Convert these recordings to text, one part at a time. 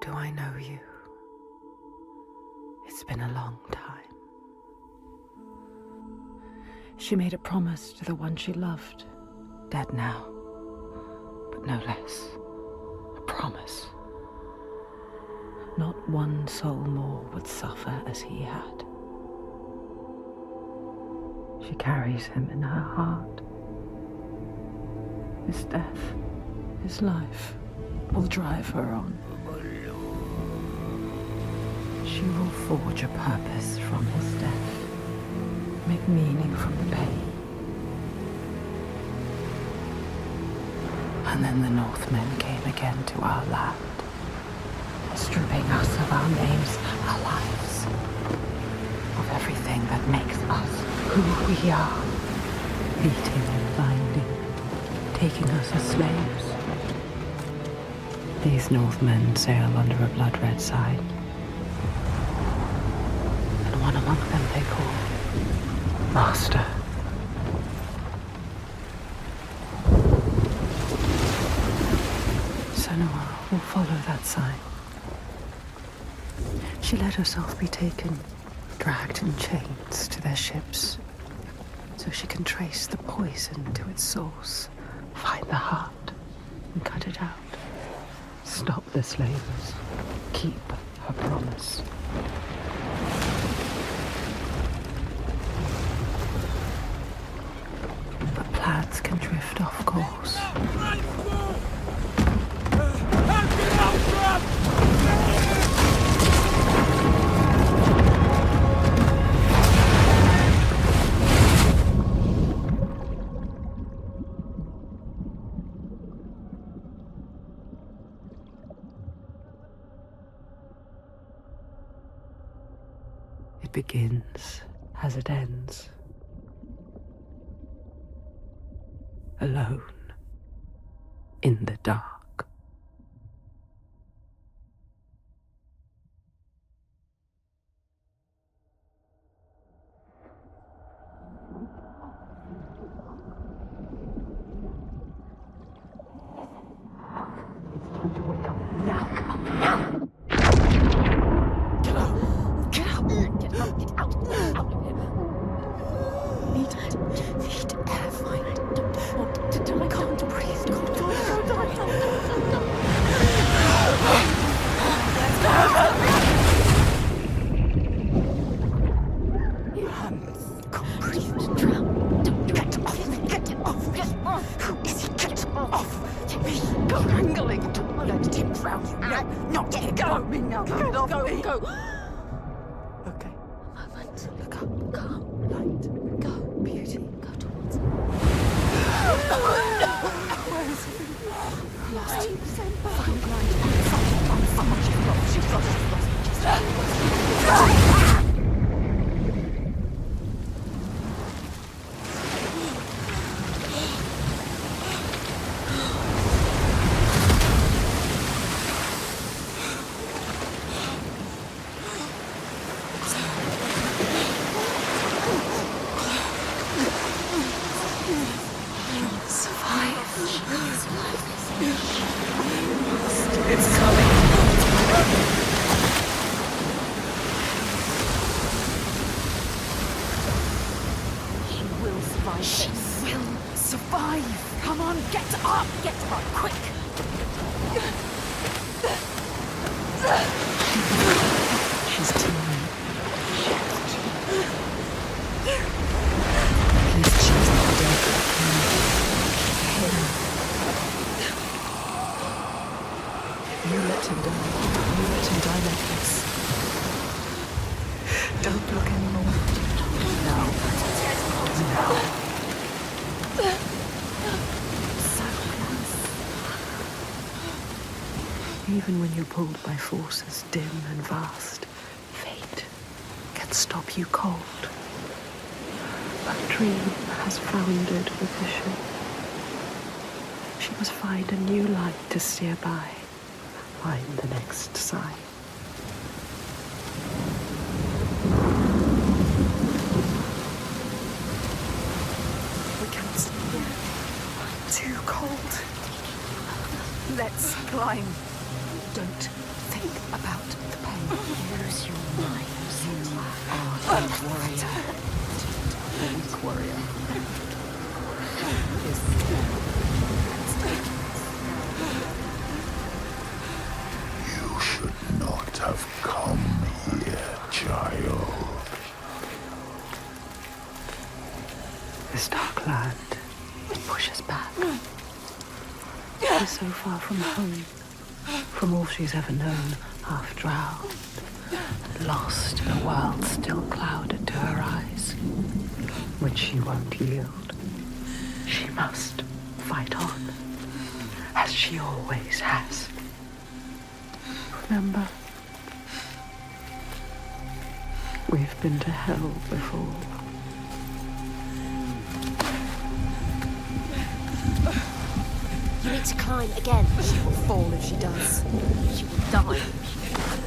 Do I know you? It's been a long time. She made a promise to the one she loved, dead now, but no less. A promise. Not one soul more would suffer as he had. She carries him in her heart. His death, his life, will drive her on. She will forge a purpose from his death, make meaning from the pain. And then the Northmen came again to our land, stripping us of our names, our lives, of everything that makes us who we are, beating and binding, taking us as slaves. These Northmen sail under a blood-red sign, and one among them they call Master. Senua will follow that sign. She let herself be taken, dragged in chains to their ships, so she can trace the poison to its source, find the heart, and cut it out. Stop the slavers. Keep her promise. But plans can drift off course. It begins as it ends. Alone in the dark. Even when you're pulled by forces dim and vast, fate can stop you cold. A dream has foundered the vision. She must find a new light to steer by, find the next sign. We can't stay here. Too cold. Let's climb. Don't think dark warrior. You should not have come here, child. This dark land, it pushes back. She's so far from home, from all she's ever known, half drowned, lost in a world still clouded to her eyes, which she won't yield. She must fight on, as she always has. Remember, we've been to hell before. You need to climb again. She will fall if she does. She will die.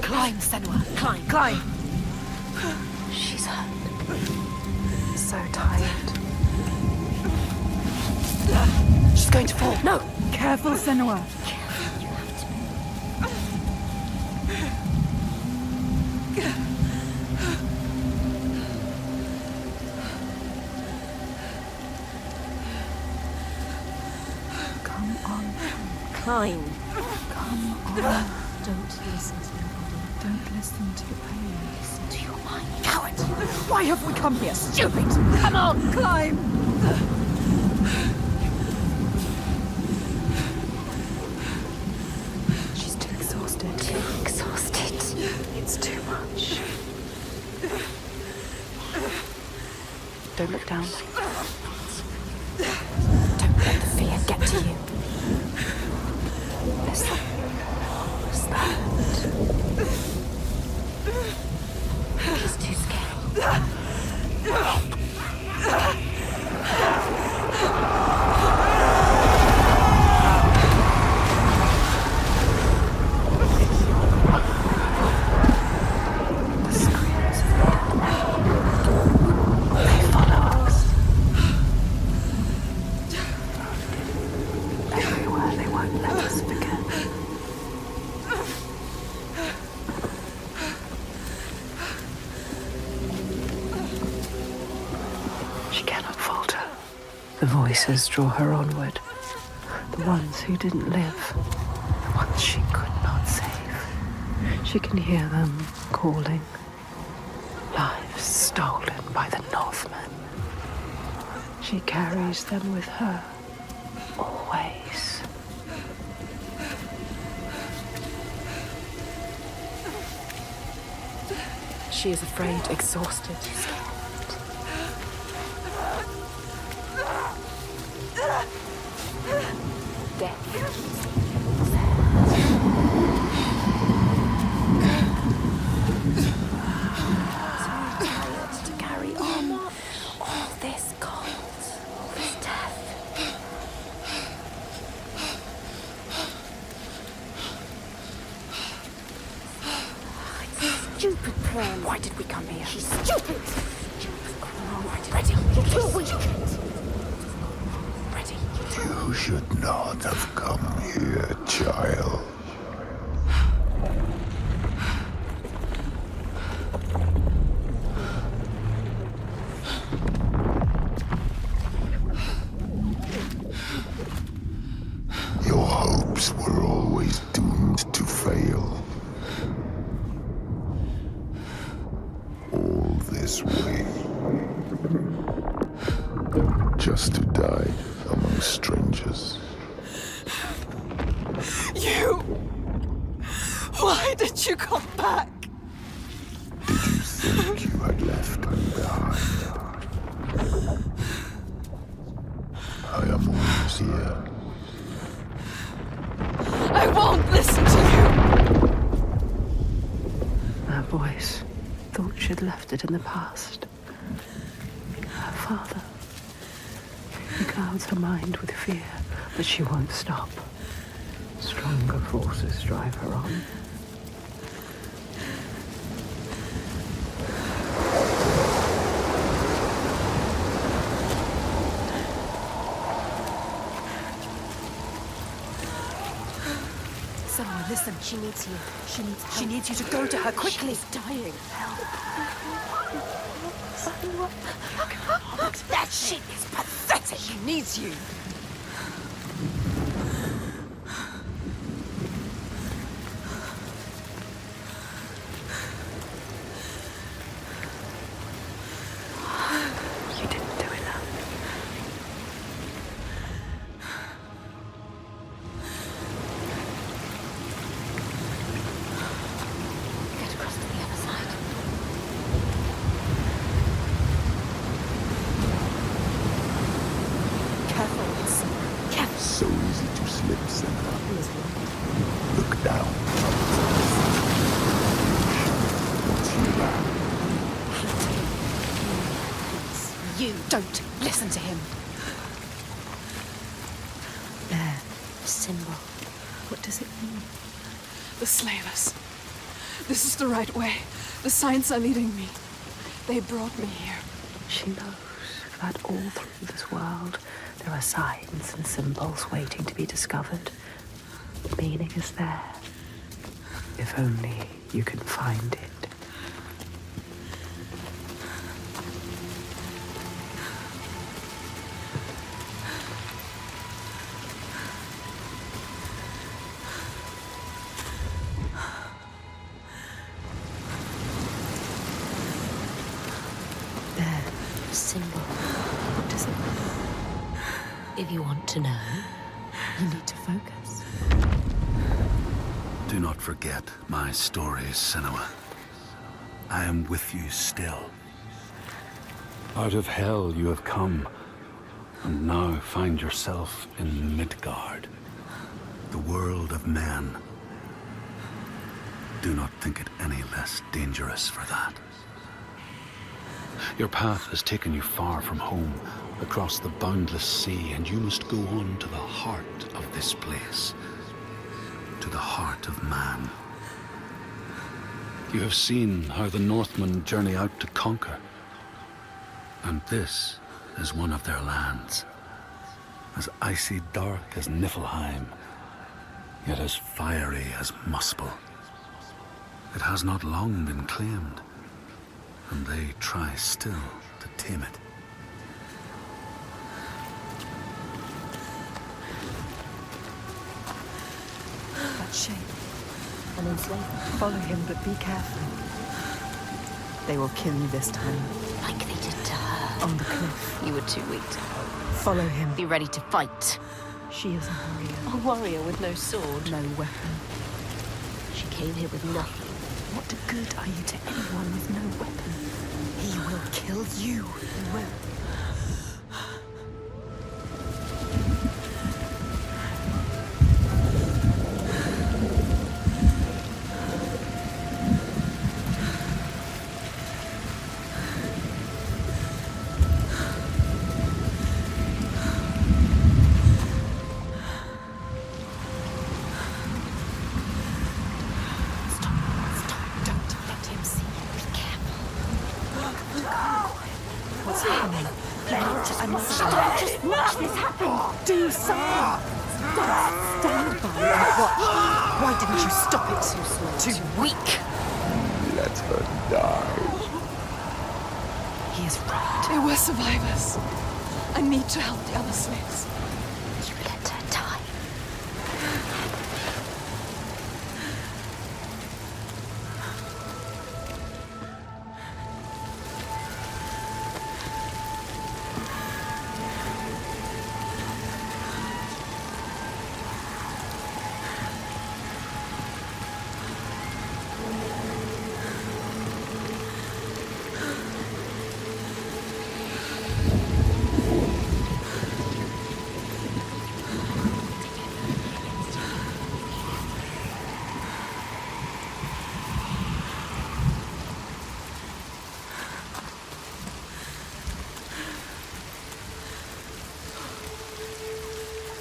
Climb, Senua. Climb. Climb. She's hurt. So tired. She's going to fall. No! Careful, Senua. You have to. Come on. Climb. Come on. Don't listen to your body. Don't listen to the pain. Listen to your mind. Coward! Why have we come here? Stupid! Come on, climb! She's too exhausted. Too exhausted. It's too much. Don't look down. Don't let the fear get to you. Listen. What's that? She's too scared. The screams of the dead. They follow us. Everywhere they won't let us forget. She cannot falter. The voices draw her onward. The ones who didn't live. The ones she could not save. She can hear them calling. Lives stolen by the Northmen. She carries them with her. Always. She is afraid, exhausted. Tired to carry on. All this cold. All this death. Stupid plan. Why did we come here? She's stupid. Ready. You're too weak. Ready. You should not have come here, child. Your hopes were always doomed to fail. All this way. Just to die among strangers. You! Why did you come back? Did you think you had left me behind? I am always here. I won't listen to you! Her voice thought she'd left it in the past. Her father. He clouds her mind with fear, but she won't stop. Stronger forces drive her on. Someone listen. She needs you. She needs help. She needs you to go to her quickly. She's dying. Help. That shit is pathetic. He needs you. You didn't do enough. Get across to the other side. Careful, Wilson. Careful. So easy to slip, Senua. Look down. Once you land, You don't listen to him. There, the symbol. What does it mean? The slavers. This is the right way. The signs are leading me. They brought me here. She knows that all through this world there are signs and symbols waiting to be discovered. The meaning is there. If only you can find it. There, the symbol. What does it mean? If you want to know, You need to focus. Do not forget my stories, Senua. I am with you still. Out of hell you have come, and now find yourself in Midgard, the world of men. Do not think it any less dangerous for that. Your path has taken you far from home, across the boundless sea, and you must go on to the heart of this place, to the heart of man. You have seen how the Northmen journey out to conquer, and this is one of their lands, as icy dark as Niflheim, yet as fiery as Muspel. It has not long been claimed, and they try still to tame it. That shape. An enslaver. Follow him, but be careful. They will kill you this time. like they did to her. On the cliff. You were too weak to help. Follow him. Be ready to fight. She is a warrior. A warrior with no sword. No weapon. She came here with nothing. What good are you to anyone with no weapon? He will kill you. He will. Do something! Don't stand by and watch. Why didn't you stop it so slow? Too weak. let her die. He is right. They were survivors. I need to help the other slaves. You let her die.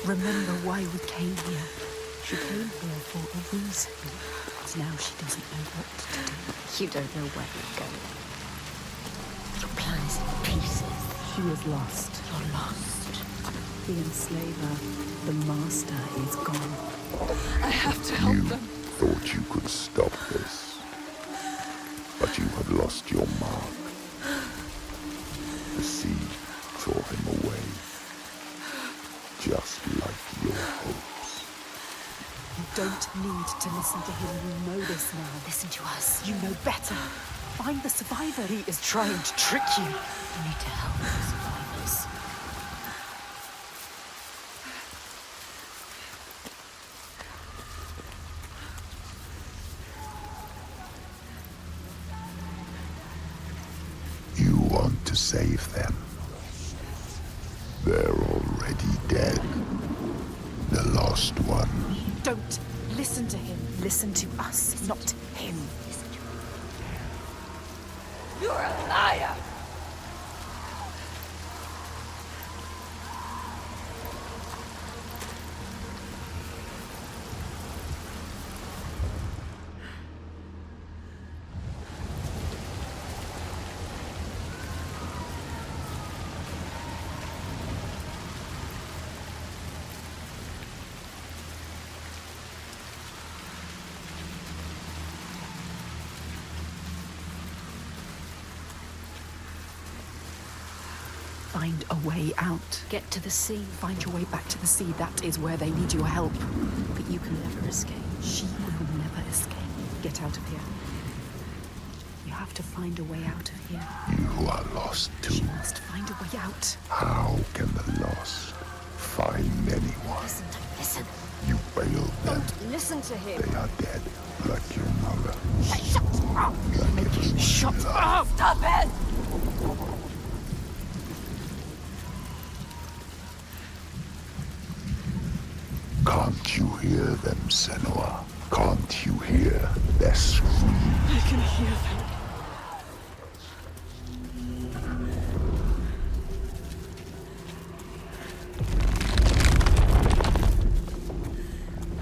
Remember why we came here. She came here for a reason. But now she doesn't know what to do. You don't know where you're going. Your plan is in pieces. She is lost. You're lost. The enslaver, the master, is gone. I have to help You them. thought you could stop this, but you have lost your mark. The sea tore him away, just like your hopes. You don't need to listen to him. You know this now. Listen to us. You know better. Find the survivor. He is trying to trick you. You need to help the survivors. You want to save them. They're already dead. The lost one. Don't listen to him. Listen to us, not him. You're a liar! Find a way out. Get to the sea. Find your way back to the sea. That is where they need your help. But you can never escape. She will never escape. Get out of here. You have to find a way out of here. You are lost too. She must find a way out. How can the lost find anyone? Listen. You failed them. Listen to him. They are dead, like your mother. Shut up! Shut up! Stop it! Can't you hear them, Senua? Can't you hear their scream? I can hear them.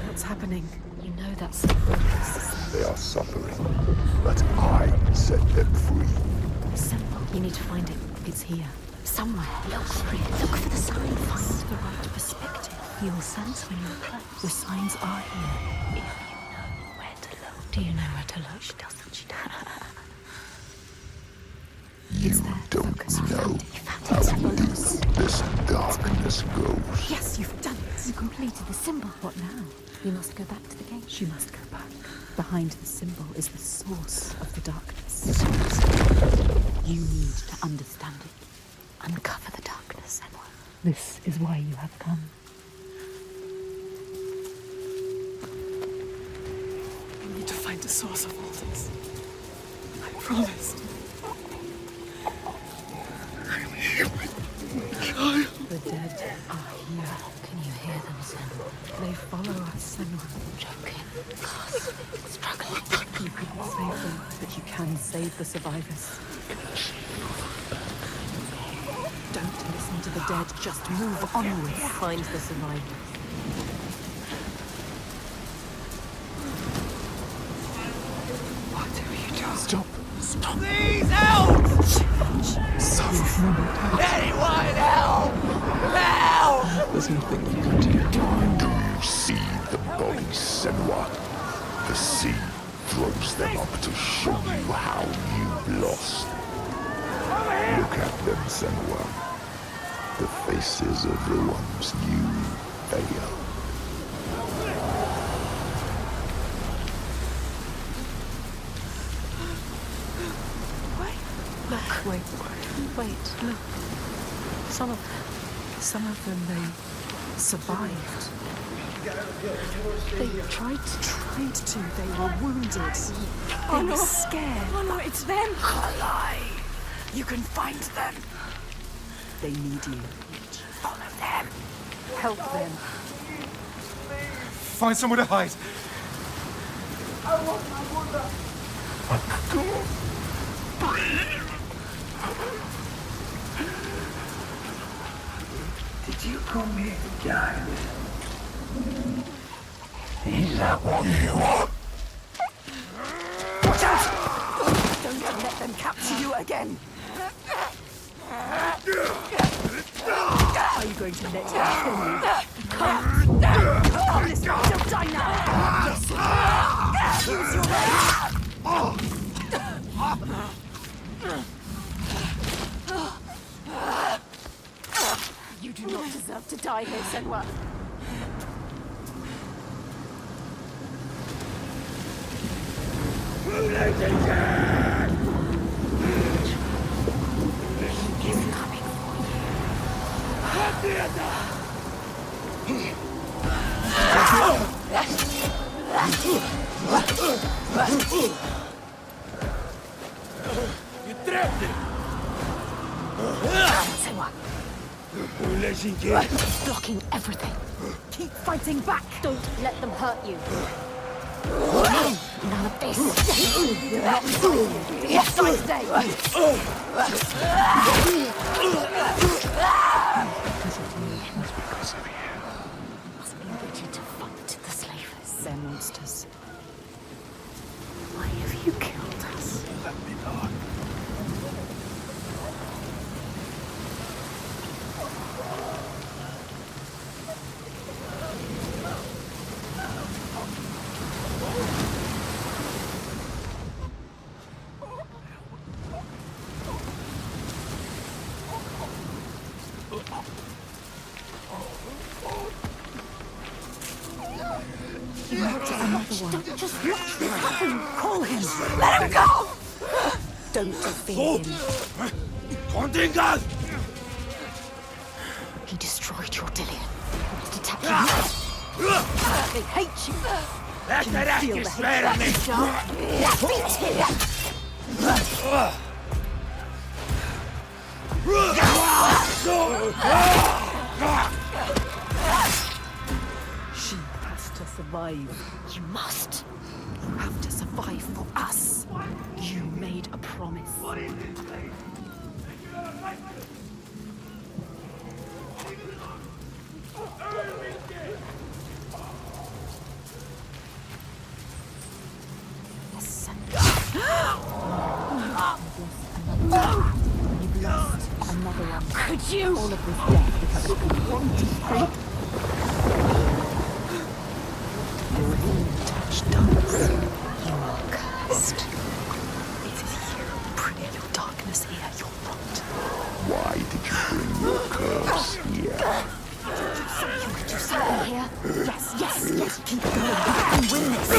What's happening? You know that's the purpose. They are suffering, but I set them free. Simple. You need to find it. It's here. Somewhere. Look for it. Look for the sign. Find the right perspective. You'll sense when you're close. The signs are here. If you know where to look. Do you know where to look? She doesn't. She doesn't. You It's there. don't Focus. know You found how it. deep this darkness goes. Yes, you've done it. You completed the symbol. What now? You must go back to the gate. She must go back. Behind the symbol is the source of the darkness. You need to understand it. Uncover the darkness, Senua. This is why you have come. I need to find the source of all this. I promised. The dead are here. Can you hear them, Senua? They follow us, Senua. Joking. Struggling. You couldn't save them, but you can save the survivors. Don't listen to the dead, just move onwards. Find the survivors. What do you do? Stop. Stop. Please help! Anyone Help! Help! There's nothing you can do. Do you see the bodies, Senua? The sea throws them up to show you how you've lost. Look at them, Senua. The faces of the ones you failed. Look, wait, look. Some of them, they survived. They tried to. They were wounded. They were scared. Oh no, it's them! Alive. You can find them. They need you. Follow them. Help them. Find somewhere to hide. Did you come here to die? Is that what you want? Watch out! Don't let them capture you again. Are you going to let them kill you? Come. Oh, listen, don't die now. Use your rage. deserve to die here, Senua. He's coming for You trapped him! Senua. Legendary. Blocking everything. Keep fighting back! Don't let them hurt you. None of this. You're not free! Yes, I stay! Because of you. Must be ready to fight the slavers. They're monsters. Why have you killed us? Let me know. Don't just watch this happen. Call him! Let him go! Don't defeat him. Contingas! He destroyed your Dillion. He's attacking you. They hate you! Let that act feel you the swear on me! Beat him. She has to survive. You must. You have to survive for us. You made a promise. You've lost another one. Could you? All of this death because you want to fight. Everything you touch dies. You are cursed. It is you bringing your darkness here. You're rot. Why did you bring your curse here? You could do something here. Yes. Keep going. You can win this.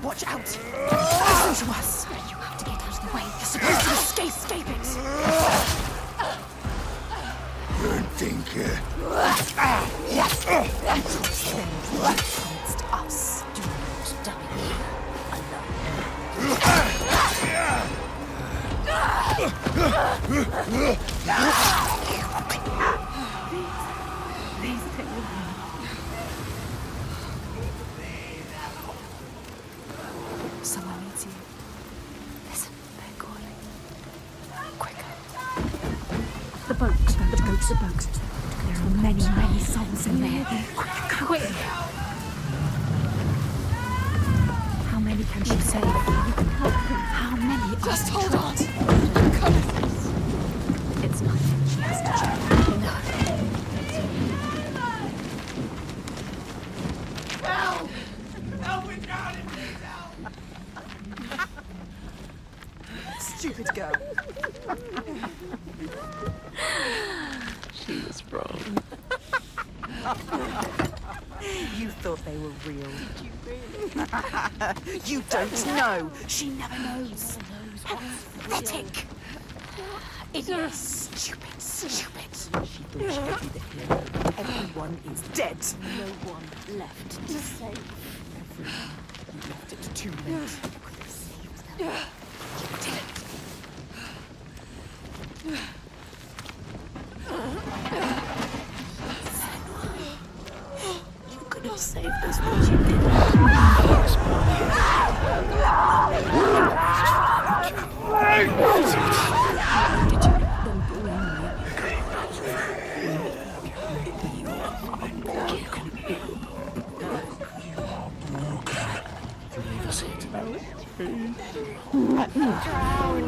Watch out. Listen to us. You have to get out of the way. You're supposed to escape it. Good thinker. Send what you promised us. Do not die here alone. Please take me home. Someone needs you. Listen, they're calling. Quicker. The boat. There are many souls in there. Quick. How many can she save? How many are Just there? hold on. I'm coming. It's nothing. She has to check. No. Help! Help, we're drowning! Help! Stupid girl. She was wrong. You thought they were real, did you really? You don't know. She never knows. Pathetic. Idiots. Stupid. She thought she could be the hero. Everyone is dead. No one left to save. Everyone. You left it too late. You could have saved them. You didn't. You could have saved us, but you didn't. Did you let them bring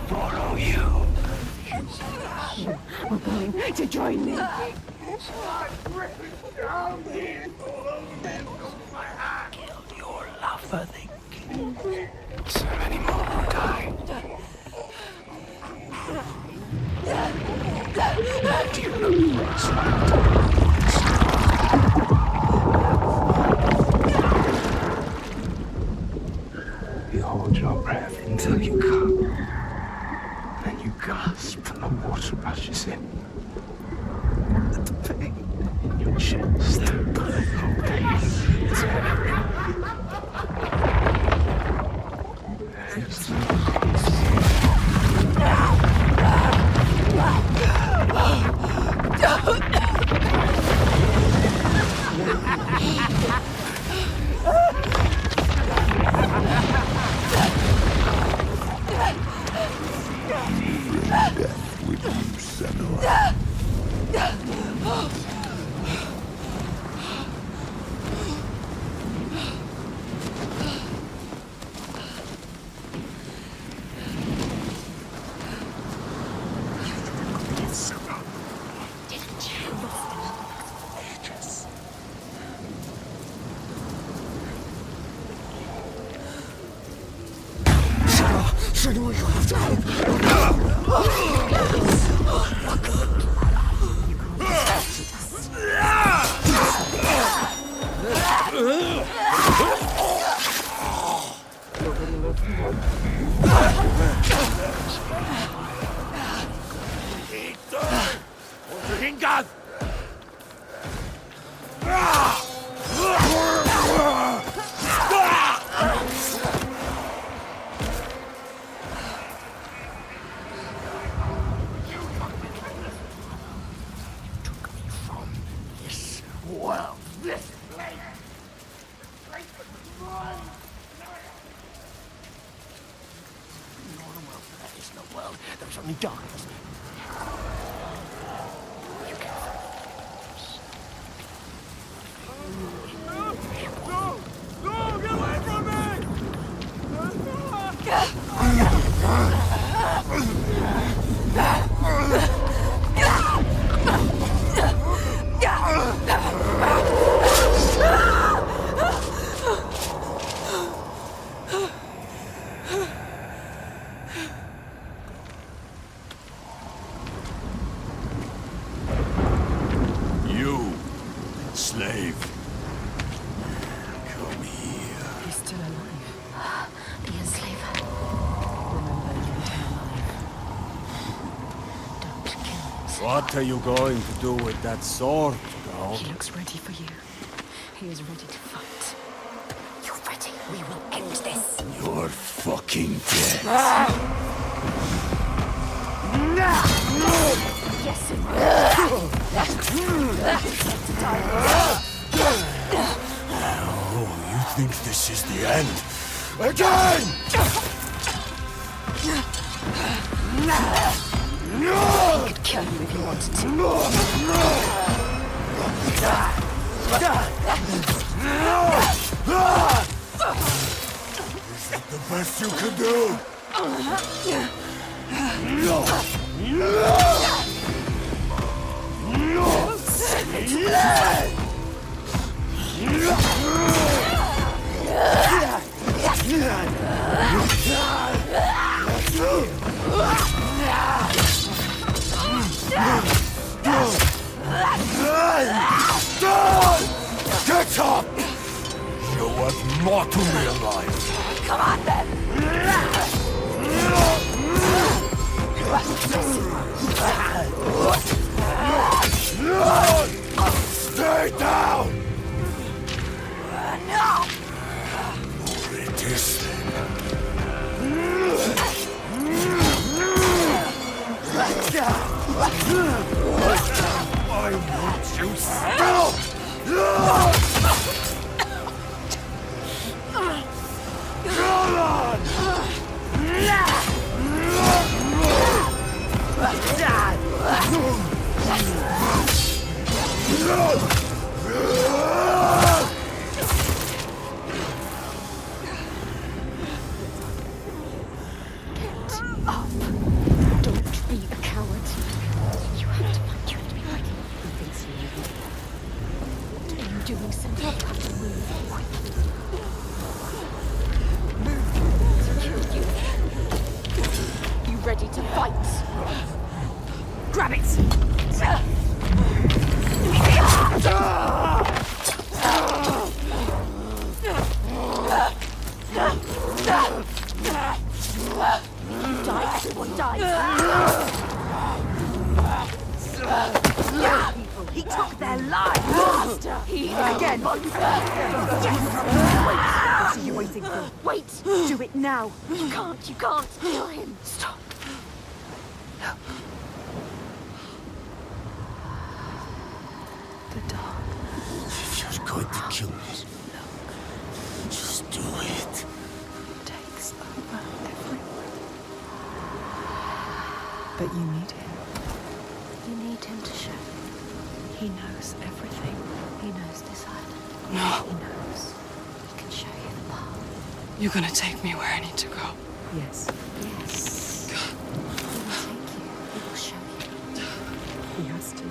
Follow you. We're going to join me. Killed your lover, they killed. So many more will die. You hold your breath until you come. Then you gasp and the water rushes in. The pain in your chest. The pain. It's Death with you, Senua. Senua, you have to help. Hingad! Well, this place. Not a world that is no world. There's only darkness. You No, get away from You, slave. Come here. He's still alive. The enslaver. Remember, you are alive. Don't kill him. What are you going to do with that sword, girl? He looks ready for you. He is ready to fight. You're ready. We will end this. You're fucking dead. Yes, Oh, you think this is the end? Again! he could kill you if he wanted to. Is that the best you can do? Get up! You're worth more to me alive. Come on, then. Stay down! No! Or it is I want you still! Come on! Don't be a coward. You have to fight. You have to be ready. He thinks you need me. What are you doing, Senua? You have to move. You ready to fight? Grab it! Die, everyone, die! He took their lives! Master! He Again! What are you waiting for? Wait! Do it now! You can't kill him! Stop! The dark If you're going to kill me, just do it. takes over everyone. But you need him. You need him to show you. He knows everything. He knows this island. No. He knows. He can show you the path. You're gonna take me where I need to go. Yes, Yes. He will take you. He will show you. He has to.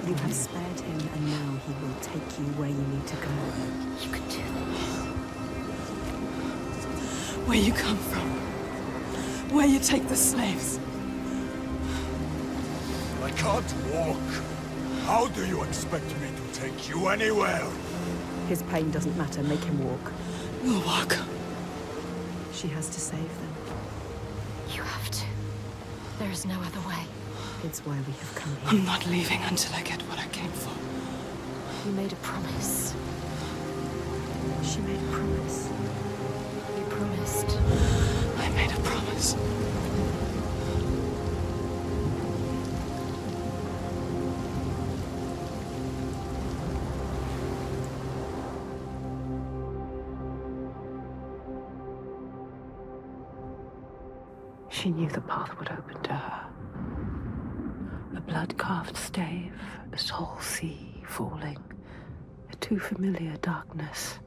You have spared him, and now he will take you where you need to go. You can do this. Where you come from. Where you take the slaves. I can't walk. How do you expect me to take you anywhere? His pain doesn't matter. Make him walk. We'll walk. She has to save them. You have to. There is no other way. It's why we have come I'm here. not leaving until I get what I came for. You made a promise. She made a promise. You promised. I made a promise. she knew the path would open to her. A blood-carved stave, a soul sea falling, a too familiar darkness,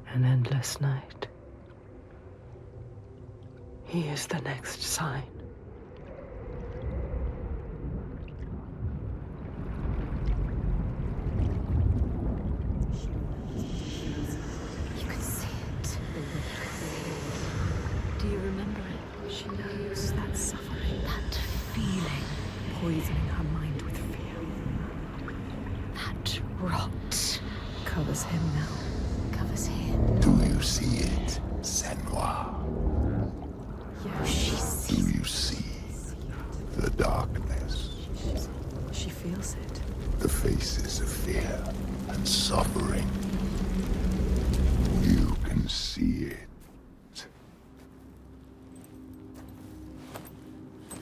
an endless night. He is the next sign. You can see it. Do you remember it? She knows that suffering, that feeling, poisoning her mind with fear. That rot Covers him now. covers him. Do you see it, Senua? Yeah, Do you see the darkness? she feels it. The faces of fear and suffering. You can see it.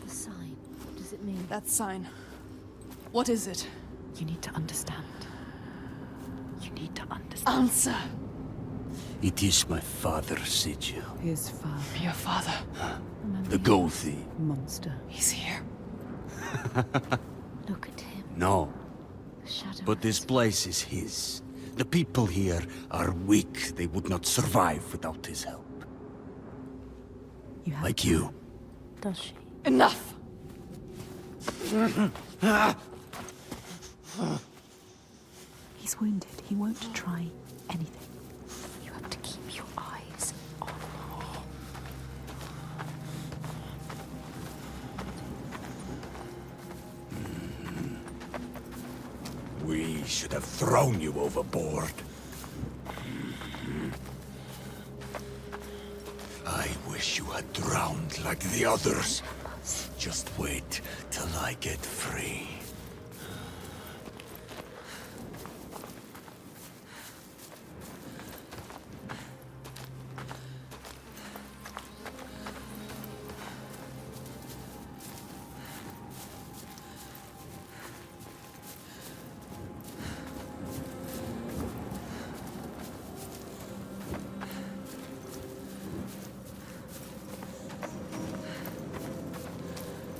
The sign. What does it mean? That sign. What is it? You need to understand. You need to understand. Answer. It is my father's sigil. His father, Your father. The Gothi. monster. He's here. Look at him. No, The shadow. but of this his- place is his. The people here are weak. They would not survive without his help. You have Like you. Does she? Enough! He's wounded. He won't try anything. You have to keep your eyes on him. We should have thrown you overboard. I wish you had drowned like the others. Just wait till I get free.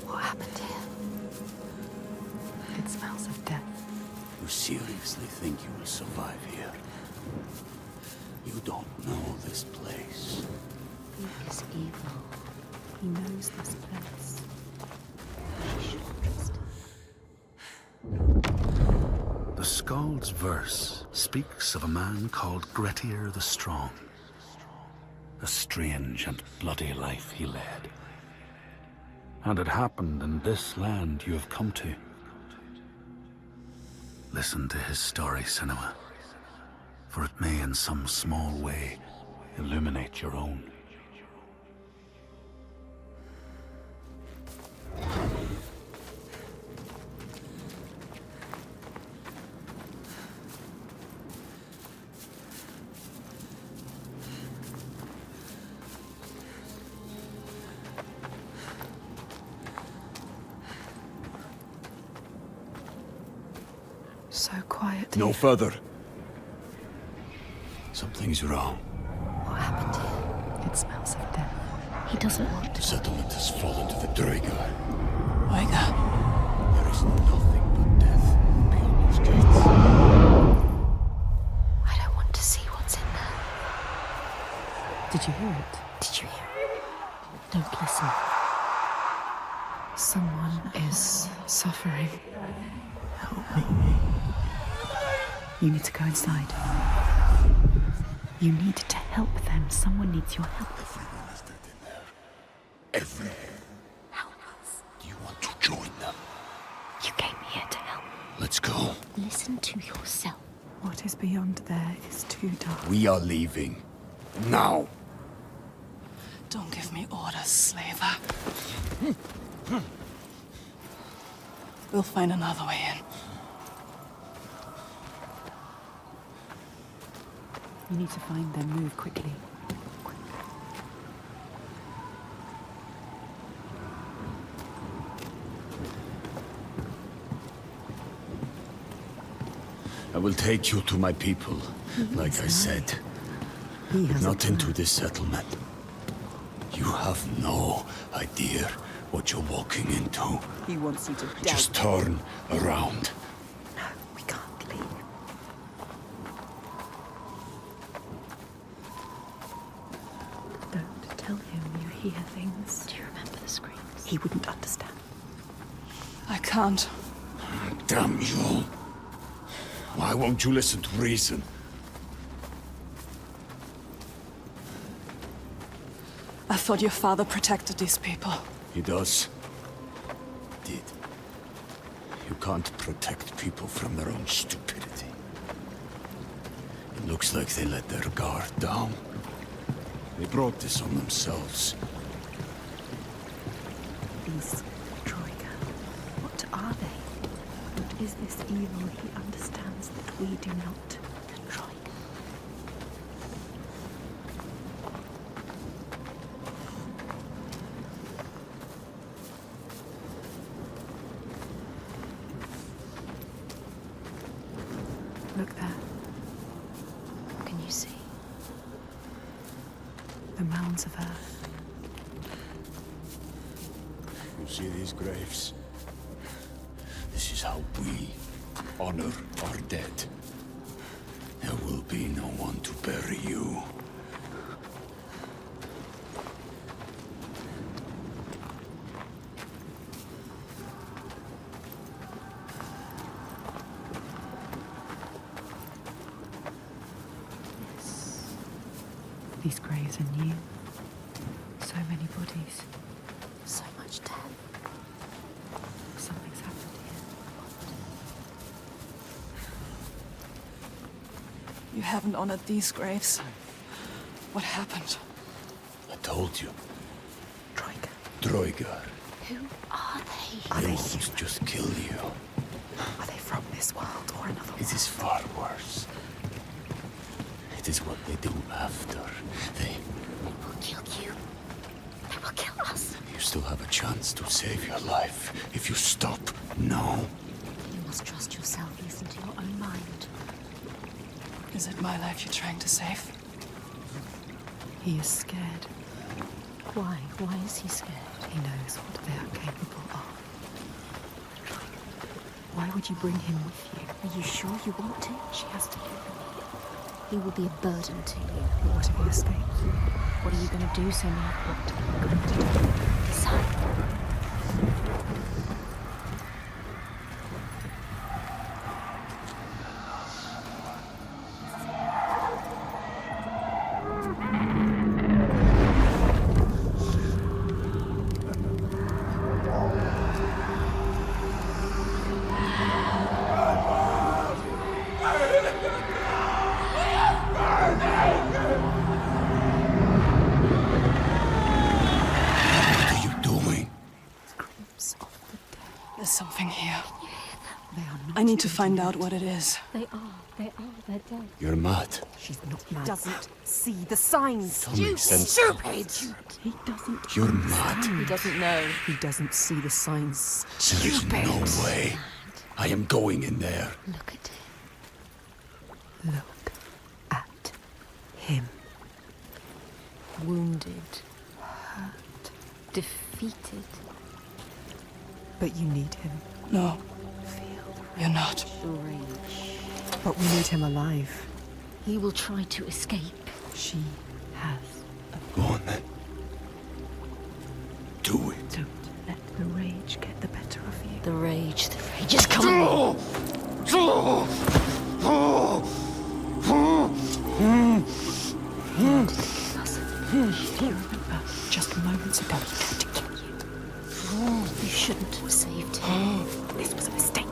What happened here? It smells of death. You seriously think you will survive here? You don't know this place. He is evil. He knows this place. She should trust him. The Skald's verse speaks of a man called Grettir the Strong. A strange and bloody life he led. And it happened in this land you have come to. Listen to his story, Senua, for it may in some small way illuminate your own. So quiet. No here. further. Something's wrong. What happened here? It smells of death. He doesn't want The to. settlement has fallen to the Draegar. Oiga, There is nothing but death beyond those gates. I don't want to see what's in there. Did you hear it? Did you hear it? Don't listen. Someone is suffering. Help me. You need to go inside. You need to help them. Someone needs your help. Everyone is dead in there. Everyone. Help us. Do you want to join them? You came here to help. Let's go. Listen to yourself. What is beyond there is too dark. We are leaving. Now. don't give me orders, slaver. We'll find another way in. You need to find them. Move quickly. I will take you to my people, like I said. He has Not a into plan. this settlement. You have no idea what you're walking into. He wants you to Just turn around. No, we can't leave. Don't tell him you hear things. Do you remember the screams? He wouldn't understand. I can't. Damn you. Why won't you listen to reason? I thought your father protected these people. He does. Did. You can't protect people from their own stupidity. It looks like they let their guard down. They brought this on themselves. These Troika, what are they? What is this evil he understands that we do not? The Troika. Look there, What can you see? the mounds of earth. You see these graves? This is how we honor our dead. There will be no one to bury you. These graves are new. So many bodies. So much death. Something's happened here. You haven't honored these graves. What happened? I told you. Troika. Draegar. Who are they? Are They they won't human? just kill you. Are they from this world or another world? It is far worse. It is what they do after. They... will kill you. They will kill us. You still have a chance to save your life. If you stop now. You must trust yourself. Listen to your own mind. Is it my life you're trying to save? He is scared. Why? Why is he scared? He knows what they are capable of. Why would you bring him with you? Are you sure you want to? She has to live. He will be a burden to you. What if he escapes? What are you going to do, Senua? What are you going to do? Decide. What are you doing? Screams of the dead. There's something here. They are not. I need to going find do out it. what it is. They're dead. You're mad. She's not mad. Doesn't see the signs. Don't make sense. Stupid! He doesn't. You're mad. He doesn't know. He doesn't see the signs. There is no way. I am going in there. Look at him. Look at him. Wounded. Hurt. Defeated. But you need him. No, Feel you're not. The rage. But we need him alive. He will try to escape. She has. Go on then. Do it. Don't let the rage get the better of you. The rage is coming. Do you remember just moments ago he tried to kill you? You shouldn't have saved him. This was a mistake.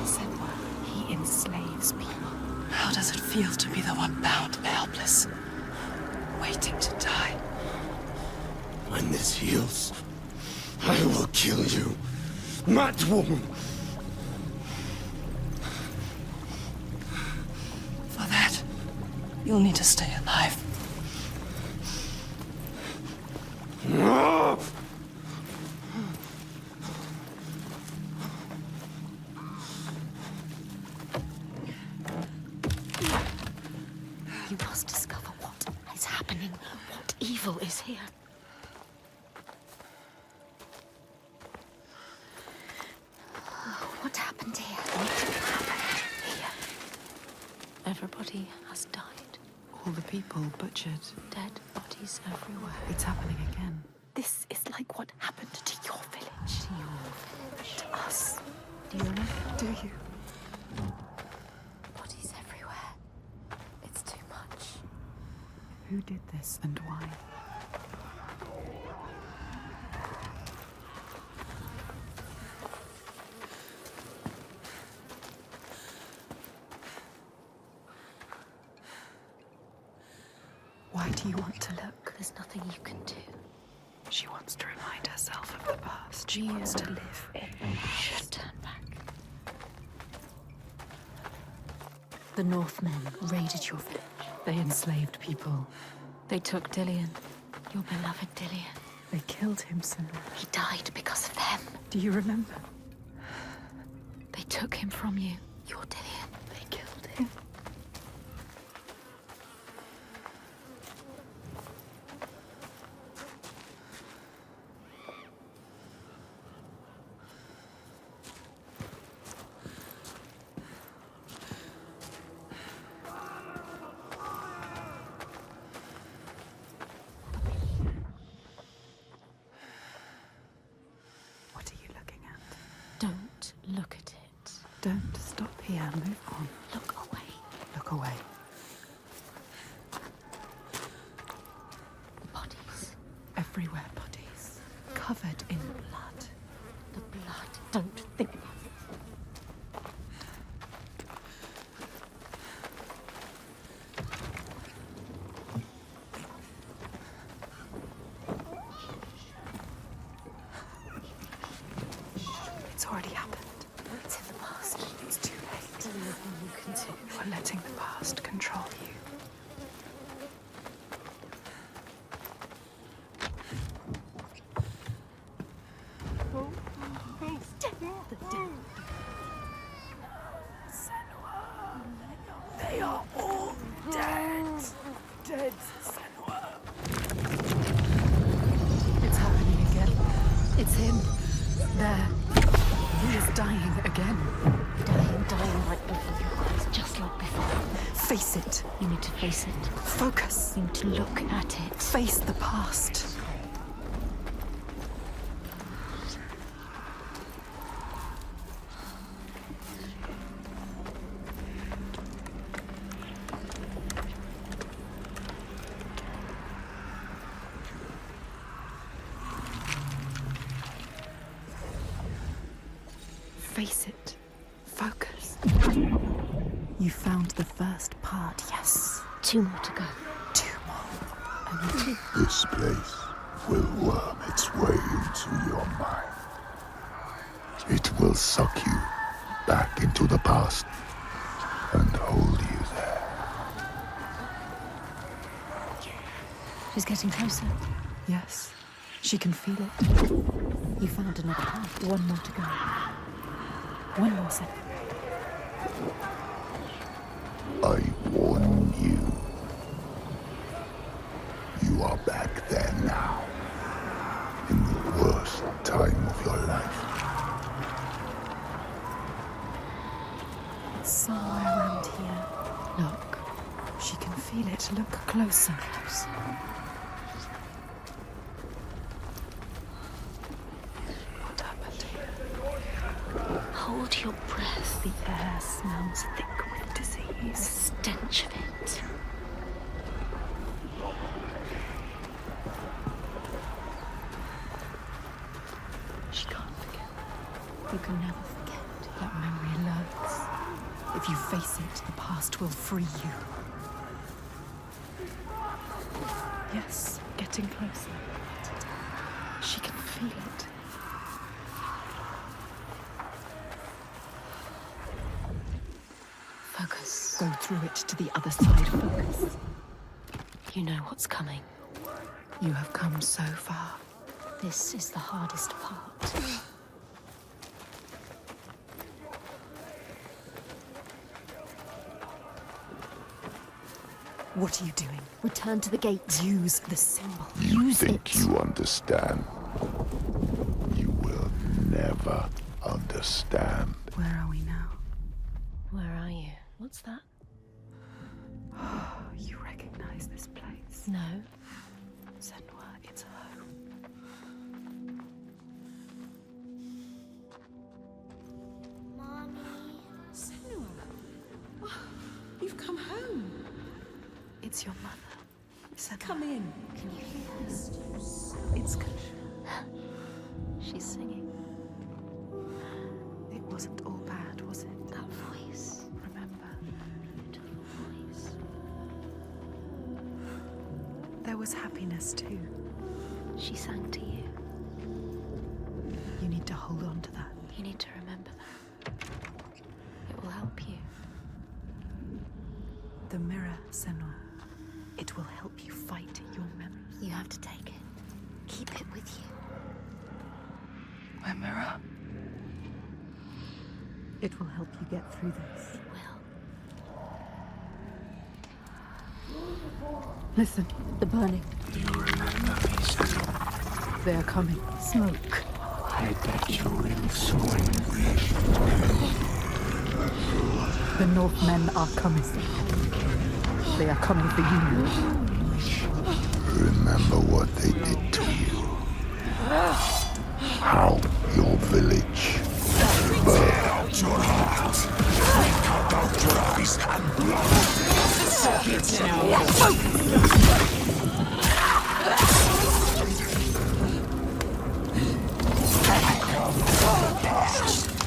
Senua, he enslaves people. How does it feel to be the one bound and helpless, waiting to die? When this heals, I will kill you, mad woman. For that, you'll need to stay alive. You must discover what is happening, what evil is here. What happened here? What happened here? Everybody has died. All the people butchered. Dead bodies everywhere. It's happening again. This is like what happened to your village. To your village. To us. Do you remember? Do you? Bodies everywhere. It's too much. Who did this and why? Why do you want to look? There's nothing you can do. She wants to remind herself of the past. She wants to live in the Should turn back. The Northmen raided your village. They enslaved people. They took Dillian, your beloved Dillian. They killed him, Senua. He died because of them. Do you remember? They took him from you, your Dillian. They killed him. What are you looking at? Don't look at it. Don't stop here. Move on. Look away. Look away. The bodies. Everywhere bodies. Covered in blood. The blood. Don't think about it. It's already happened. It's in the past. It's too late. There's nothing you can do. You're letting the past control you. They are all dead. Dead, Senua. It's happening again. It's him. There. He is dying again. Dying right before your eyes, just like before. Face it. You need to face it. Focus. You need to look at it. Face the past. Face it. Focus. You found the first part, yes. 2 more to go. 2 more. Only 2. This place will worm its way into your mind. It will suck you back into the past and hold you there. She's getting closer. Yes. She can feel it. You found another path. 1 more to go. One more second. I warn you. You are back there now. In the worst time of your life. It's somewhere around here. Look. She can feel it. Look closer. What happened here? Hold your breath. The air smells thick with The disease. stench of it. She can't forget. You can never forget. That memory lurks. If you face it, the past will free you. Yes, getting closer. She can feel it. Focus. Go through it to the other side. Focus. You know what's coming. You have come so far. This is the hardest part. What are you doing? Return to the gate. Use the symbol. You Use think it. you understand. You will never understand. Where are we now? Where are you? What's that? You recognize this place? No. Senua, it's home. Senua. You've come home. It's your mother. Senua. Come in. Can you hear this? It's good. She's singing. It wasn't all bad, was it? That voice. Remember, Beautiful voice. there was happiness too. She sang to you. You need to hold on to that. You need to remember that. It will help you. The mirror, Senua. It will help you fight your memories. You have to take it. Keep it with you. My mirror. It will help you get through this. It will. Listen, The burning. You remember me, Senua. they are coming. Smoke. I bet you will soon. The Northmen are coming. They are coming for you. Remember what they did to you. How your village burned. Out your heart. Cut out your eyes and blood.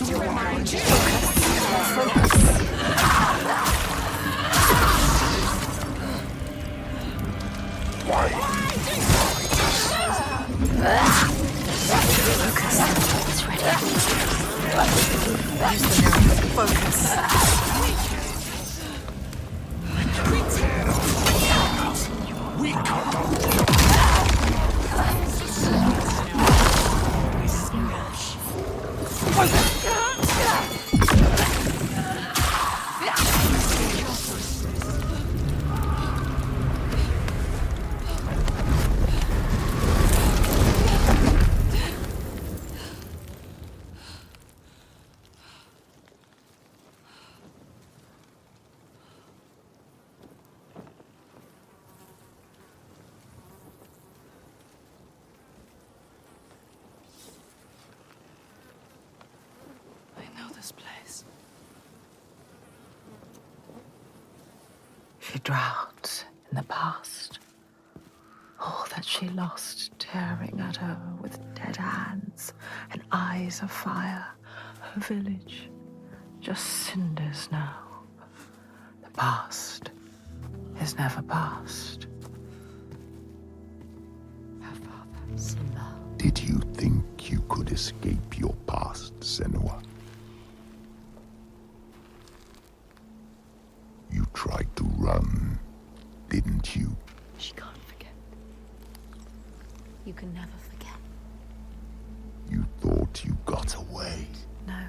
To remind you. It's ready. Use the mirror. Focus. We cut out I know this place. She drowned in the past. All that she lost, tearing at her with dead hands and eyes of fire. Her village, just cinders now. The past is never past. Her father. Simba. Did you think you could escape your past, Senua? You tried to run, didn't you? She can't forget. You can never forget. You thought you got away. No,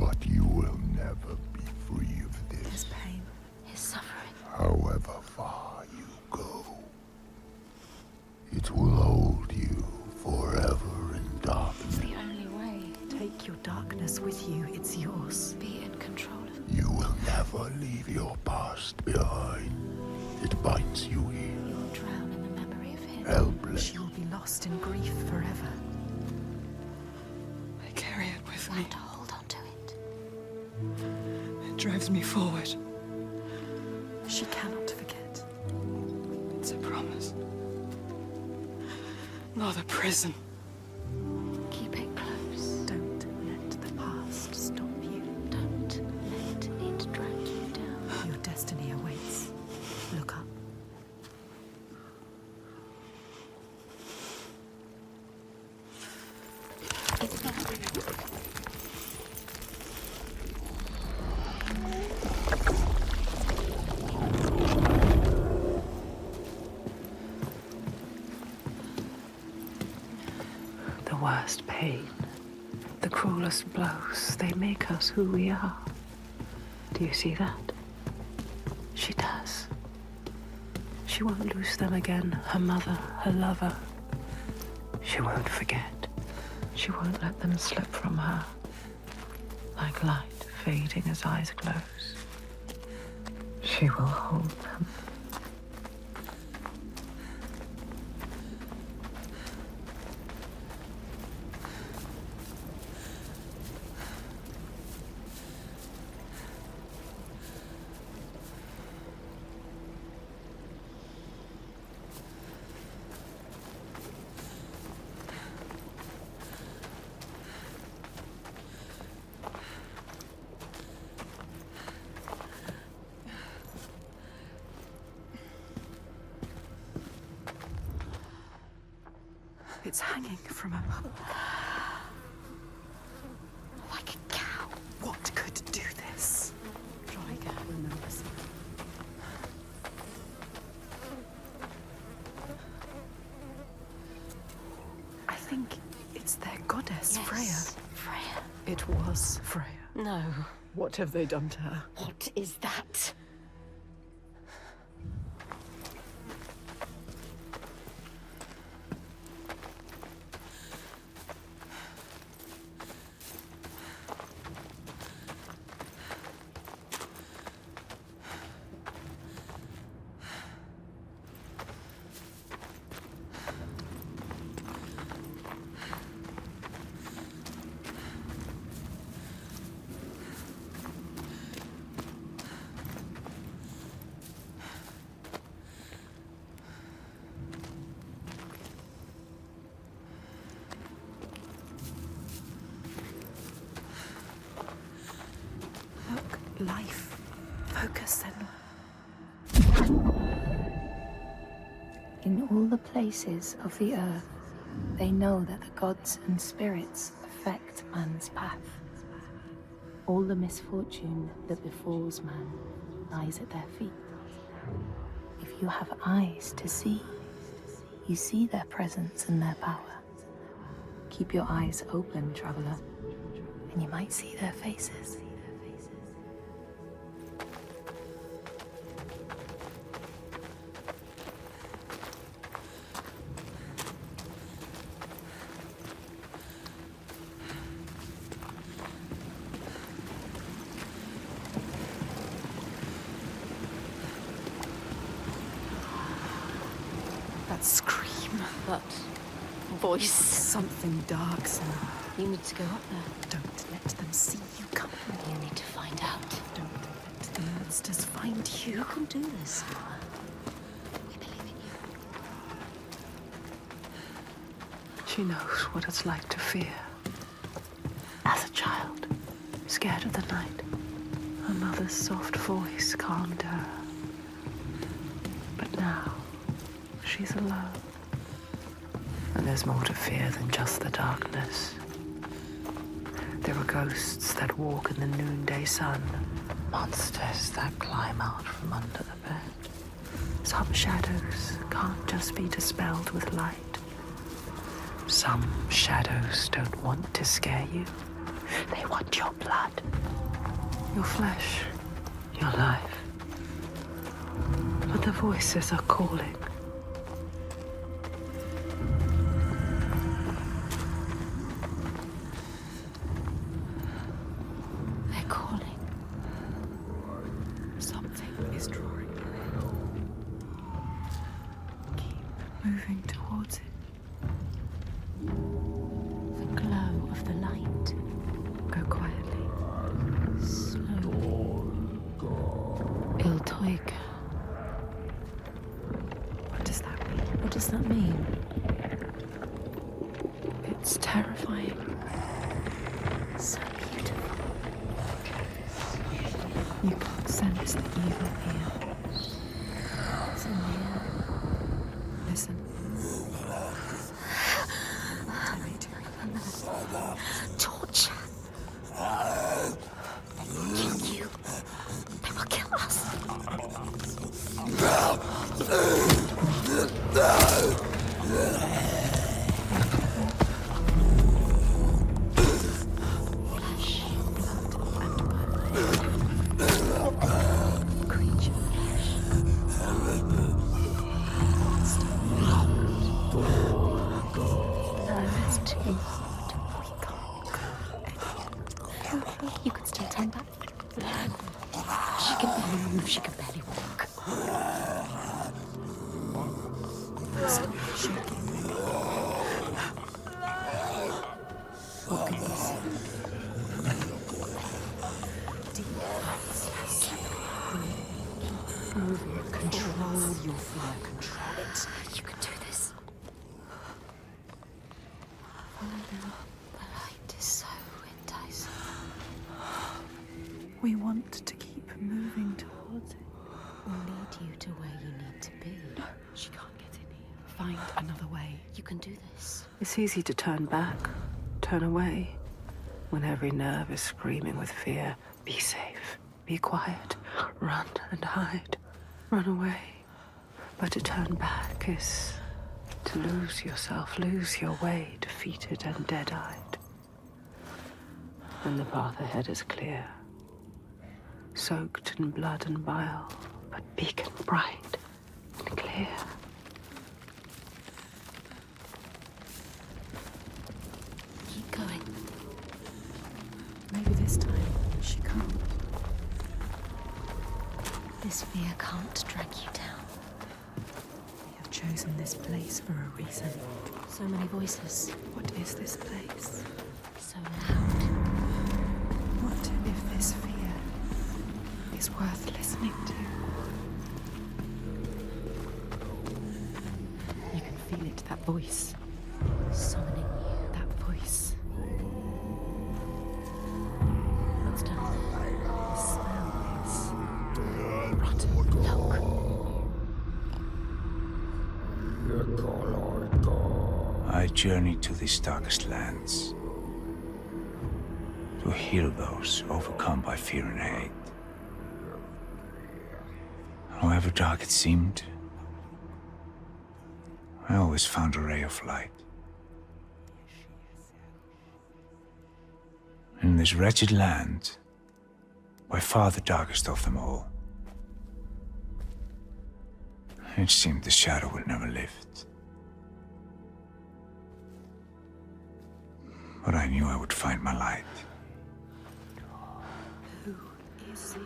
But you will never be free of His this, pain. His suffering. however far you go. It will hold you forever in darkness. It's the only way. Take your darkness with you. It's yours. Be in control of it. You will never leave your past behind. It binds you here, You'll drown in the memory of him. helpless. She will be lost in grief forever. I carry it with You me. have to hold on to it. It drives me forward. She cannot forget. It's a promise. Not a prison. Keep it close. Don't let the past stop you. Don't let it drag you down. Your destiny awaits. Look up. It's not really. The worst pain, the cruelest blows, they make us who we are. Do you see that? She does. She won't lose them again, her mother, her lover. She won't forget. She won't let them slip from her. Like light fading as eyes close. She will hold them. It's hanging from above. Like a cow. What could do this? Driga remembers. I think it's their goddess, Yes, Freya. Freya. It was Freya. No. What have they done to her? What is that? Look, life. Focus, Senua. In all the places of the earth, they know that the gods and spirits affect man's path. All the misfortune that befalls man lies at their feet. If you have eyes to see, you see their presence and their power. Keep your eyes open, traveler, and you might see their faces. That scream. But voice. Something dark, Senua. You need to go up there. Don't let them see you come. You need to find out. Don't let the monsters find you. You can do this, Senua. We believe in you. She knows what it's like to fear. As a child, scared of the night, her mother's soft voice calmed her. But now, she's alone. And there's more to fear than just the darkness. There are ghosts that walk in the noonday sun, monsters that climb out from under the bed. Some shadows can't just be dispelled with light. Some shadows don't want to scare you. They want your blood, your flesh, your life. But the voices are calling. They're calling. Something is drawing you in. Keep moving towards it. The glow of the light. Go quietly. Slowly. Il Toiga. What does that mean? What does that mean? It's terrifying. So beautiful. You can't sense the evil here. It's in the air. Listen. Torture. They will kill you. They will kill us. You can still turn back. She can barely move, she can barely walk. Stop shaking. What can you see? Deep thoughts. Moving. Control your fear. Control it. You can do this. The light is so enticing. We want to keep moving towards it. We'll lead you to where you need to be. No, she can't get in here. Find another way. You can do this. It's easy to turn back, turn away, when every nerve is screaming with fear. Be safe, be quiet, run and hide, run away. But to turn back is to lose yourself, lose your way, defeated and dead-eyed. And the path ahead is clear, soaked in blood and bile, but beacon bright and clear. Keep going. Maybe this time she can't. This fear can't drag you down. We have chosen this place for a reason. So many voices. What is this place? So loud. What if this fear is worth listening to? You can feel it, that voice. Summoning you. That voice. What's down The smell is rotten. Look. I journey to these darkest lands to heal those overcome by fear and hate. However dark it seemed, I always found a ray of light. In this wretched land, by far the darkest of them all, it seemed the shadow would never lift. But I knew I would find my light. Who is he?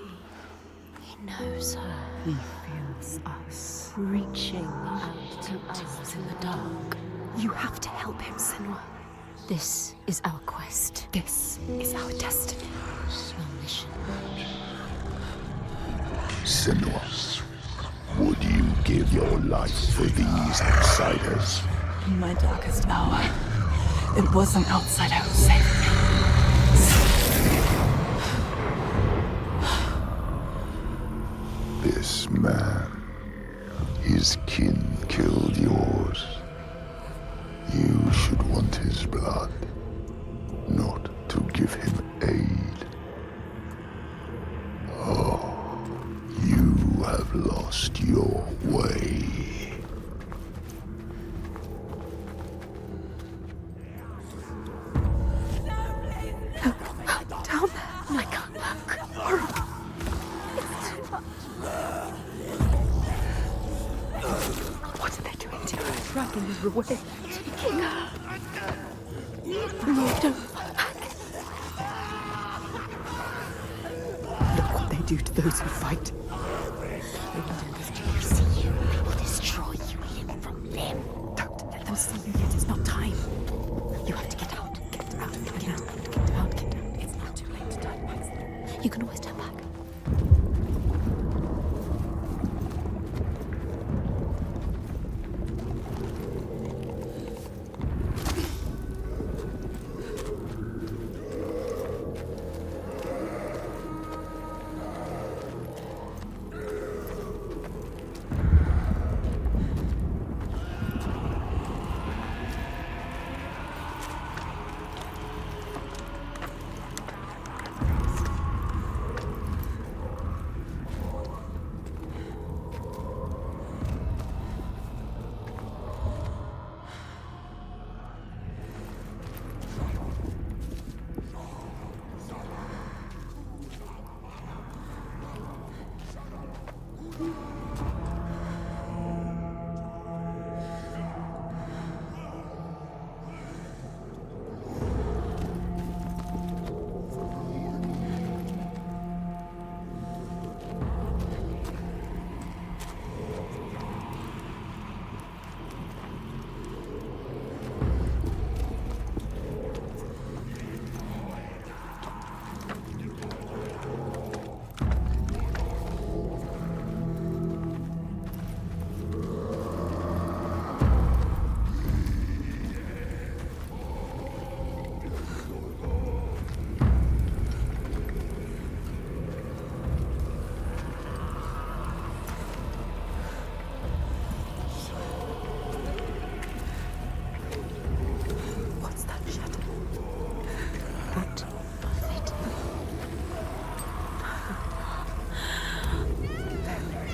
He knows her. He feels us. Reaching out to us in the dark. You have to help him, Senua. This is our quest. This is our destiny. Our mission. Senua, would you give your life for these outsiders? In my darkest hour, it was an outsider who saved me. This man, his kin killed yours. You should want his blood, not to give him aid. Oh, you have lost your way. Help me. her away. Taking her. No, don't. Look what they do to those who fight. Do you see you? They will destroy you limb from limb. Don't let them see you yet. It's not time. You have to get out. Get out. Get out. Get out. Get out. It's not too late to turn back. You can always turn back.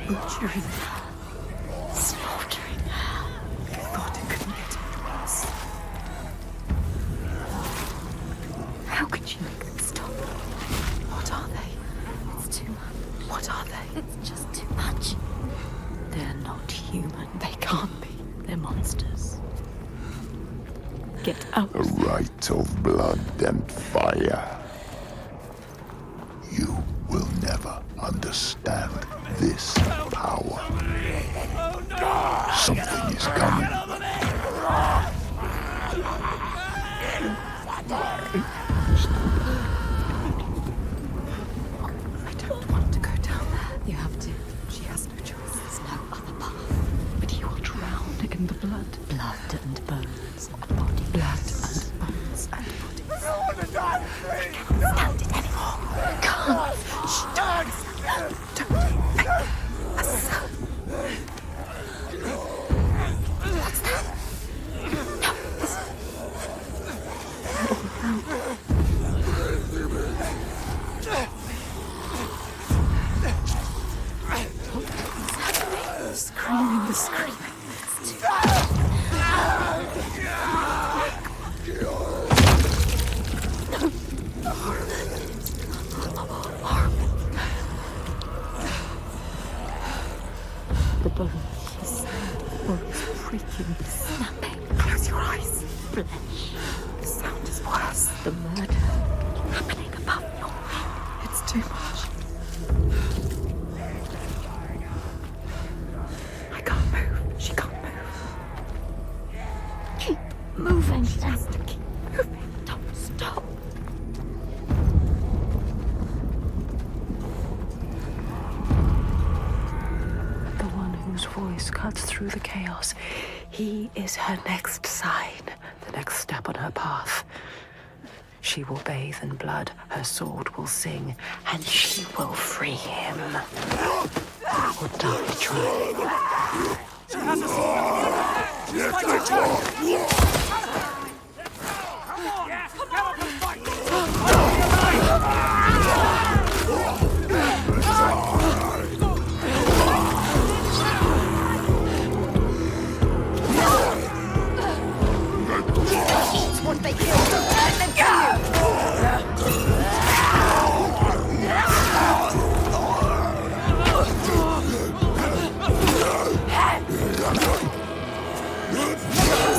Butchering her. Slaughtering her. You thought it couldn't get any worse. How could you make them stop? What are they? It's too much. What are they? It's just too much. They're not human. They can't be. They're monsters. Get out. A rite of blood and fire. You will never understand this power. Something is coming. I don't want to go down there. You have to. She has no choice. There's no other path. But he will drown in the blood. Blood and bones and body. Blood and bones and bodies. Stand it anymore. Can't. What's that? No, this. Screaming, the screaming. The bones, creaking, snapping. Close your eyes. Flesh. The sound is worse. The murder happening above your head. It's too much. I can't move. She can't move. Keep moving. She has to keep moving. Don't stop. The one whose voice cuts through the chaos. He is her next sign, the next step on her path. She will bathe in blood, her sword will sing, and she will free him. Or die trying. Eat what they kill. Don't let them kill you.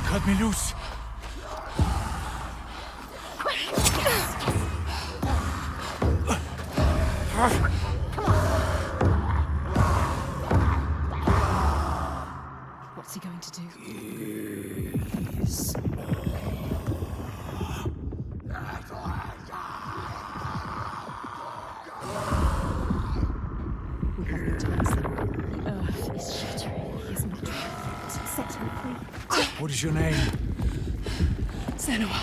Cut me loose. What's he going to do? We have no time, Senua. Earth is shattering. He is not perfect. Set him free. What is your name? Senua.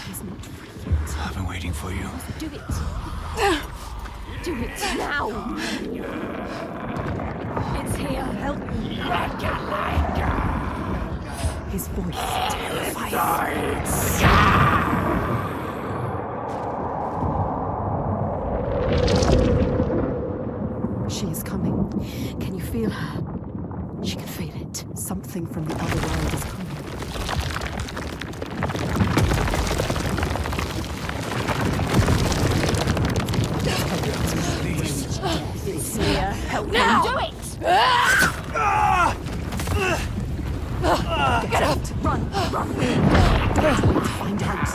He's not free yet. I've been waiting for you. Do it. Do it now. It's here. Help me. His voice terrifies. She is coming. Can you feel her? She can feel it. Something from the other world is coming. It's here. Help now. Do it. Get out! Run! Run! Don't wait to find out.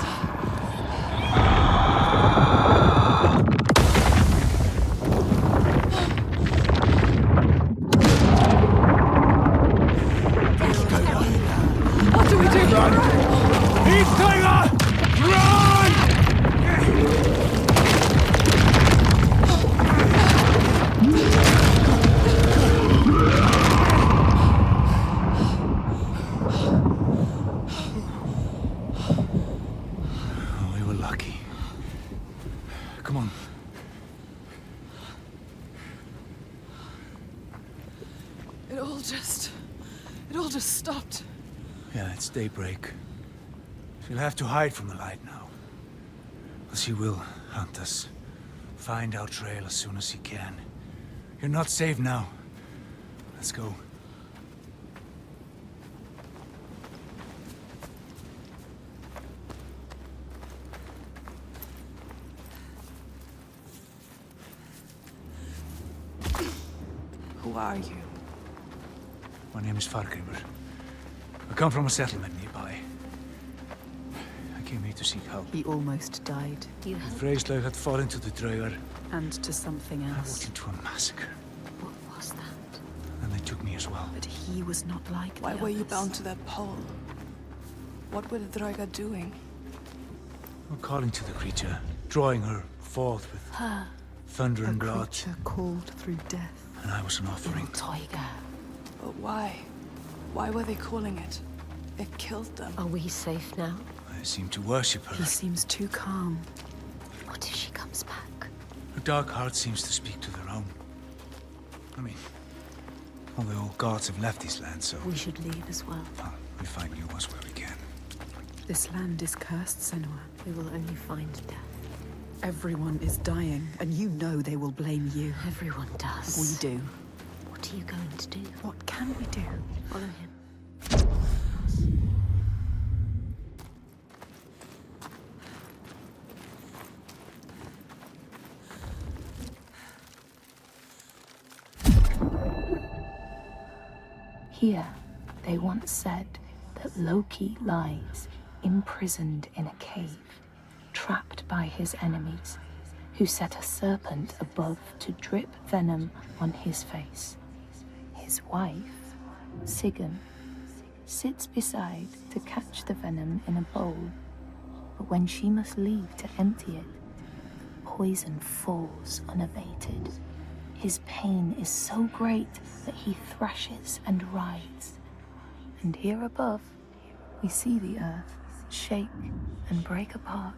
What do we do? Run! He's Tiger! Run! We were lucky. Come on. It all just stopped. Yeah, it's daybreak. She'll have to hide from the light now. She will hunt us Find our trail as soon as you can. You're not safe now. Let's go. Who are you? My name is Fargrimur. I come from a settlement nearby. I came here to seek help. He almost died. You The helped? Freyslaug had fallen to the Draugar. And to something I walked else. into a massacre, What was that? and they took me as well. But he was not like Why the were you others. bound to that pole? What were the Draga doing? I'm calling to the creature, drawing her forth with Her, thunder A and blood, creature called through death. and I was an offering. Toiga. But why? Why were they calling it? It killed them. Are we safe now? I seem to worship her. He seems too calm. What if she comes back? Her dark heart seems to speak to their own. I mean, all the old gods have left this land, so We should leave as well. well, we'll find new ones where we can. This land is cursed, Senua. We will only find death. Everyone is dying, and you know they will blame you. Everyone does. We do. What are you going to do? What can we do? Follow him. Here, they once said that Loki lies imprisoned in a cave, trapped by his enemies, who set a serpent above to drip venom on his face. His wife, Sigyn, sits beside to catch the venom in a bowl, but when she must leave to empty it, poison falls unabated. His pain is so great that he thrashes and writhes. And here above, we see the earth shake and break apart.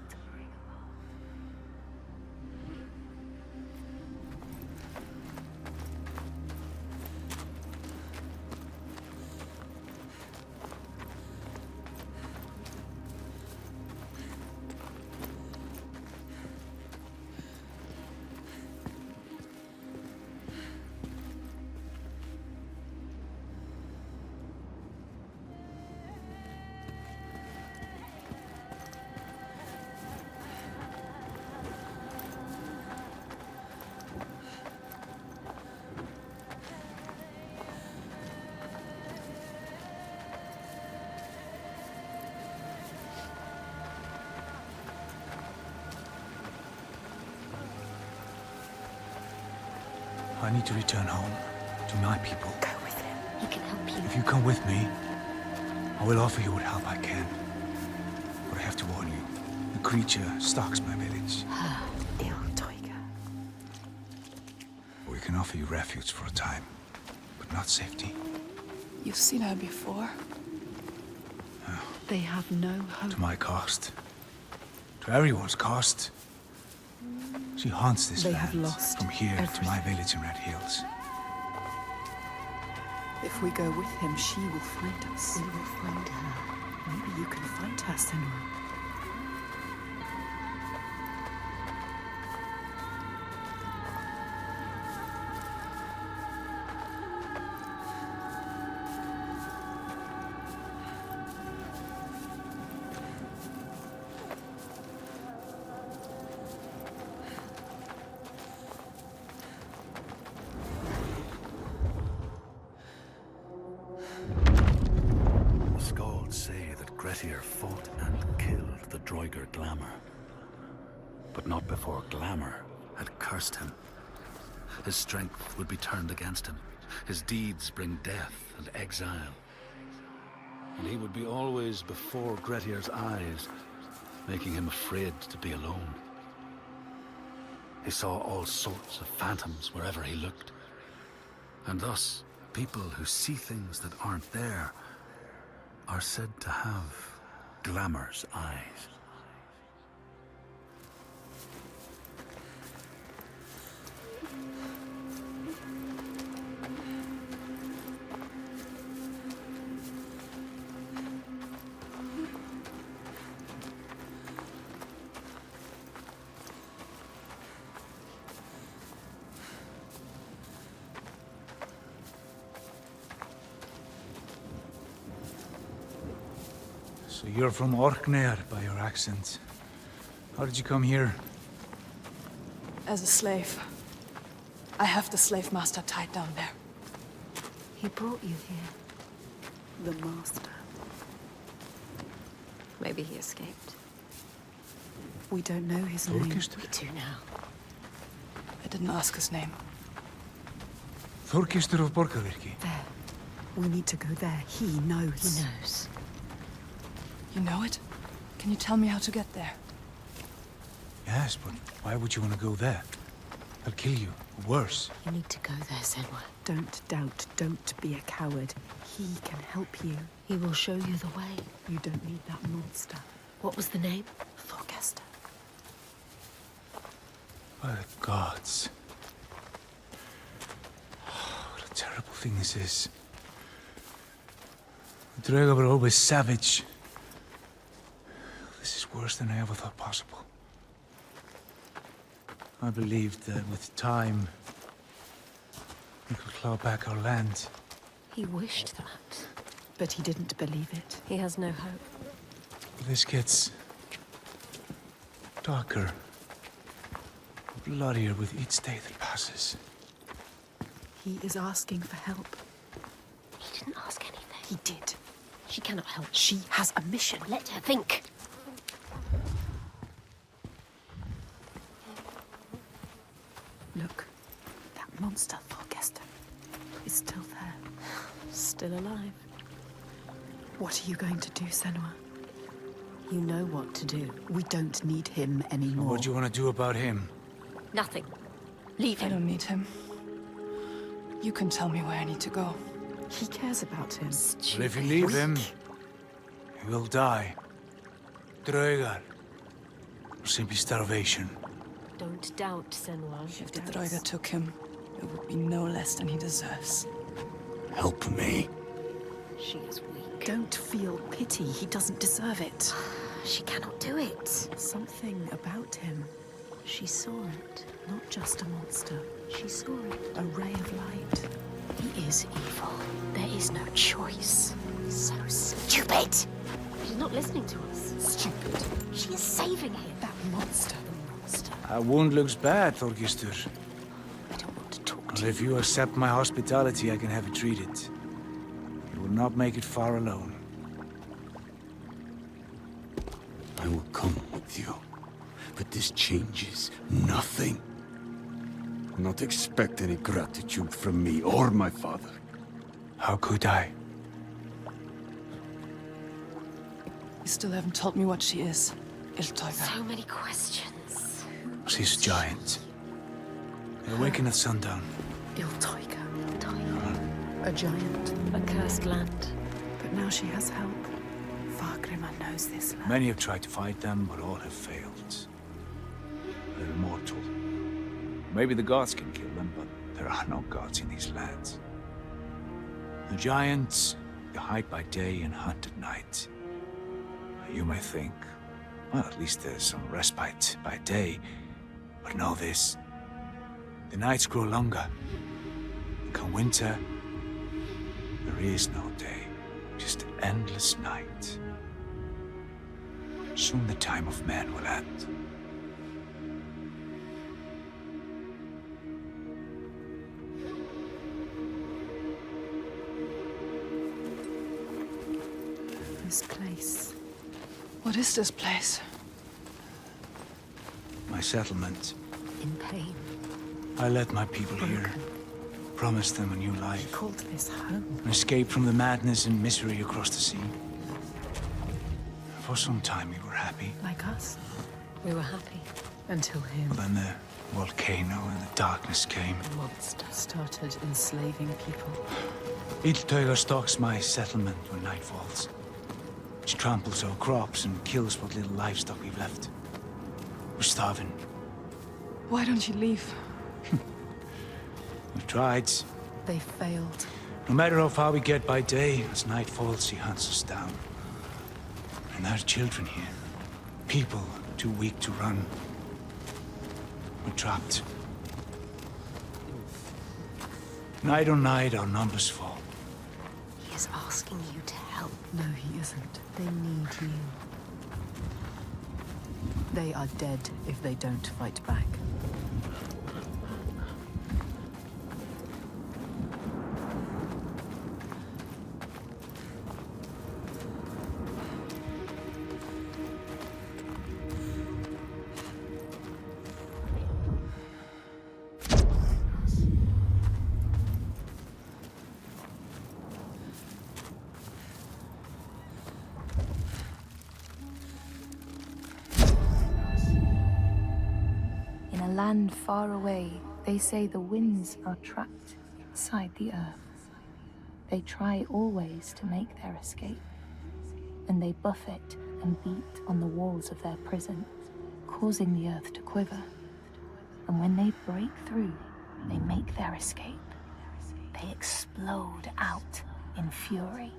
I need to return home to my people. Go with him. He can help you. If you come with me, I will offer you what help I can. But I have to warn you, the creature stalks my village. Ill Toiga. We can offer you refuge for a time, but not safety. You've seen her before? They have no hope. To my cost. To everyone's cost. She haunts this They land, have lost from here to everything. my village in Red Hills. If we go with him, she will find us. We will find her. Maybe you can find her, Senua. Fought and killed the Droiger Glamour. But not before Glamour had cursed him. His strength would be turned against him. His deeds bring death and exile. And he would be always before Grettir's eyes, making him afraid to be alone. He saw all sorts of phantoms wherever he looked. And thus, people who see things that aren't there are said to have Glamour's eyes. So you're from Orkneyar by your accent. How did you come here? As a slave. I have the slave master tied down there. He brought you here. The master. Maybe he escaped. We don't know his name. Þorgistur? We do now. I didn't ask his name. Þorgistur of Borgarvirki. There. We need to go there. He knows. He knows. You know it? Can you tell me how to get there? Yes, but why would you want to go there? They'll kill you. Worse. You need to go there, Senua. Don't doubt. Don't be a coward. He can help you. He will show you the way. You don't need that monster. What was the name? Thorgester. By the gods. What a terrible thing this is. The Draugar were always savage. This is worse than I ever thought possible. I believed that with time, we could claw back our land. He wished that. But he didn't believe it. He has no hope. But this gets darker, bloodier with each day that passes. He is asking for help. He didn't ask anything. He did. She cannot help. She has a mission. Let her think. Look, that monster, Thorgester, is still there. Still alive. What are you going to do, Senua? You know what to do. We don't need him anymore. What do you want to do about him? Nothing. Leave I him. don't need him. You can tell me where I need to go. He cares about him. But if you leave him, he will die. Draugar. Or simply starvation. Don't doubt, Senua. If the Draugar took him, it would be no less than he deserves. Help me. She is weak. Don't feel pity. He doesn't deserve it. She cannot do it. Something about him. She saw it. Not just a monster. She saw it. A ray of light. He is evil. There is no choice. So stupid! She's not listening to us. Stupid. She is saving him. That monster. The monster. That wound looks bad, Þorgistur. I don't want to talk But to if you accept my hospitality, I can have it treated. You will not make it far alone. I will come with you. But this changes nothing. Do not expect any gratitude from me or my father. How could I? You still haven't told me what she is. Iltauga. So many questions. She's a giant. They awaken at sundown. Iltauga. Time. A giant. A cursed land. But now she has help. Fargrimr knows this land. Many have tried to fight them, but all have failed. They're immortal. Maybe the gods can kill them, but there are no gods in these lands. The giants, they hide by day and hunt at night. You may think, well, at least there's some respite by day. But know this. The nights grow longer. And come winter, there is no day. Just endless night. Soon the time of man will end. This place. What is this place? My settlement. In pain. I led my people here. Promised them a new He life. called this home. An escape from the madness and misery across the sea. For some time we were happy. Like us. We were happy. Until him But then the volcano and the darkness came. The monster. started enslaving people. Iltauga stalks my settlement when night falls. She tramples our crops and kills what little livestock we've left. We're starving. Why don't you leave? We've tried. They failed. No matter how far we get by day, as night falls, she hunts us down. And there are children here. People too weak to run. We're trapped. Night on night, our numbers fall. He is asking you to help help. No, he isn't. They need you. They are dead if they don't fight back. In a land far away, they say the winds are trapped inside the earth. They try always to make their escape, and they buffet and beat on the walls of their prison, causing the earth to quiver. And when they break through, they make their escape. They explode out in fury.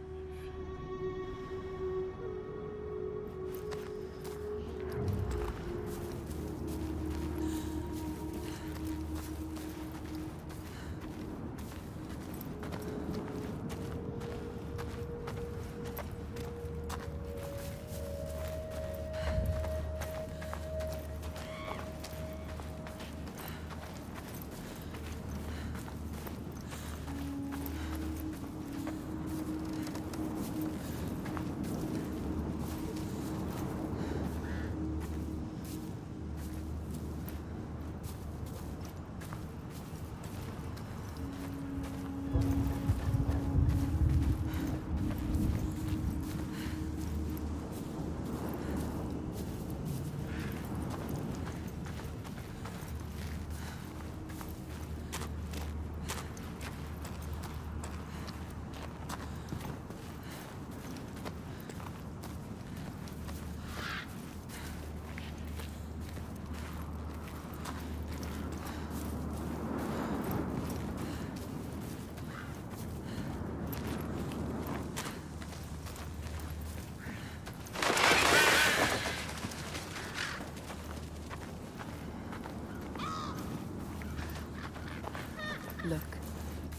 Look,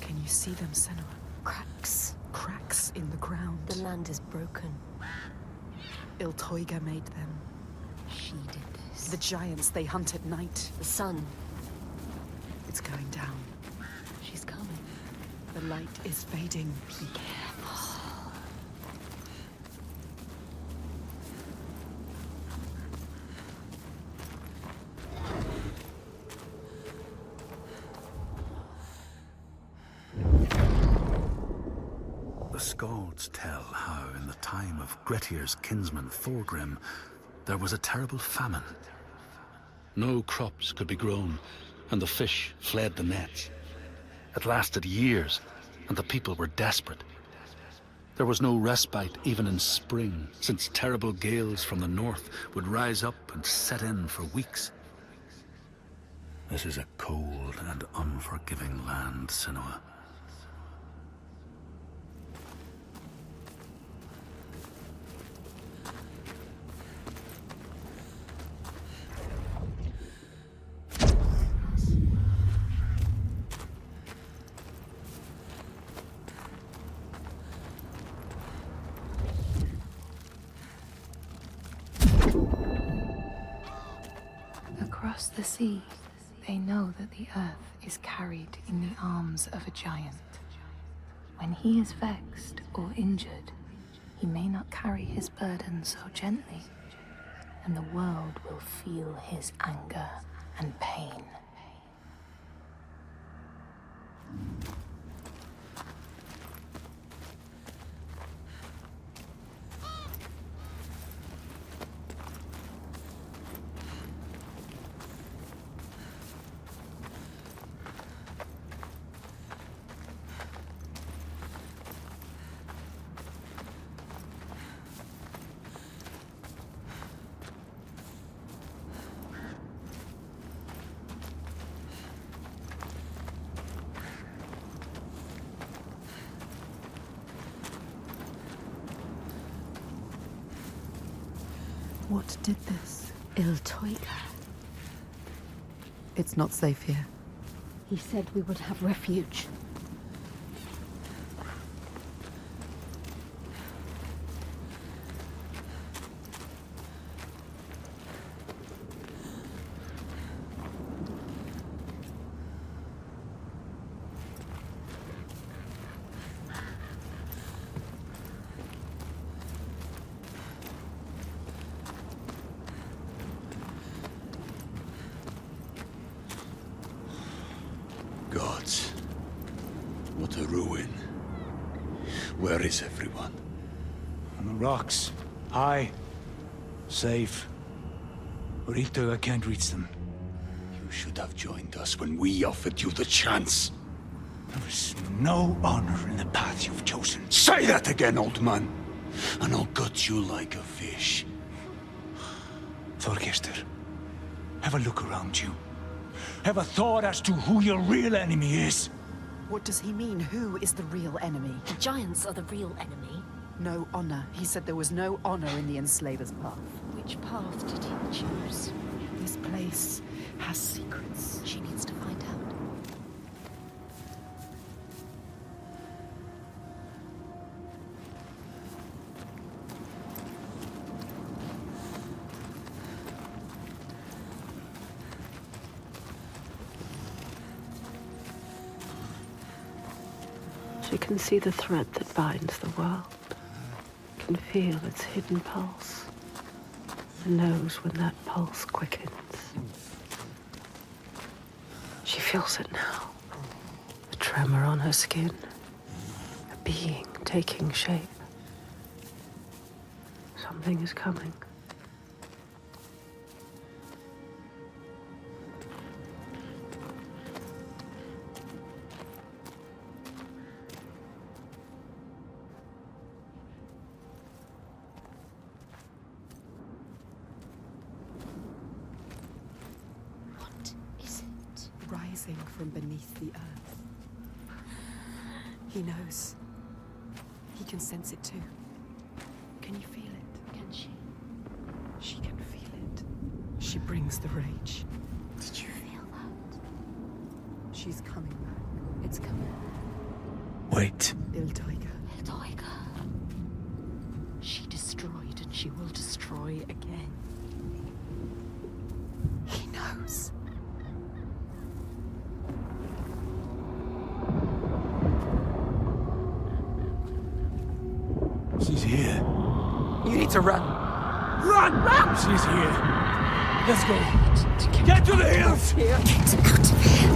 can you see them, Senua? Cracks. Cracks in the ground. The land is broken. Iltoiga made them. She did this. The giants they hunt at night. The sun. It's going down. She's coming. The light is fading. Be careful. The Skalds tell how, in the time of Grettir's kinsman Thorgrim, there was a terrible famine. No crops could be grown, and the fish fled the nets. It lasted years, and the people were desperate. There was no respite even in spring, since terrible gales from the north would rise up and set in for weeks. This is a cold and unforgiving land, Senua. Across the sea, they know that the earth is carried in the arms of a giant. When he is vexed or injured, he may not carry his burden so gently, and the world will feel his anger and pain. What did this? Iltoiga. It's not safe here. He said we would have refuge. gods. What a ruin. Where is everyone? On the rocks. High. Safe. But I can't reach them. You should have joined us when we offered you the chance. There is no honor in the path you've chosen. Say that again, old man, and I'll gut you like a fish. Thorgestur, have a look around you. Have a thought as to who your real enemy is. What does he mean? Who is the real enemy? The giants are the real enemy. No honor. He said there was no honor in the enslaver's path. Which path did he choose? This place has secrets. She needs to find out. She can see the thread that binds the world, can feel its hidden pulse, and knows when that pulse quickens. She feels it now, a tremor on her skin, a being taking shape. Something is coming. Rising from beneath the earth. He knows. He can sense it too. Can you feel it? Can she? She can feel it. She brings the rage. Did you feel that? She's coming back. It's coming. Wait. Il Tiger. El Tiger. She destroyed and she will destroy again. He knows. She's here. You need to run. Run! Run! She's here. Let's go. Get to the hills! Get out of here.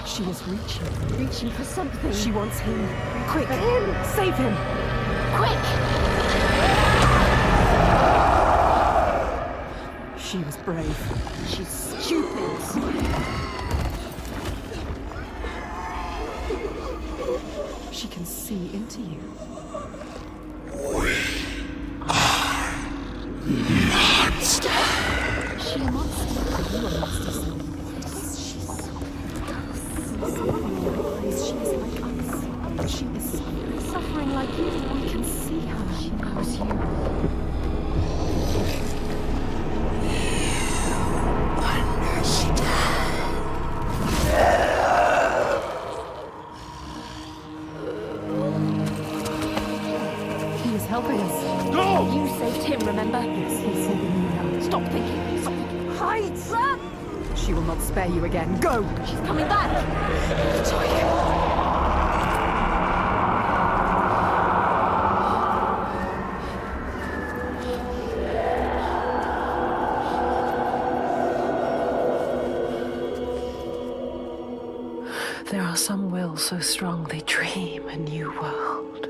She is reaching. Reaching for something. She wants him. Quick! Save him! Quick! She was brave. She's stupid. She can see into you. She a monster. You are monsters. She is like us. She is suffering. helping us. No! You saved him, remember? Yes, he's saving me now. Stop thinking. Stop thinking. Hide! Run! She will not spare you again. Go! She's coming back. There are some wills so strong they dream a new world.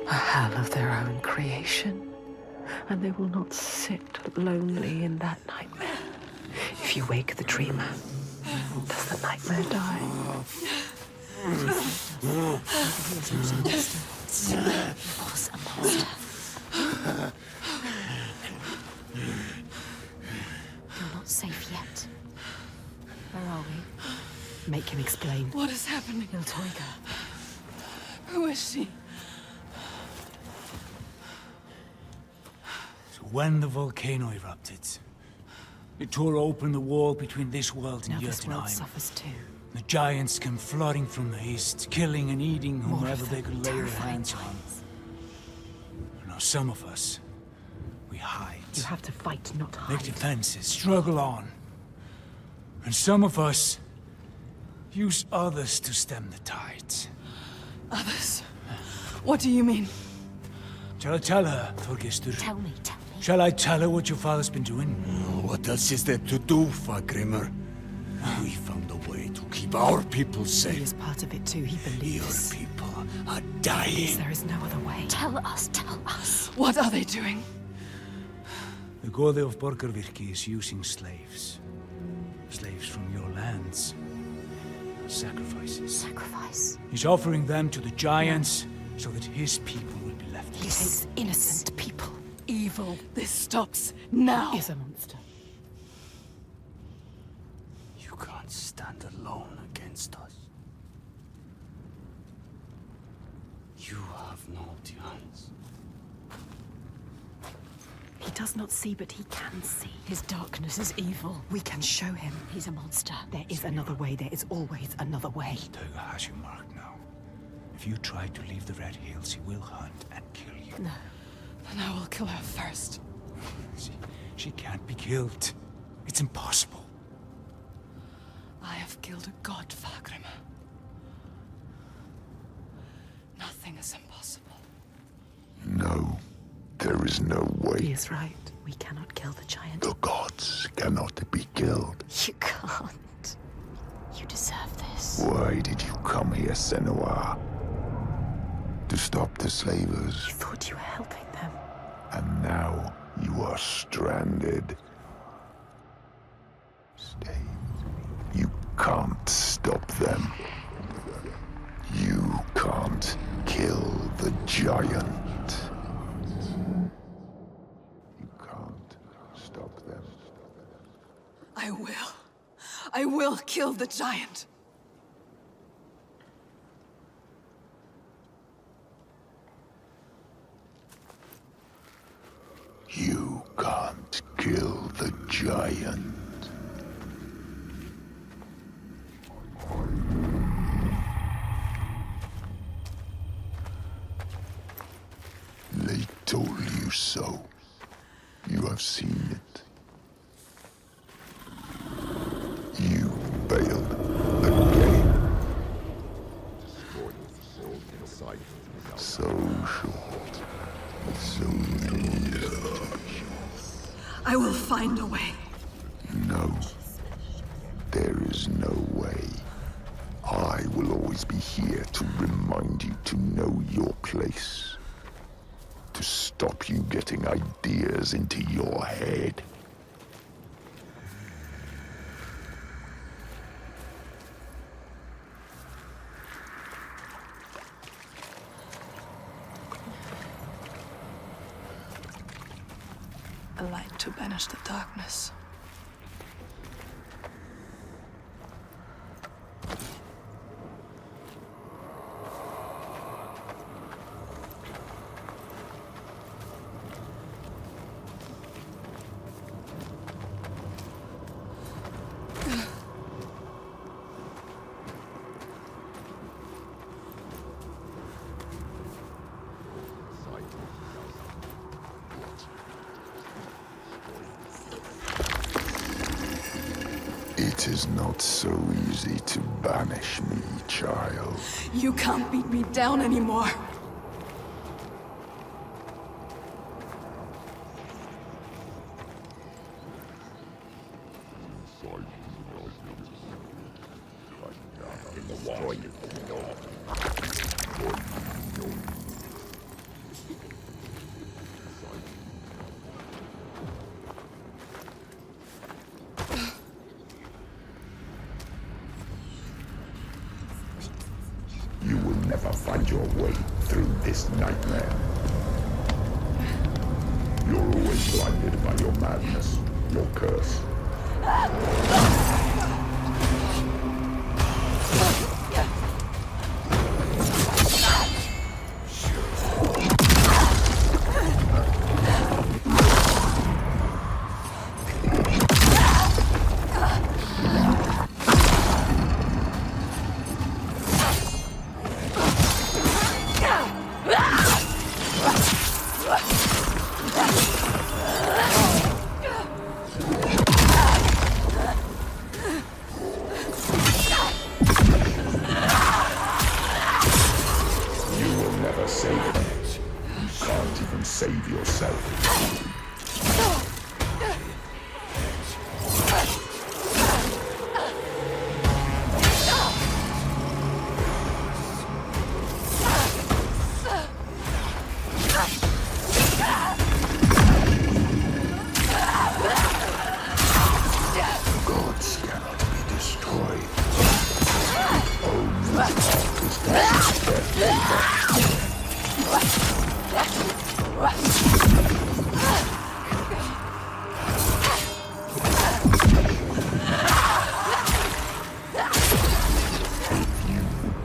A hell of their own creation. And they will not sit lonely in that nightmare. If you wake the dreamer, does the nightmare die? Was a monster. You're not safe yet. Where are we? Make him explain. What is happening? Iltoiga. Who is she? So when the volcano erupted, it tore open the wall between this world and Now this world Jotunheim. suffers too. The giants came flooding from the east, killing and eating More whomever of they them, could lay their terrifying hands on. giants. Now some of us, we hide. You have to fight, not Make hide. defenses, struggle on. And some of us use others to stem the tides. Others? What do you mean? Shall I tell her, Thorgestur? Tell me, tell me. Shall I tell her what your father's been doing? What else is there to do, Fagrimmer? We found a way to keep our people He safe. is part of it too. He Your believes. people are dying. There is no other way. Tell us, tell us. What are they doing? The Gode of Borgarvirki is using slaves. Slaves from your lands. Sacrifices. Sacrifice. He's offering them to the giants so that his people will be left. He takes innocent people. Evil This stops now. is a monster. You can't stand alone against us. You have no chance. He does not see, but he can see. His darkness is evil. We can show him. He's a monster. There is another way. There is always another way. Toga has you marked now. If you try to leave the Red Hills, he will hunt and kill you. No. Then I will kill her first. She can't be killed. It's impossible. I have killed a god, Fagrimmer. Nothing is impossible. No, there is no He way. is right. We cannot kill the giant. The gods cannot be killed. You can't. You deserve this. Why did you come here, Senua? To stop the slavers. You thought you were helping them. And now you are stranded. Stay. You can't stop them. You can't kill the giant. You can't stop them. I will. I will kill the giant. You can't kill the giant. They told you so. You have seen it. You failed again. So short. So little. I will find a way. No. There is no way. I will always be here to remind you to know your place. To stop you getting ideas into your head. A light to banish the darkness. It is not so easy to banish me, child. You can't beat me down anymore. You will never find your way through this nightmare. You're always blinded by your madness, your curse. Save yourself. Gods cannot be destroyed. Only God is their favor.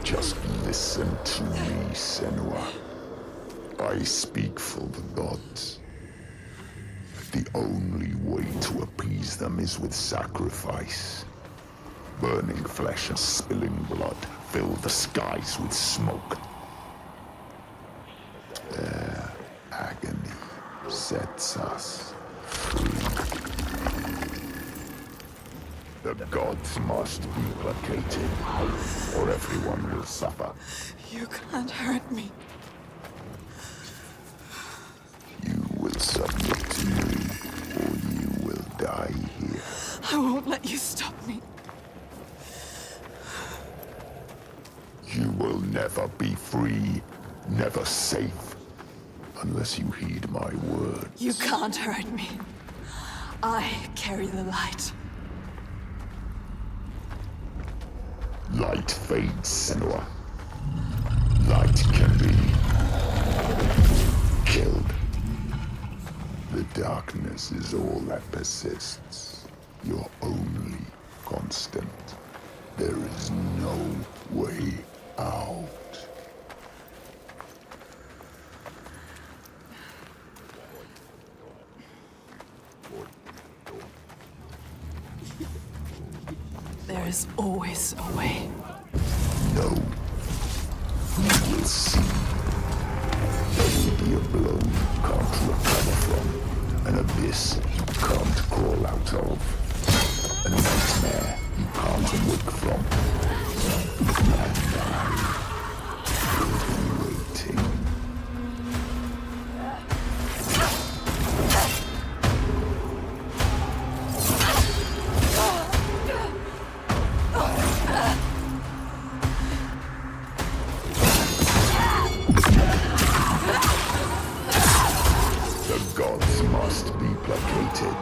Just listen to me, Senua. I speak for the gods. The only way to appease them is with sacrifice. Burning flesh and spilling blood fill the skies with smoke. Their agony sets us free. The gods must be placated, or everyone will suffer. You can't hurt me. You will submit to me, or you will die here. I won't let you stop me. You will never be free, never safe, unless you heed my words. You can't hurt me. I carry the light. Light fades, Senua. Light can be killed. The darkness is all that persists. Your only constant. There is no way out. There is always a way. No. You will see. There will be a blow you can't recover from. An abyss you can't crawl out of. A nightmare you can't wake from. And I will be waiting. The gods must be placated,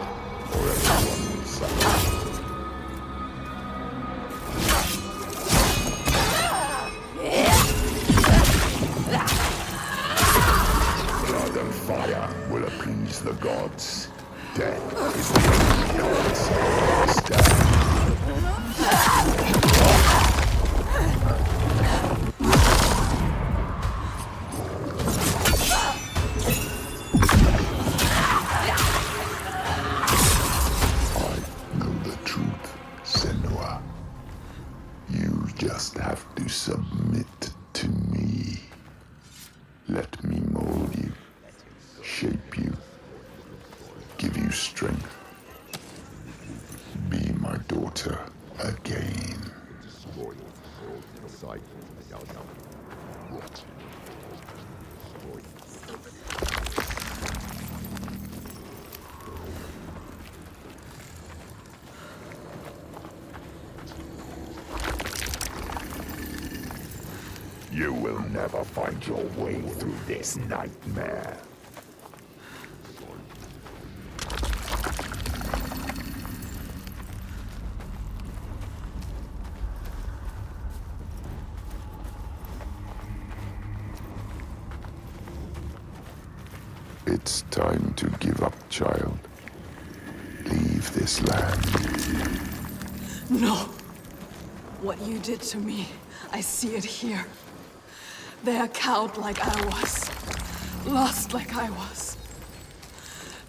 or everyone will suffer. Blood and fire will appease the gods. Death is the only answer they stand. Just have to submit to me. Let me mold you, shape you, give you strength. Be my daughter. never find your way through this nightmare. It's time to give up, child. Leave this land. No. What you did to me, I see it here. They are cowed like I was. Lost like I was.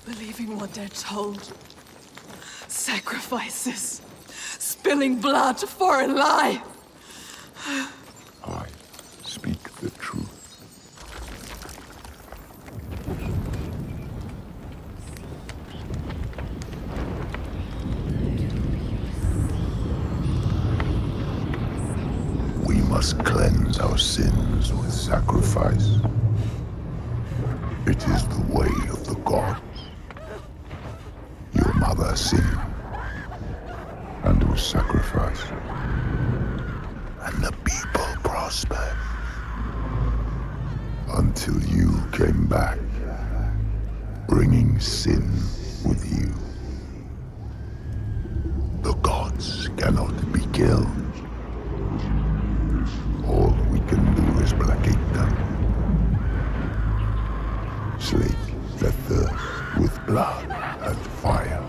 Believing what they're told. Sacrifices. Spilling blood for a lie. I speak the truth. We must cleanse our sins with sacrifice. It is the way of the gods. Your mother sinned and was sacrificed, and the people prospered until you came back, bringing sin with you. The gods cannot be killed. All we can do is placate them. Slake their thirst with blood and fire.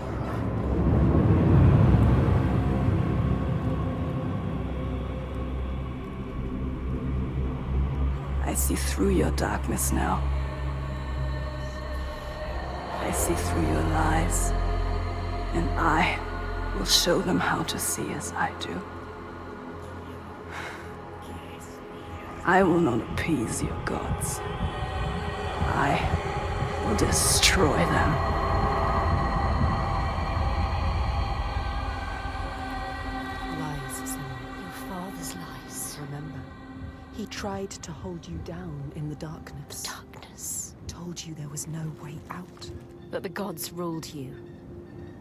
I see through your darkness now. I see through your lies. And I will show them how to see as I do. I will not appease your gods. I will destroy them. Lies, Senua. Your father's lies. Remember, he tried to hold you down in the darkness. Darkness. Told you there was no way out. That the gods ruled you.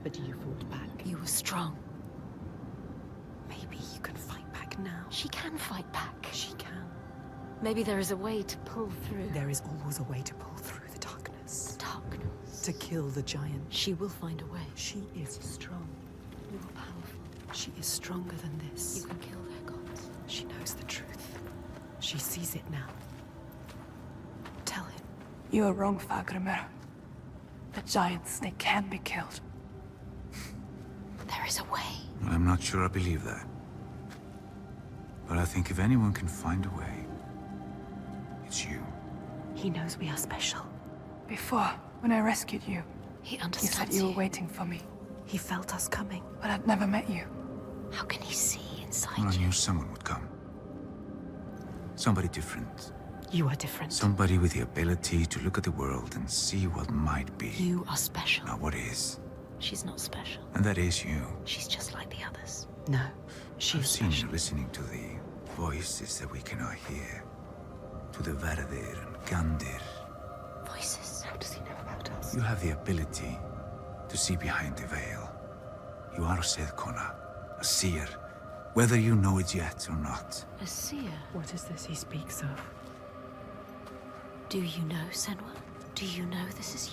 But you fought back. You were strong. Maybe you can fight back now. She can fight back. She can. Maybe there is a way to pull through. There is always a way to pull through the darkness. Darkness. To kill the giant. She will find a way. She is strong. You are powerful. She is stronger than this. You can kill their gods. She knows the truth. She sees it now. Tell him. You are wrong, Fagrimer. The giants, they can be killed. There is a way. I'm not sure I believe that. But I think if anyone can find a way, it's you. He knows we are special. Before, when I rescued you, He you understands said you were waiting for me. He felt us coming. But I'd never met you. How can he see inside Well, I you? knew someone would come. Somebody different. You are different. Somebody with the ability to look at the world and see what might be. You are special. Not what is. She's not special. And that is you. She's just like the others. No, she I've is seen special. you listening to the voices that we cannot hear. To the Verdir and Gandir. Voices. How does he know about us? You have the ability to see behind the veil. You are a Sedkona, a seer, whether you know it yet or not. A seer. What is this he speaks of? Do you know, Senua? Do you know this is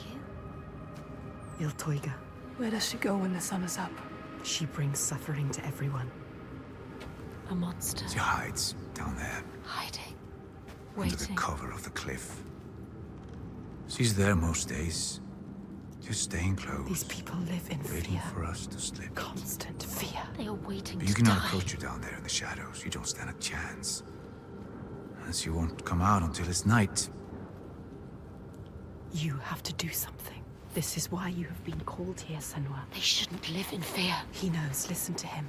you? Iltoiga. Where does she go when the sun is up? She brings suffering to everyone. A monster. She hides down there, Hiding. under the Waiting. cover of the cliff. She's there most days, just staying close, These people live in waiting fear. for us to slip. Constant fear. They are waiting But to you cannot die. approach her down there in the shadows. You don't stand a chance. And she won't come out until it's night. You have to do something. This is why you have been called here, Senua. They shouldn't live in fear. He knows. Listen to him.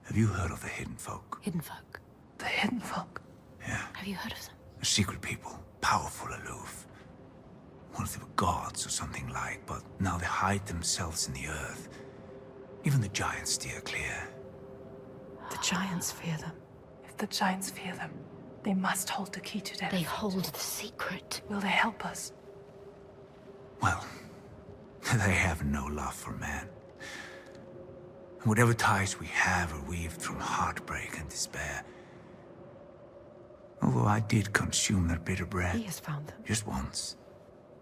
Have you heard of the Hidden Folk? Hidden folk. The hidden folk. Yeah. Have you heard of them? A secret people, powerful, aloof. Once they were gods or something like, but now they hide themselves in the earth. Even the giants steer clear. The giants fear them. If the giants fear them, they must hold the key to their They fate. hold the secret. Will they help us? Well, They have no love for man. Whatever ties we have are weaved from heartbreak and despair. Although I did consume their bitter bread. He has found them. Just once.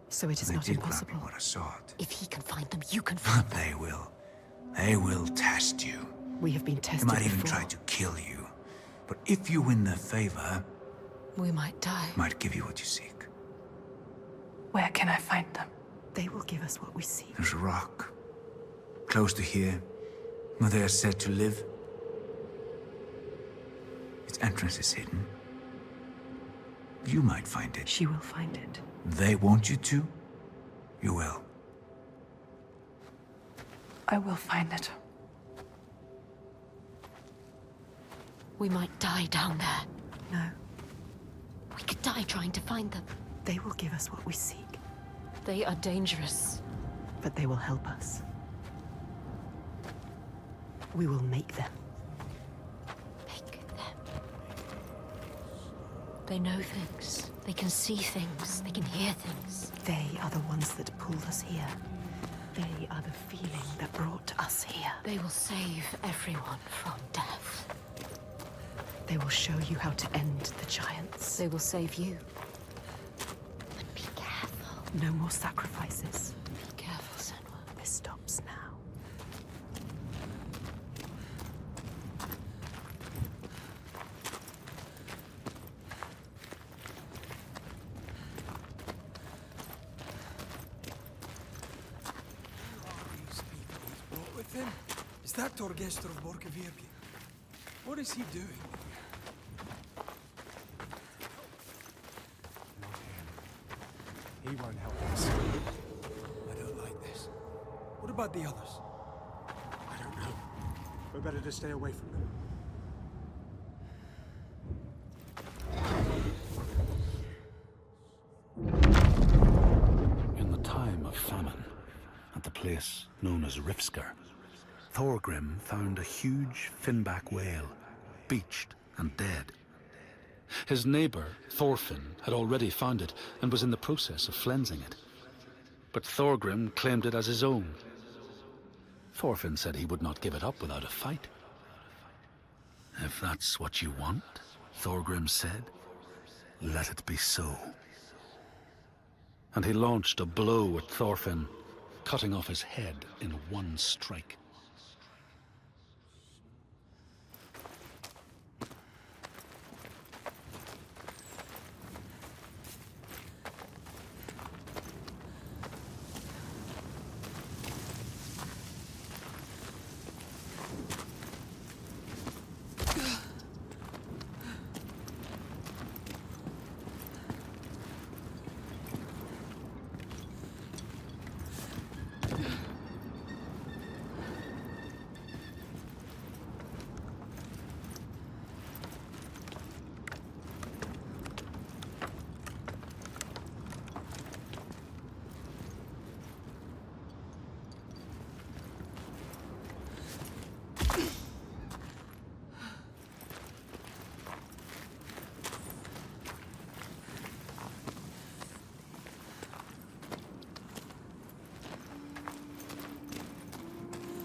So it is They not did grant impossible. me what I sought. If he can find them, you can find them. They will. They will test you. We have been They tested might even before. try to kill you. But if you win their favor, We might die. might give you what you seek. Where can I find them? They will give us what we seek. There's a rock, close to here, where they are said to live. Its entrance is hidden. You might find it. She will find it. They want you to. You will. I will find it. We might die down there. No, We could die trying to find them. they will give us what we seek. They are dangerous. But they will help us. We will make them. Make them. They know things. They can see things. They can hear things. They are the ones that pulled us here. They are the feeling that brought us here. They will save everyone from death. They will show you how to end the giants. They will save you. But be careful. No more sacrifices. Be careful, Senua. This stops now. With him? Is that Torgestor of Borkevirke? What is he doing? Not him. He won't help us. I don't like this. What about the others? I don't know. We're better to stay away from them. In the time of famine, at the place known as Rifsker, Thorgrim found a huge finback whale, beached and dead. His neighbor, Thorfinn, had already found it and was in the process of flensing it. But Thorgrim claimed it as his own. Thorfinn said he would not give it up without a fight. If that's what you want, Thorgrim said, let it be so. And he launched a blow at Thorfinn, cutting off his head in one strike.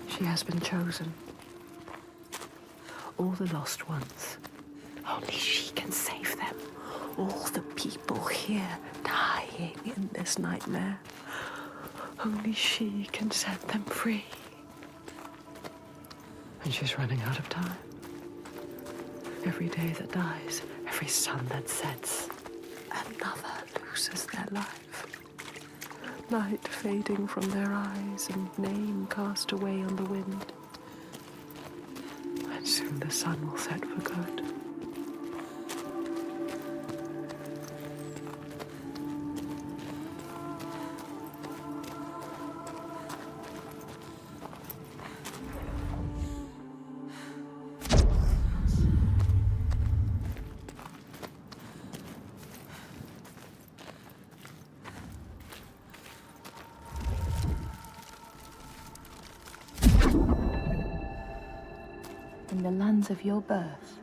She has been chosen. All the lost ones. Only she can save them. All the people here dying in this nightmare. Only she can set them free. And she's running out of time. Every day that dies, every sun that sets, another loses their life. Light fading from their eyes and name cast away on the wind. And soon the sun will set for good. In the lands of your birth,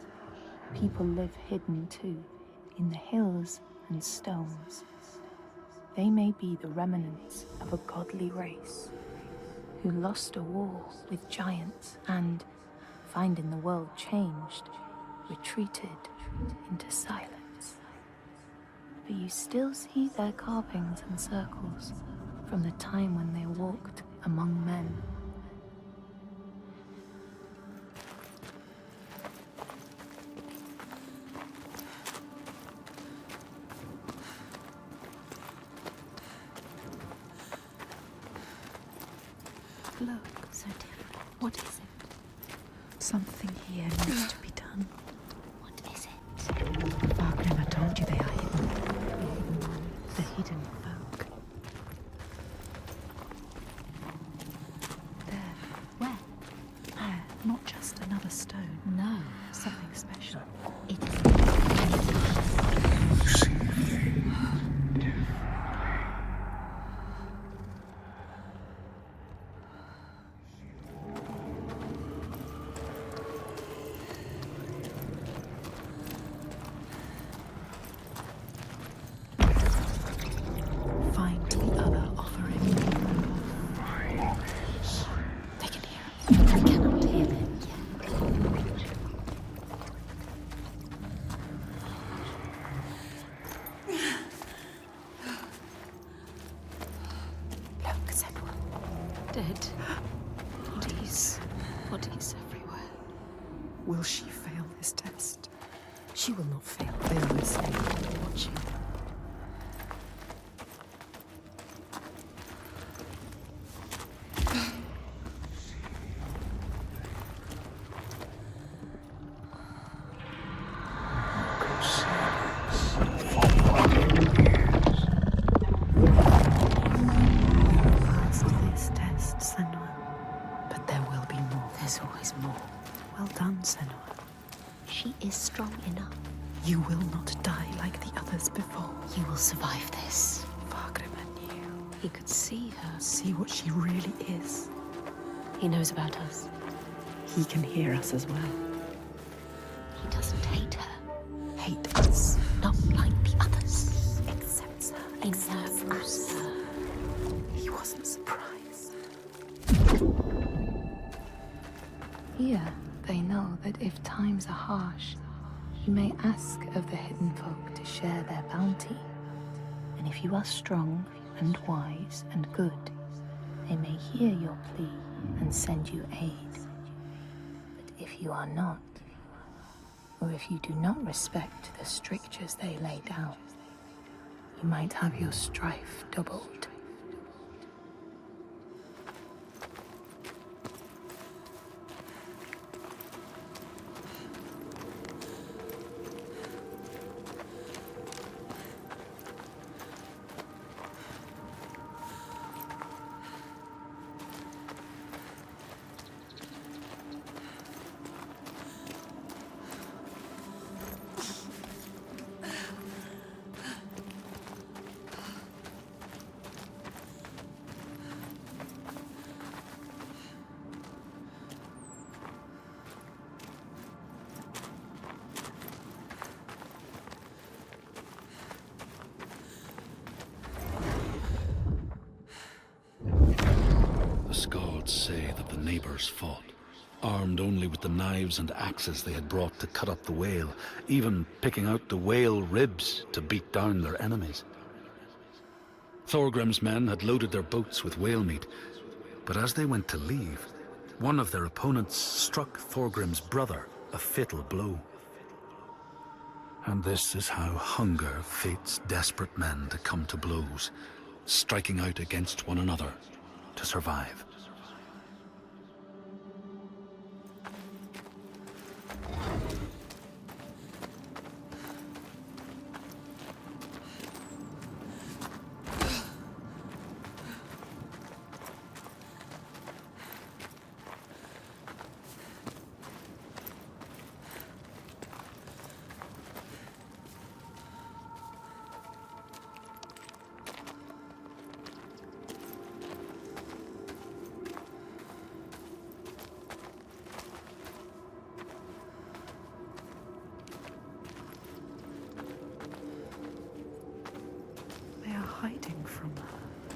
people live hidden too, in the hills and stones. They may be the remnants of a godly race who lost a war with giants and, finding the world changed, retreated into silence. But you still see their carvings and circles from the time when they walked among men. Look, so different. What is it? Something here needs to be done. What is it? Wagner told you they are hidden. The hidden folk. There. Where? There. Not just another stone. No. Something special. It is. Find the other offering. They can hear us. I cannot hear them yet. Look, Senua. Dead. Bodies. Bodies everywhere. Will she fail this test? She will not fail. They are listening, watching. Passed this test, Senua. But there will be more. There's always more. Well done, Senua. She is strong enough. You will not die like the others before. You will survive this. Wagner knew. He could see her. See what she really is. He knows about us. He can hear us as well. He doesn't hate her. Hate us. Not like the others. Accepts her. He knows her. He wasn't surprised. Here, they know that if times are harsh, you may ask of the hidden folk to share their bounty. And if you are strong and wise and good, they may hear your plea and send you aid. But if you are not, or if you do not respect the strictures they lay down, you might have your strife doubled. Say that the neighbors fought, armed only with the knives and axes they had brought to cut up the whale, even picking out the whale ribs to beat down their enemies. Thorgrim's men had loaded their boats with whale meat, but as they went to leave, one of their opponents struck Thorgrim's brother a fatal blow. And this is how hunger fates desperate men to come to blows, striking out against one another to survive.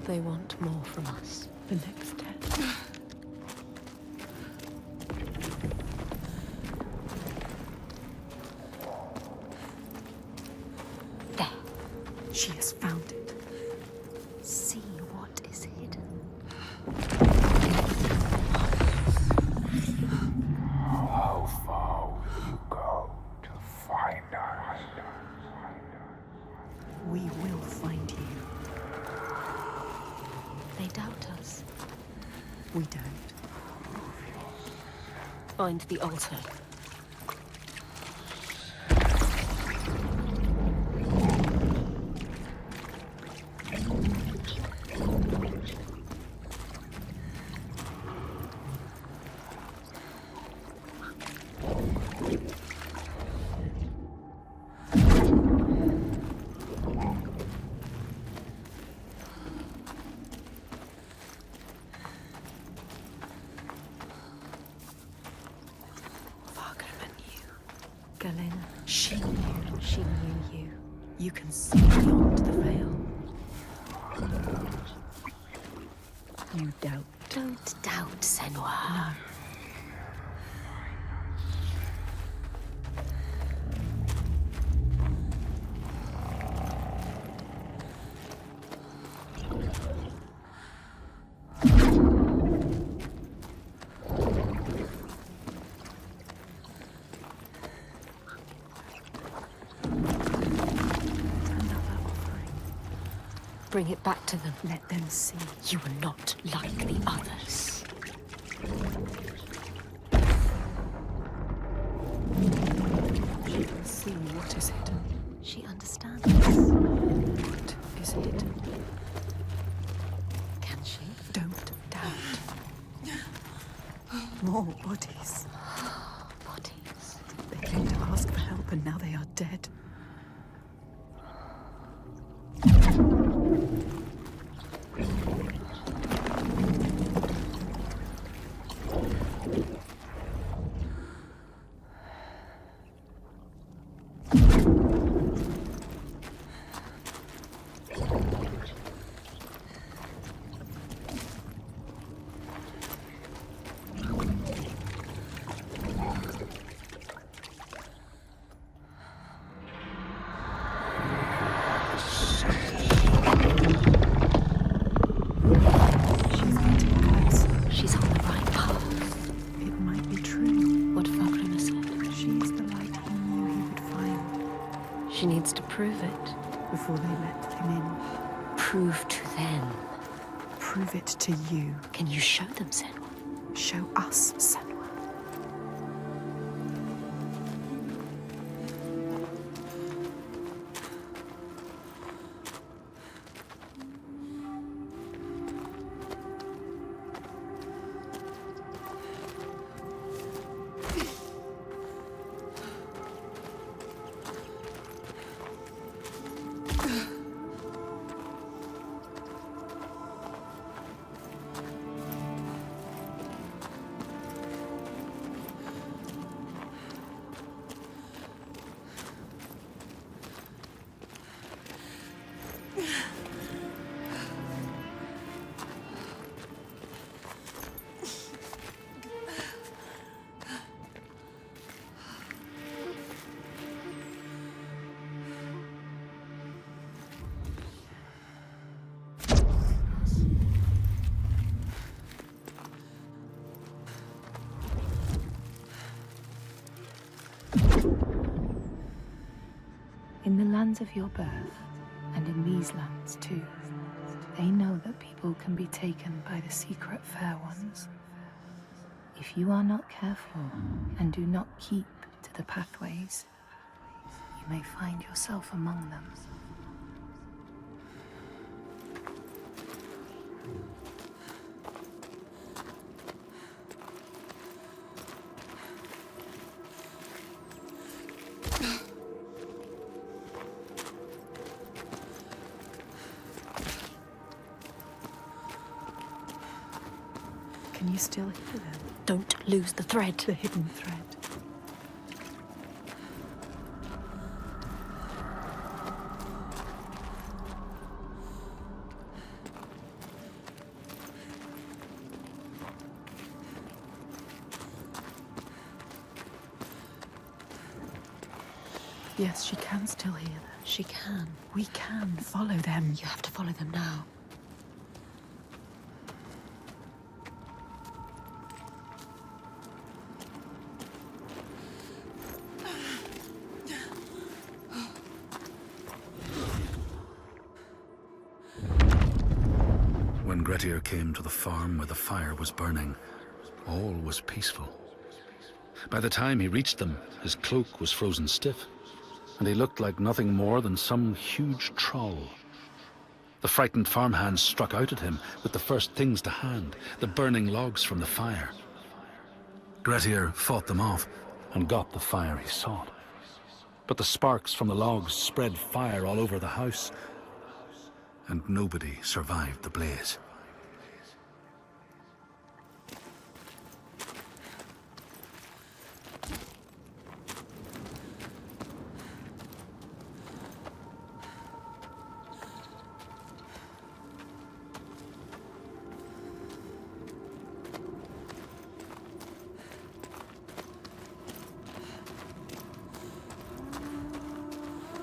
They want more from us. The next step. There. She has found it. See what is hidden. How far will you go to find us? We will find you. They doubt us. We don't. Find the altar. Galena, She knew you. you can see beyond the veil. You doubt. Don't doubt, Senua. Bring it back to them. Let them see. You are not like the others. She can see what is hidden. She understands. What is hidden? Can she? Don't doubt. More bodies. Bodies. They came to ask for help and now they are dead. She's on the right path. It might be true. What Fagrima said. She's the light he knew he would find She needs to prove it. before they let him in. Prove to them. Prove it to you. Can you show them, Senua? Show us, Senua. In the lands of your birth, and in these lands too, they know that people can be taken by the secret fair ones. If you are not careful and do not keep to the pathways, you may find yourself among them. Can you still hear them? Don't lose the thread. The hidden thread. Yes, she can still hear them. She can. We can follow them. You have to follow them now. When Grettir came to the farm where the fire was burning, all was peaceful. By the time he reached them, his cloak was frozen stiff, and he looked like nothing more than some huge troll. The frightened farmhands struck out at him with the first things to hand, the burning logs from the fire. Grettir fought them off and got the fire he sought. But the sparks from the logs spread fire all over the house, and nobody survived the blaze.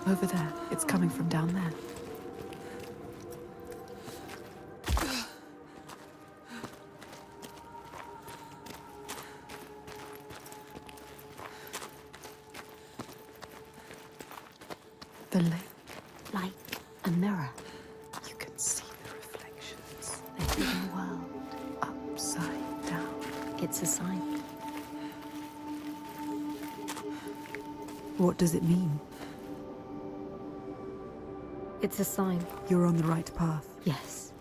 Over there. It's coming from down there. The lake. Like a mirror. You can see the reflections. The hidden world. Upside down. It's a sign. What does it mean? It's a sign. You're on the right path. Yes.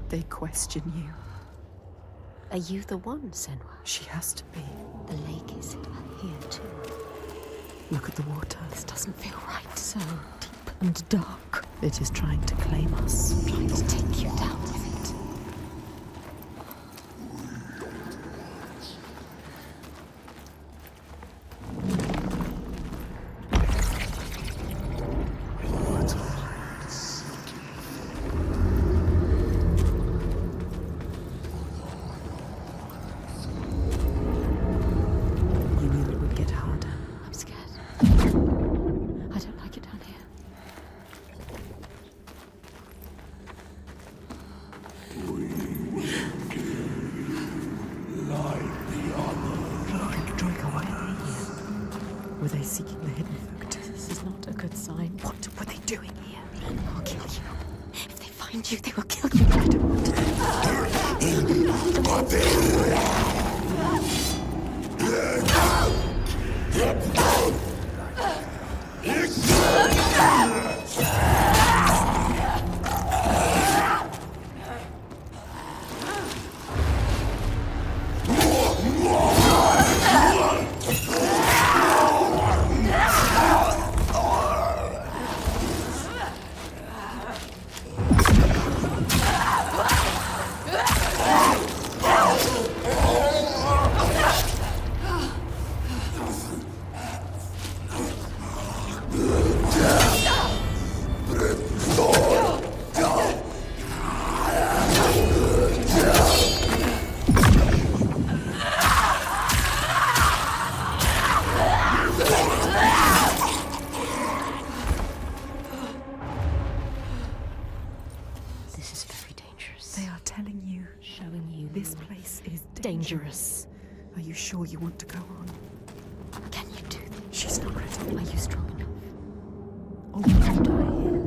They question you. Are you the one, Senua? She has to be. The lake is here too. Look at the water. This doesn't feel right. So deep and dark. It is trying to claim us. Trying to take you down with it. You knew it would get harder. I'm scared. I don't like it down here. Draco, why are they here? Were they seeking the hidden food? This is not a good sign. What were they doing here? I'll kill you. If they find you, they will kill you. I don't want to. This is very dangerous. They are telling you Showing you this place is dangerous. Are you sure you want to go on? Can you do this? She's not ready. Are you strong enough? Or will you die here?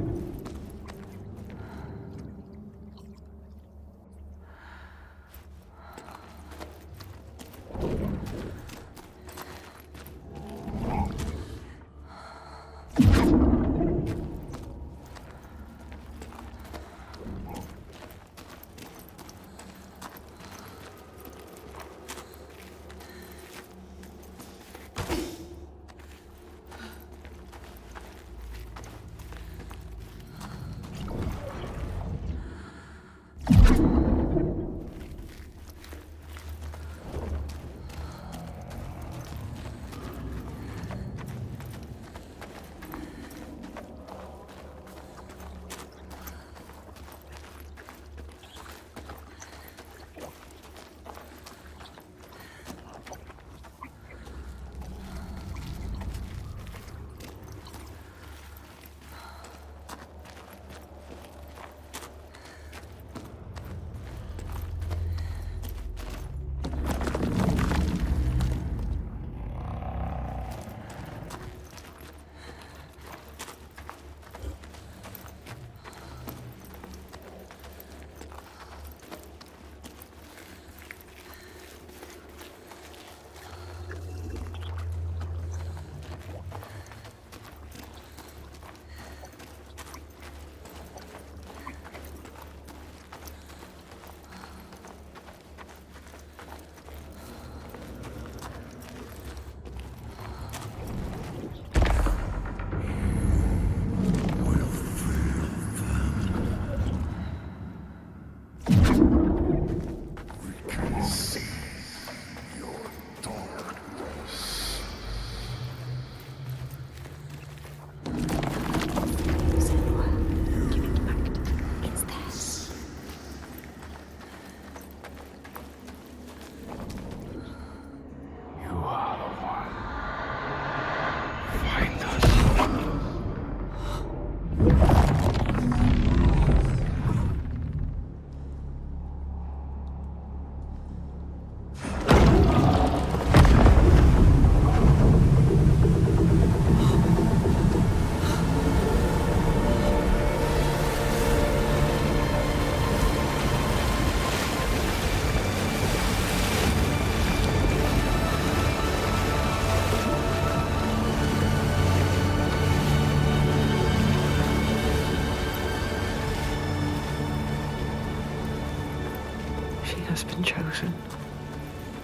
has been chosen.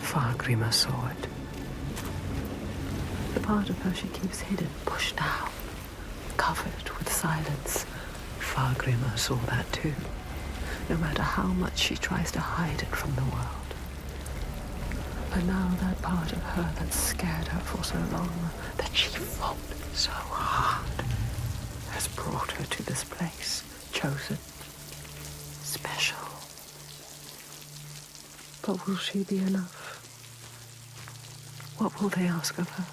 Fargrimr saw it. The part of her she keeps hidden, pushed down, covered with silence. Fargrimr saw that too, no matter how much she tries to hide it from the world. But now that part of her that scared her for so long, that she fought so hard, has brought her to this place, chosen, special. But will she be enough? What will they ask of her?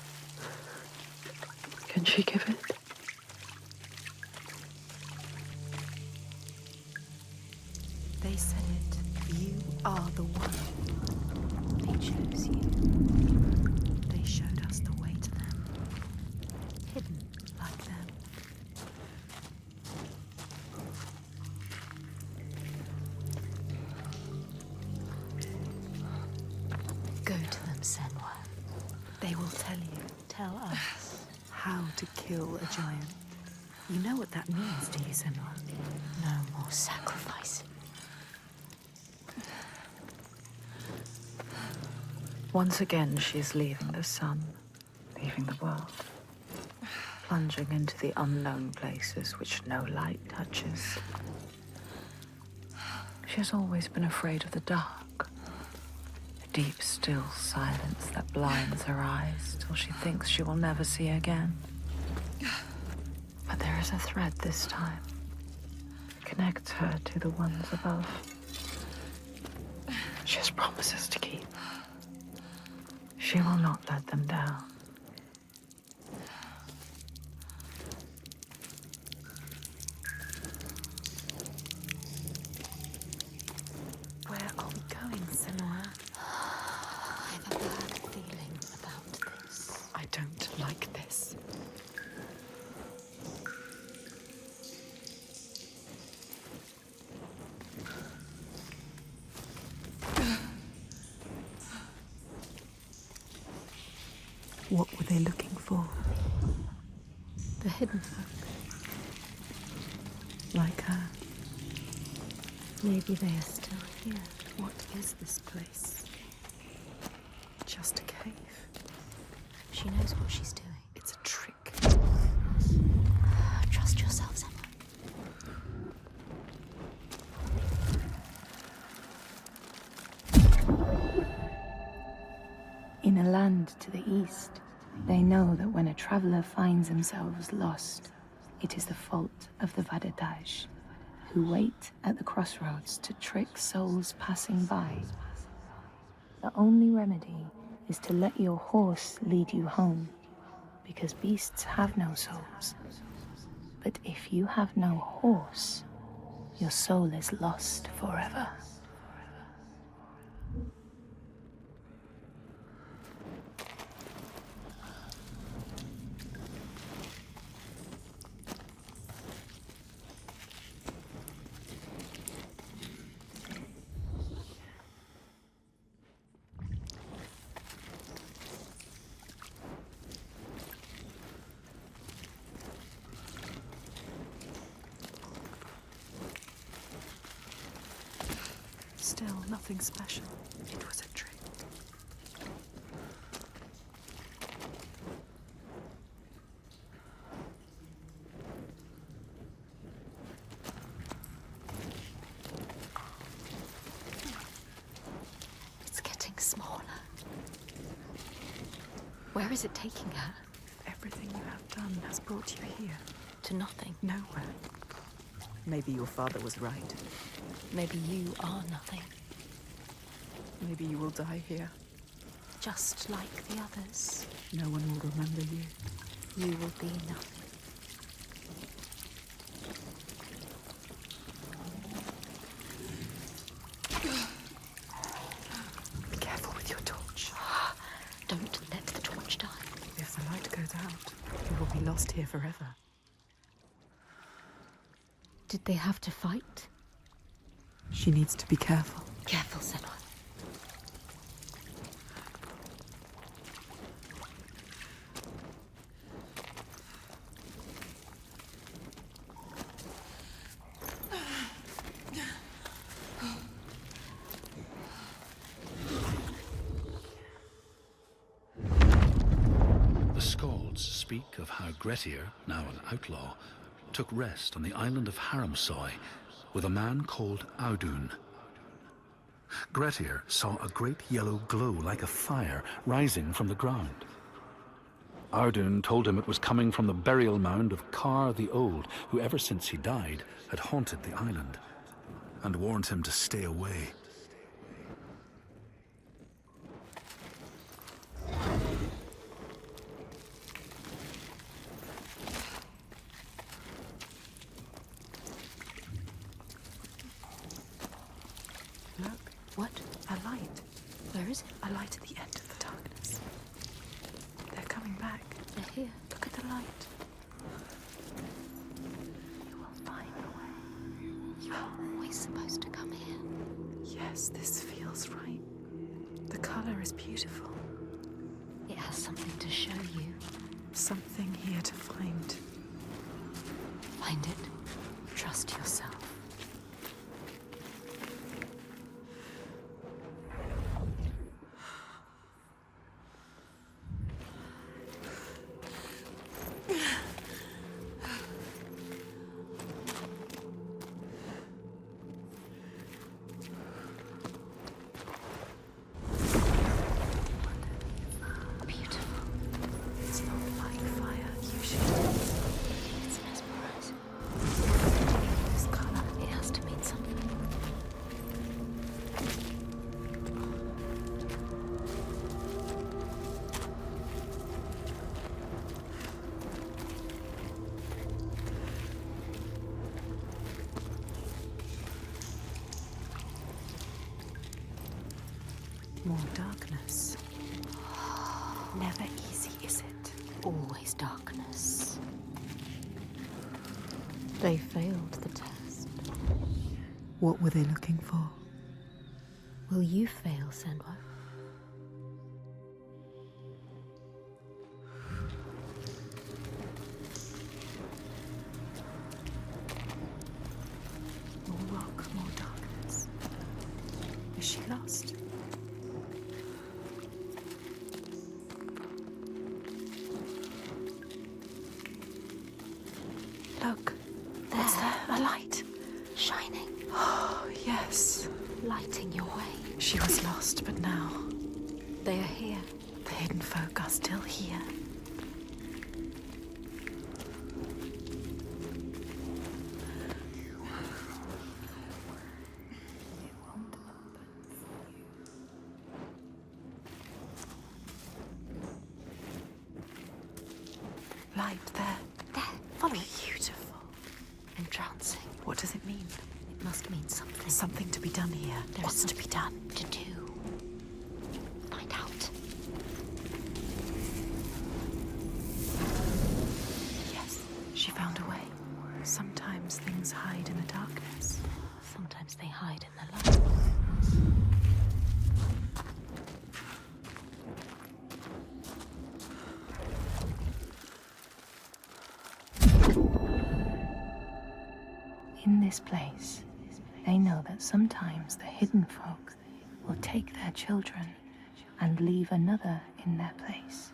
Can she give it? They said it. You are the one. They chose you. They showed us the way to them. Hidden like them. Go to them, Senua. They will tell you Tell us. how to kill a giant. You know what that means, do you, Senua? No more sacrifice. Once again, she is leaving the sun, leaving the world, plunging into the unknown places which no light touches. She has always been afraid of the dark, the deep, still silence that blinds her eyes till she thinks she will never see again. But there is a thread this time that connects her to the ones above. She has promises to keep. She will not let them down. Where are we going, Senua? I have a bad feeling about this. I don't like this. What were they looking for? The hidden folk. Like her. Maybe they are still here. What is this place? Just a cave. She knows what she's doing. It's a trick. Trust yourself, Senua. In a land to the east, they know that when a traveler finds themselves lost, it is the fault of the Vadadaj, who wait at the crossroads to trick souls passing by. The only remedy is to let your horse lead you home, because beasts have no souls. But if you have no horse, your soul is lost forever. Still nothing special. It was a trick. It's getting smaller. Where is it taking her? Everything you have done has brought you here. To nothing. Nowhere. Maybe your father was right. Maybe you are nothing. Maybe you will die here. Just like the others. No one will remember you. You will be nothing. Be careful with your torch. Don't let the torch die. If the light goes out, you will be lost here forever. Did they have to fight? She needs to be careful. Careful, Senua. speak of how Grettir, now an outlaw, took rest on the island of Haramsoy with a man called Audun. Grettir saw a great yellow glow like a fire rising from the ground. Audun told him it was coming from the burial mound of Kar the Old, who ever since he died had haunted the island, and warned him to stay away. Look. What? A light. Where is it? A light at the end of the darkness. They're coming back. They're here. Look at the light. You will find a way. You are always supposed to come here. Yes, this feels right. The color is beautiful. It has something to show you. Something here to find. Find it. Trust yourself. More darkness. Never easy, is it? Always darkness. They failed the test. What were they looking for? Will you fail, Senua? More rock, more darkness. Is she lost? Look, what's there? A light. Shining. Oh, yes. Lighting your way. She was lost, but now They are here. the hidden folk are still here. Light there. There. Follow. Beautiful. Entrancing. What does it mean? It must mean something. Something to be done here. There's What's to be done? to do. Find out. Yes, she found a way. Sometimes things hide in the darkness. Sometimes they hide in the light. In this place, they know that sometimes the hidden folk will take their children and leave another in their place.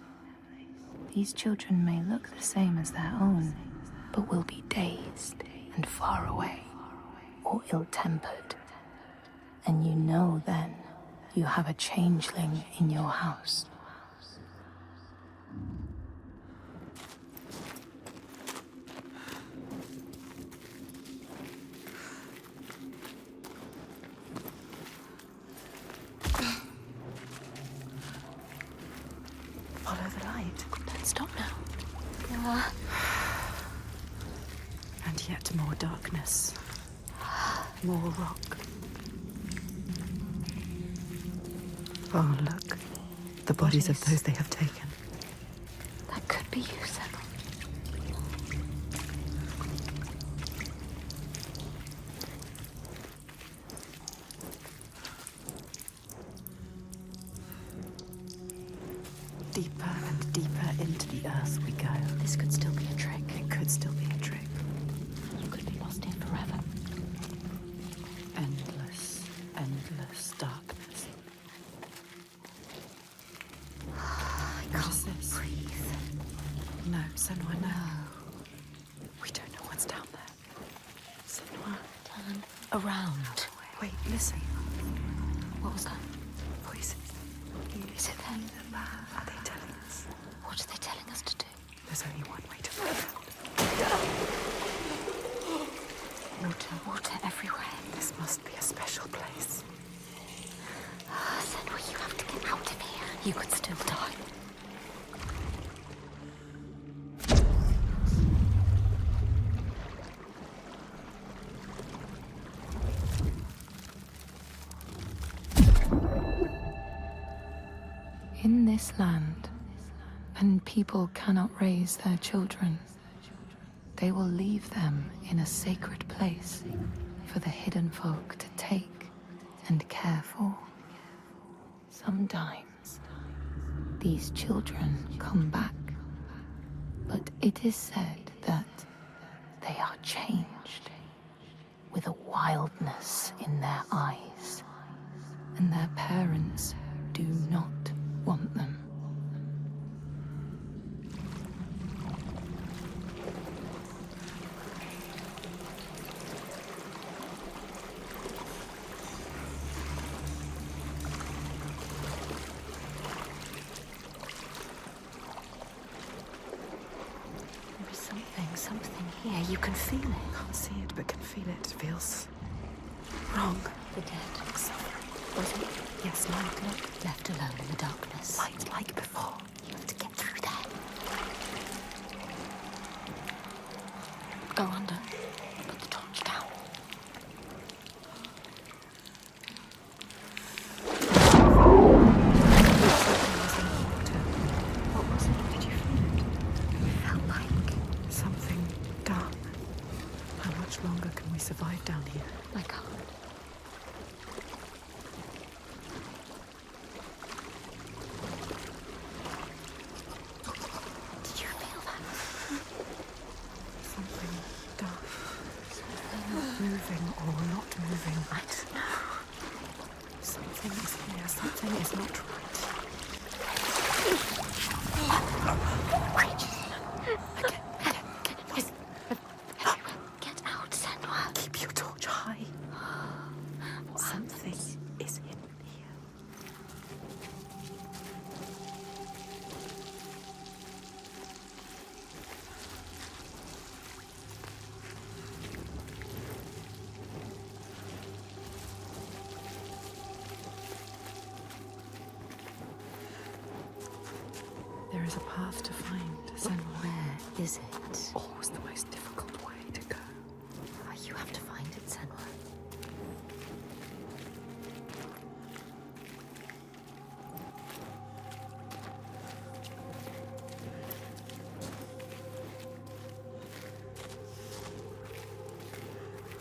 These children may look the same as their own, but will be dazed and far away, or ill-tempered. And you know then you have a changeling in your house. Follow the light. Don't stop now. And yet more darkness. More rock. Oh, look. The bodies of those they have taken. That could be you, Senua. Deeper and deeper into the earth we go. This could still be a trick. It could still be a trick. You could be lost here forever. Endless, endless darkness. I What is this? breathe. No, Senua, no. We don't know what's down there. Senua. Turn around. Wait, listen. What was that? Voices. Is it them? Are they telling us? What are they telling us to do? There's only one way to find out. Water everywhere. This must be a special place. Senua, you have to get out of here. You could still die. In this land, when people cannot raise their children, they will leave them in a sacred place for the hidden folk to take and care for. Sometimes, these children come back, but it is said that they are changed, with a wildness in their eyes, and their parents do not want them. There is something here. You can feel it. Can't see it, but can feel it. Feels wrong. The dead. Suffering. Was it? Yes, light. Look, left alone in the darkness. Light like before. You have to get through there. Go under. Put the torch down. What was it? Did you feel it? It felt like Something dark. How much longer can we survive down here? I can't. Did you feel that? Something dark. Moving or not moving. I don't know. Something is here. Something is not right. Get out, Senua. Keep your torch high. Something is hidden here. There is a path to find Senua. Where is it? Always the most difficult way to go. You have to find it, Senua.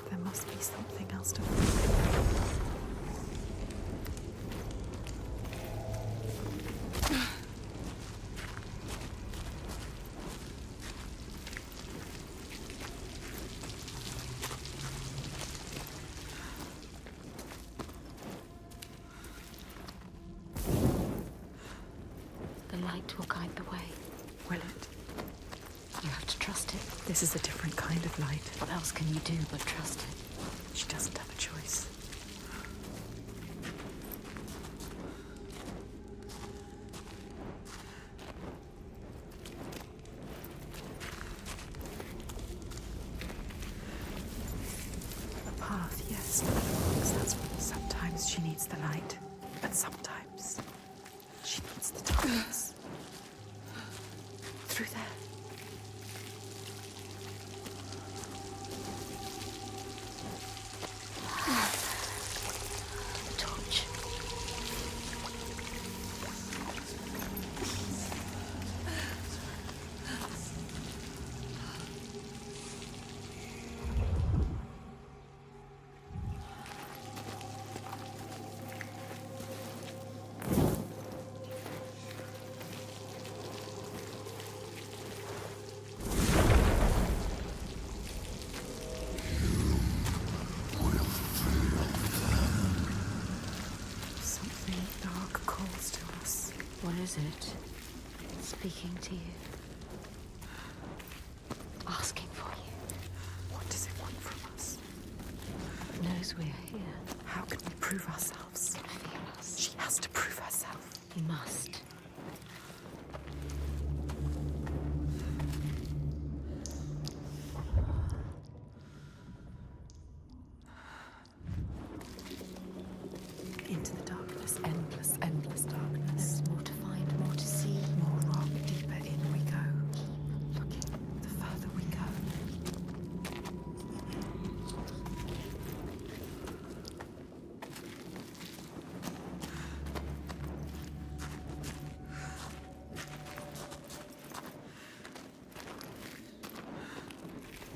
There must be something else to find. The light will guide the way. Will it? You have to trust it. This is a different kind of light. What else can you do but trust it? She doesn't have a choice. A path, yes. Sometimes she needs the light, but sometimes she needs the darkness. Through there. Torch. Something dark calls to us. What is it? Speaking to you. we're here. How can we prove ourselves? Feel us. She has to prove herself. You must. Into the darkness, endless, endless darkness. There's more to find, more to see. More rock, deeper in we go. Keep looking, the further we go.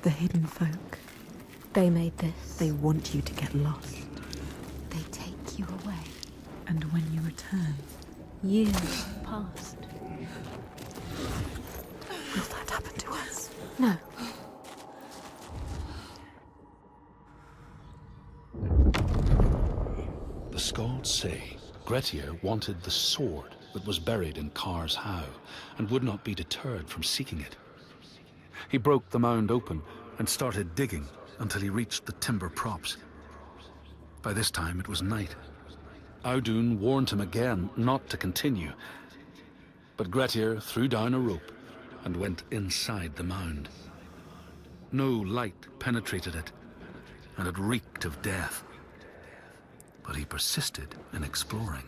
The hidden folk, They made this. they want you to get lost. They take you away. And when you return, Years passed. will that happen to us? No. The Skalds say Grettir wanted the sword that was buried in Kar's How and would not be deterred from seeking it. He broke the mound open and started digging until he reached the timber props. By this time it was night. Audun warned him again not to continue, but Grettir threw down a rope and went inside the mound. No light penetrated it, and it reeked of death. But he persisted in exploring.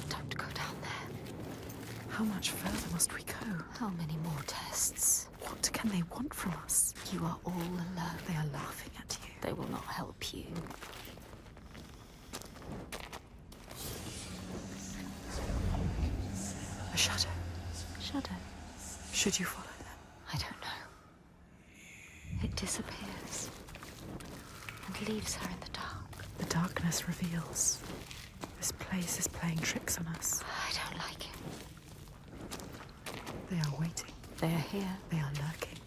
Don't go down there. How much further must we go? How many more tests? What can they want from us? You are all alone. They are laughing at you. They will not help you. A shadow. Shadow. Should you follow them? I don't know. It disappears and leaves her in the dark. The darkness reveals. This place is playing tricks on us. I don't like it. They are waiting. They are here. They are lurking.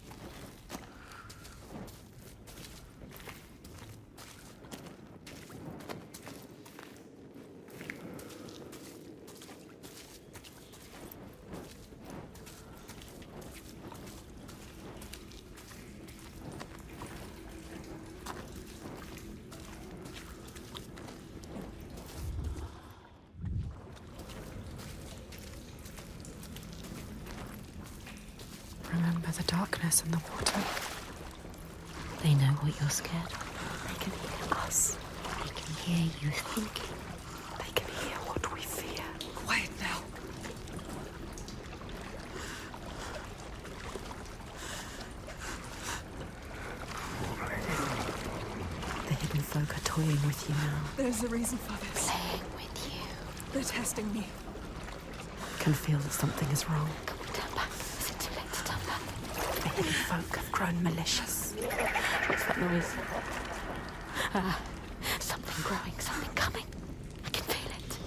Remember the darkness and the water. They know what you're scared of. They can hear us. They can hear you thinking. They can hear what we fear. Quiet now. The hidden folk are toying with you now. There's a reason for this. Playing with you. They're testing me. Can feel that something is wrong. Come on, turn back. Is it too late to turn back? The hidden folk have grown malicious. What's that noise? Something growing, something coming. I can feel it.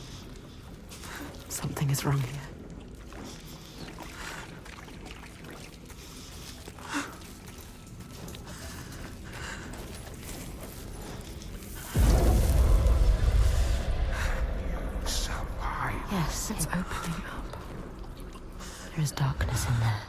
Something is wrong here. Yes, It's opening up. there is darkness in there.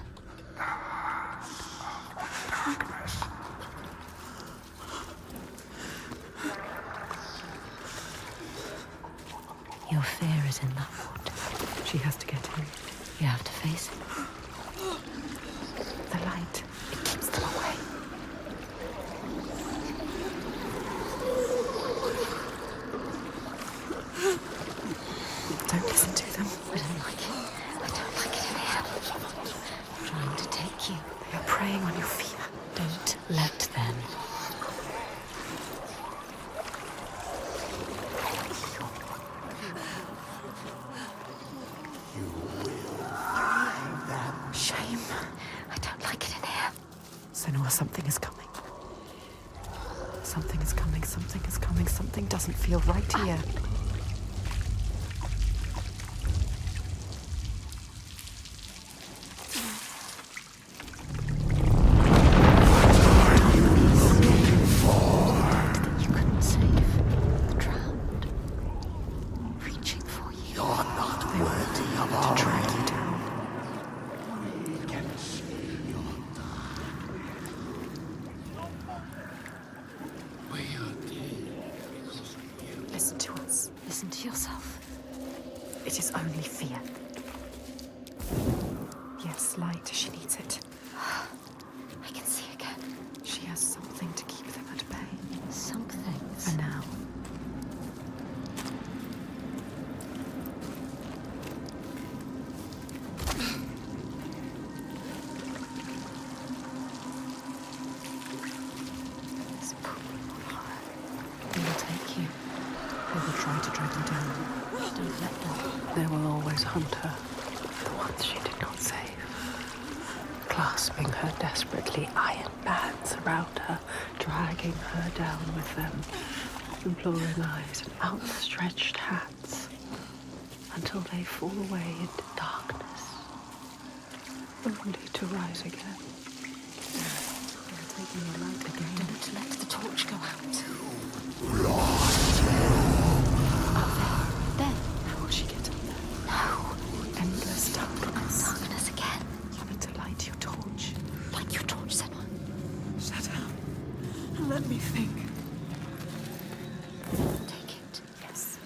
Your fear is in that wood. She has to get in. You have to face it. The light, it keeps them away. Don't listen to them. I don't like it. I don't like it in here. Trying to take you. They are preying on your fear. Don't let them. Shame. I don't like it in here. Senua, something is coming. Something is coming, something is coming, something doesn't feel right here. That you couldn't save. The to yourself. It is only fear. Yes, light. She needs it. I can see again. She has something to keep them at bay. Something. For now. It's pulling on her. They will take you. They will try to drag you down. Don't let them. They will always hunt her. The ones she did not save. Clasping her desperately, iron bands around her, dragging her down with them, imploring eyes and outstretched hands, until they fall away into darkness, only to rise again. They're taking the light again. Don't let the torch go out. There. How will she get up there? No. Endless darkness. Darkness again. You need to light your torch. Light your torch, Senua. Shut down and let me think. Take it. Yes.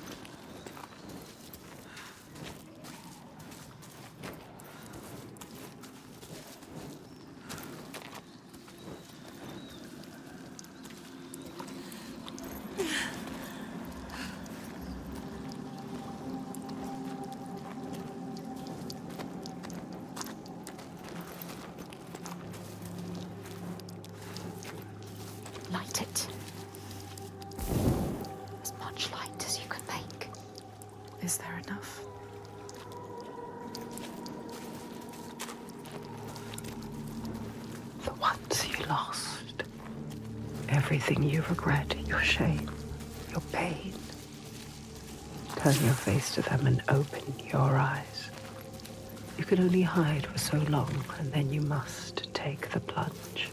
Light it. As much light as you can make. Is there enough? The ones you lost. Everything you regret, your shame, your pain. Turn your face to them and open your eyes. You can only hide for so long, and then you must take the plunge.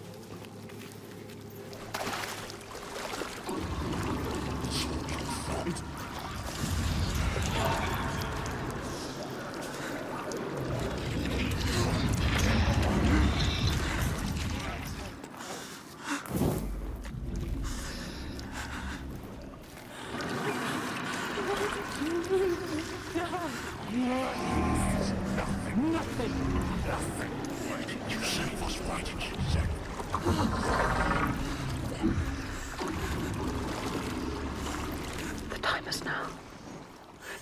The time is now.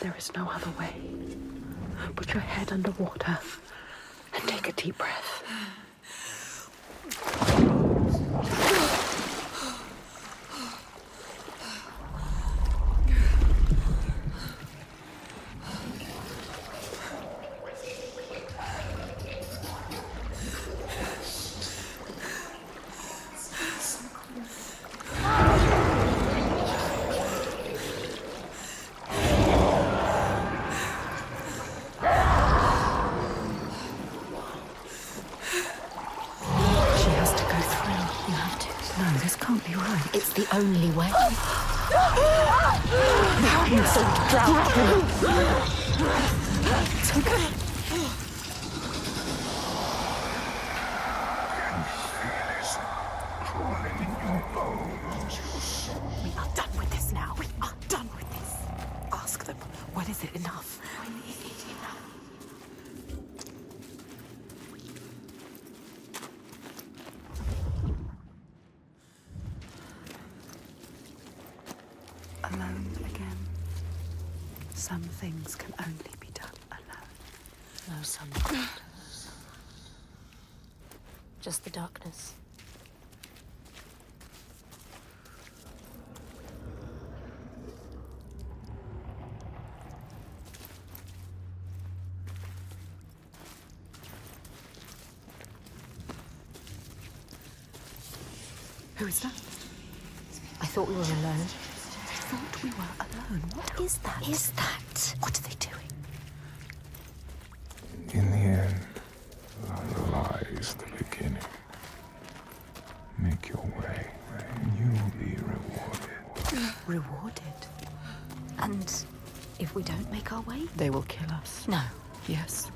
There is no other way. Put your head underwater and take a deep breath. It's the only way. It's okay. Crawling in your bones. We are done with this now. We are done with this. Ask them, when is it enough? When is it enough? Alone again. Some things can only be done alone. No sun. Just the darkness. Who is that? I thought we were alone. I thought we were alone. What is that? Is that? What are they doing? In the end, lies the beginning. Make your way, and you will be rewarded. Rewarded? And if we don't make our way? They will kill us. No. Yes.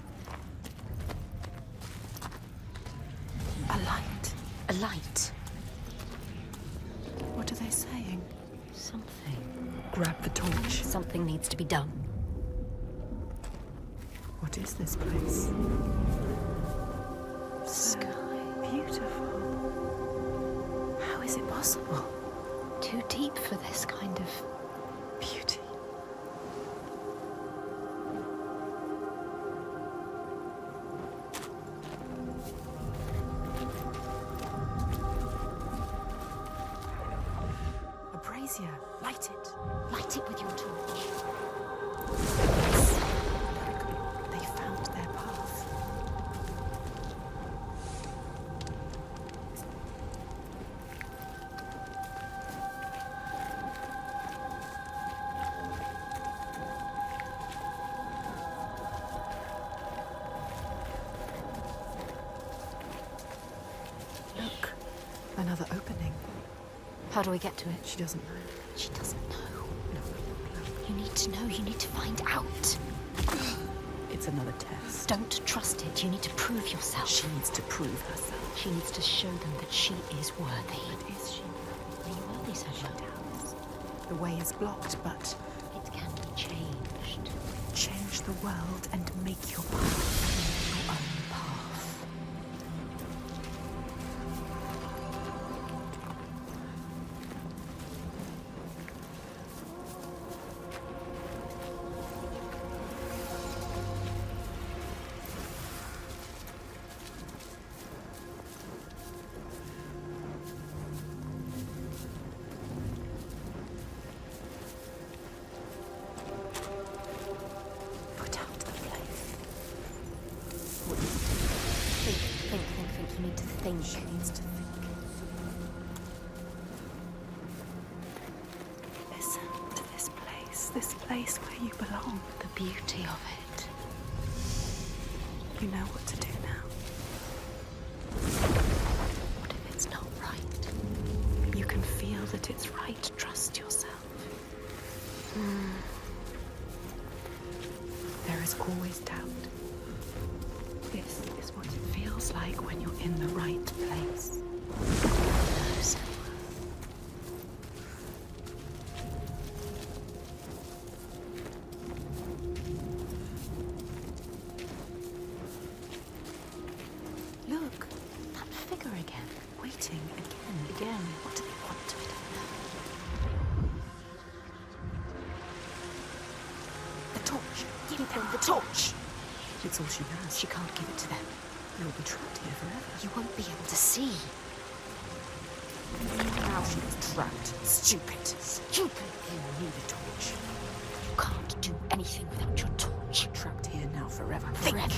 A light. A light. What are they saying? Something. Grab the torch. Something needs to be done. What is this place? Sky. Beautiful. How is it possible? Too deep for this kind of Beauty. A brazier. Light it. Light it with your torch. They found their path. Look. Another opening. How do we get to it? She doesn't know. She doesn't know. You need to know. You need to find out. It's another test. Don't trust it. You need to prove yourself. She needs to prove herself. She needs to show them that she is worthy. But is she? Are you worthy, Senua? The way is blocked, but It can be changed. change the world and make your path your own path. Put out the flame. Think. You need to think. She needs to think. Listen to this place where you belong. The beauty of it. You know what to do now. What if it's not right? You can feel that it's right. Trust yourself. There is always doubt. This is what it feels like when you're in the right place. No, Senua. Look, That figure again. waiting again. What do they want to do? The torch. Give them the torch. It's all she has. She can't give it to them. You'll be trapped here forever. You won't be able to see. Now she is trapped. Stupid. Stupid. You need a torch. You can't do anything without your torch. Trapped here now forever. Forever.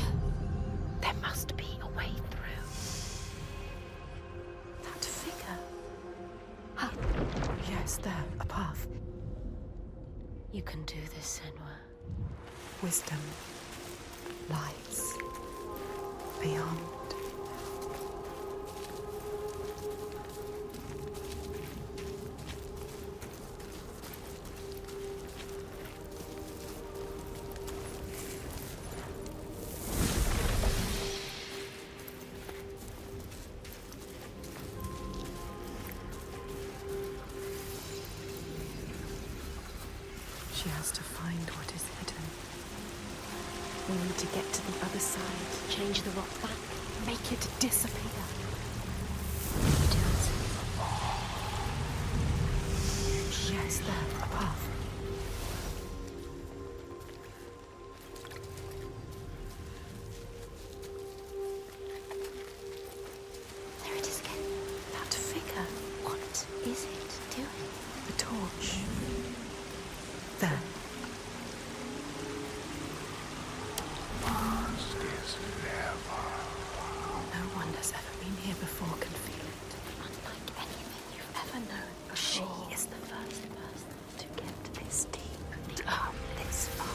There must be a way through. That figure. Huh. Yes, there. A path. You can do this, Senua. Wisdom lies beyond. She has to find what is hidden. We need to get to the other side. Change the rock back. Make it disappear. Do it. Yes, there, a path. There it is again. That figure. What is it doing? The torch. There. No one has ever been here before can feel it. Unlike anything you've ever known before. She is the first person to get this deep, to come this far.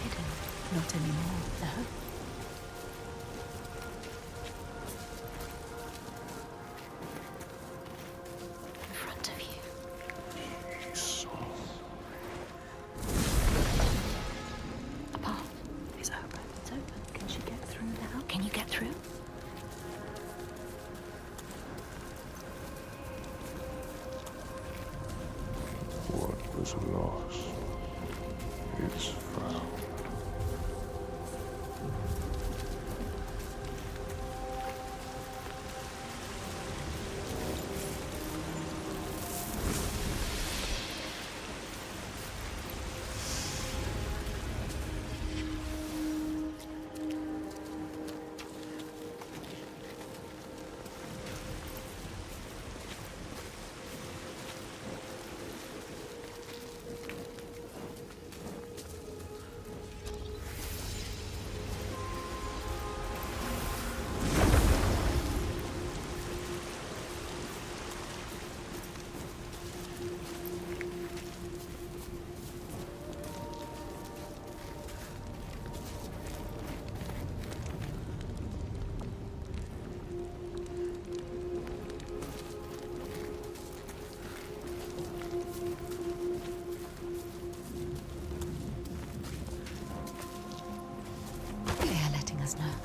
Hidden. Not anymore. No? yours. It's found.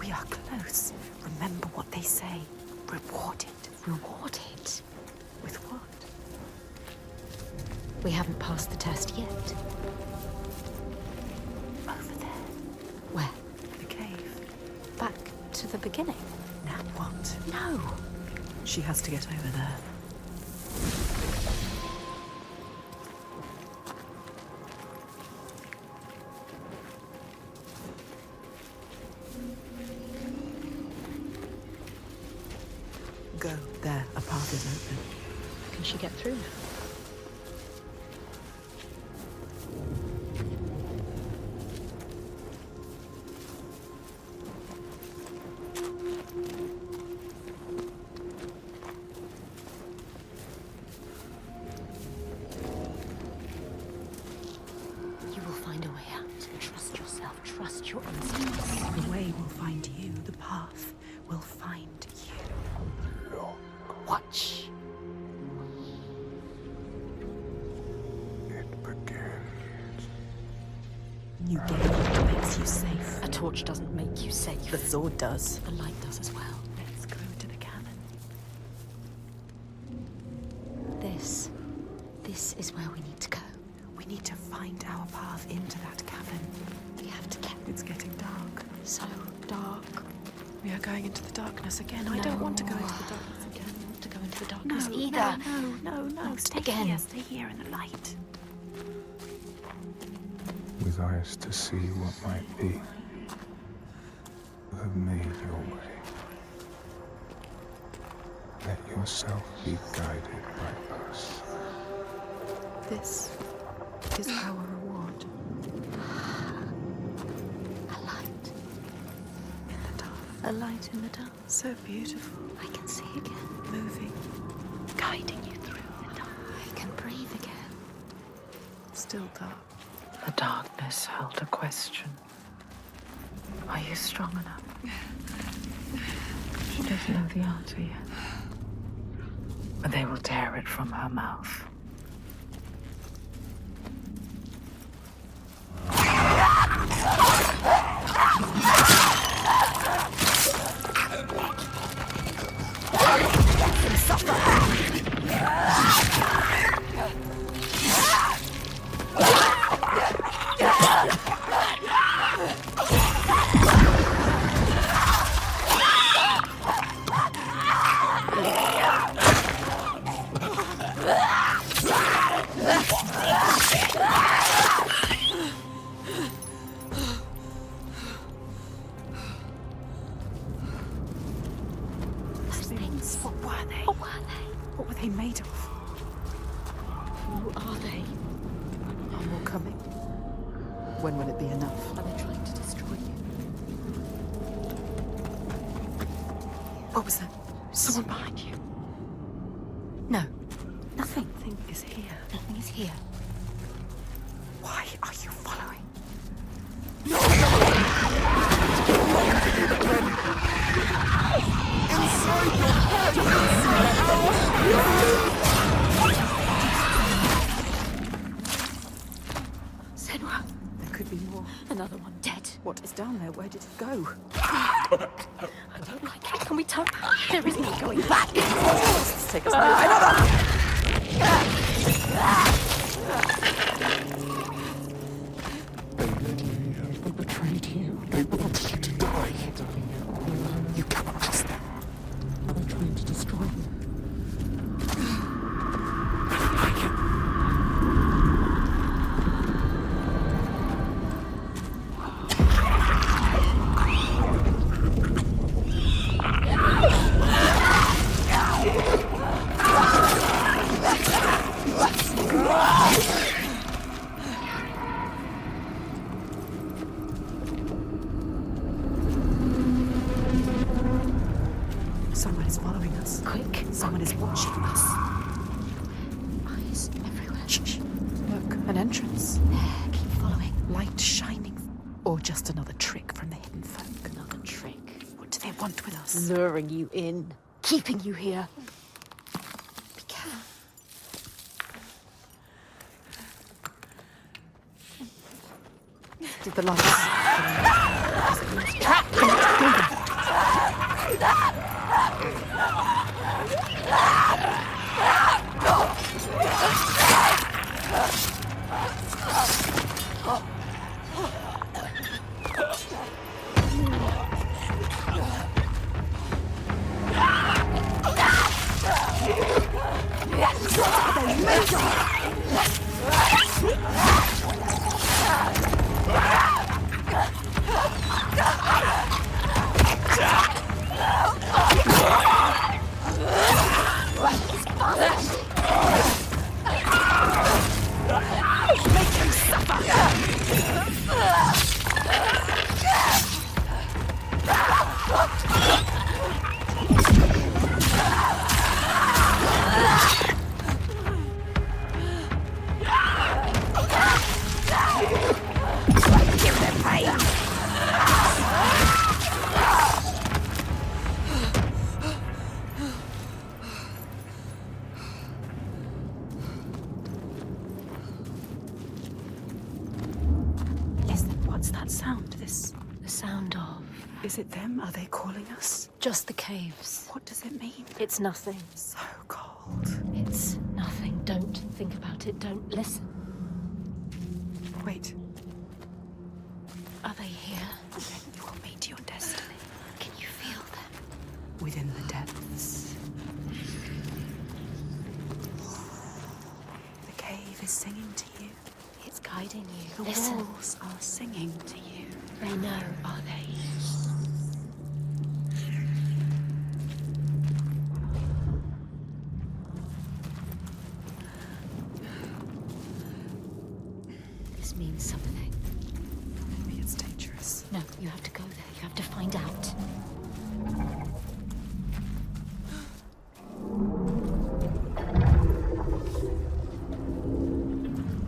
We are close. Remember what they say. Rewarded. Rewarded? With what? We haven't passed the test yet. Over there. Where? The cave. Back to the beginning? Now what? No. She has to get over there. Go. There, a path is open. Can she get through? You will find a way out. Trust yourself. Trust your instincts. The way will find you. The path will find you. Watch. It begins. You gave what makes you safe. A torch doesn't make you safe. The sword does. The light does as well. Let's go to the cavern. This is where we need to go. We need to find our path into that cavern. We have to get... It's getting dark. So dark. We are going into the darkness again. I don't want to go into the darkness again. I don't want to go into the darkness No, either. No. Stay again. here. Stay here in the light. With eyes to see what might be, you have made your way. Let yourself be guided by us. This is our reward. A light. In the dark. A light in the dark. So beautiful. I can see again. Moving. Guiding you through the dark. I can breathe again. Still dark. The darkness held a question. Are you strong enough? She doesn't know the answer yet. But they will tear it from her mouth. What were they made of? Who are they? Are more coming? When will it be enough? Are they trying to destroy you? What was that? Someone behind you? No. Nothing. Nothing is here. Nothing is here. Why are you following? Senua. There could be more. Another one dead. What is down there? Where did it go? I don't like it. Can we turn back? There is no going back. Let's take us now. Another! Someone is following us. Quick. Someone is watching us. Eyes everywhere. Shh. Look, an entrance. There, keep following. Light shining. Or just another trick from the hidden folk. Another trick. What do they want with us? Luring you in. Keeping you here. Be careful. Did the lights... Trap! What's that sound? The sound of... Is it them? Are they calling us? Just the caves. What does it mean? It's nothing. So cold. It's nothing. Don't think about it. Don't listen. Wait. Are they here? Then you will meet your destiny. Can you feel them? Within the depths. The cave is singing to you. It's guiding you. The Listen. walls are singing to you. They know, are they? This means something. Maybe it's dangerous. No, you have to go there. You have to find out.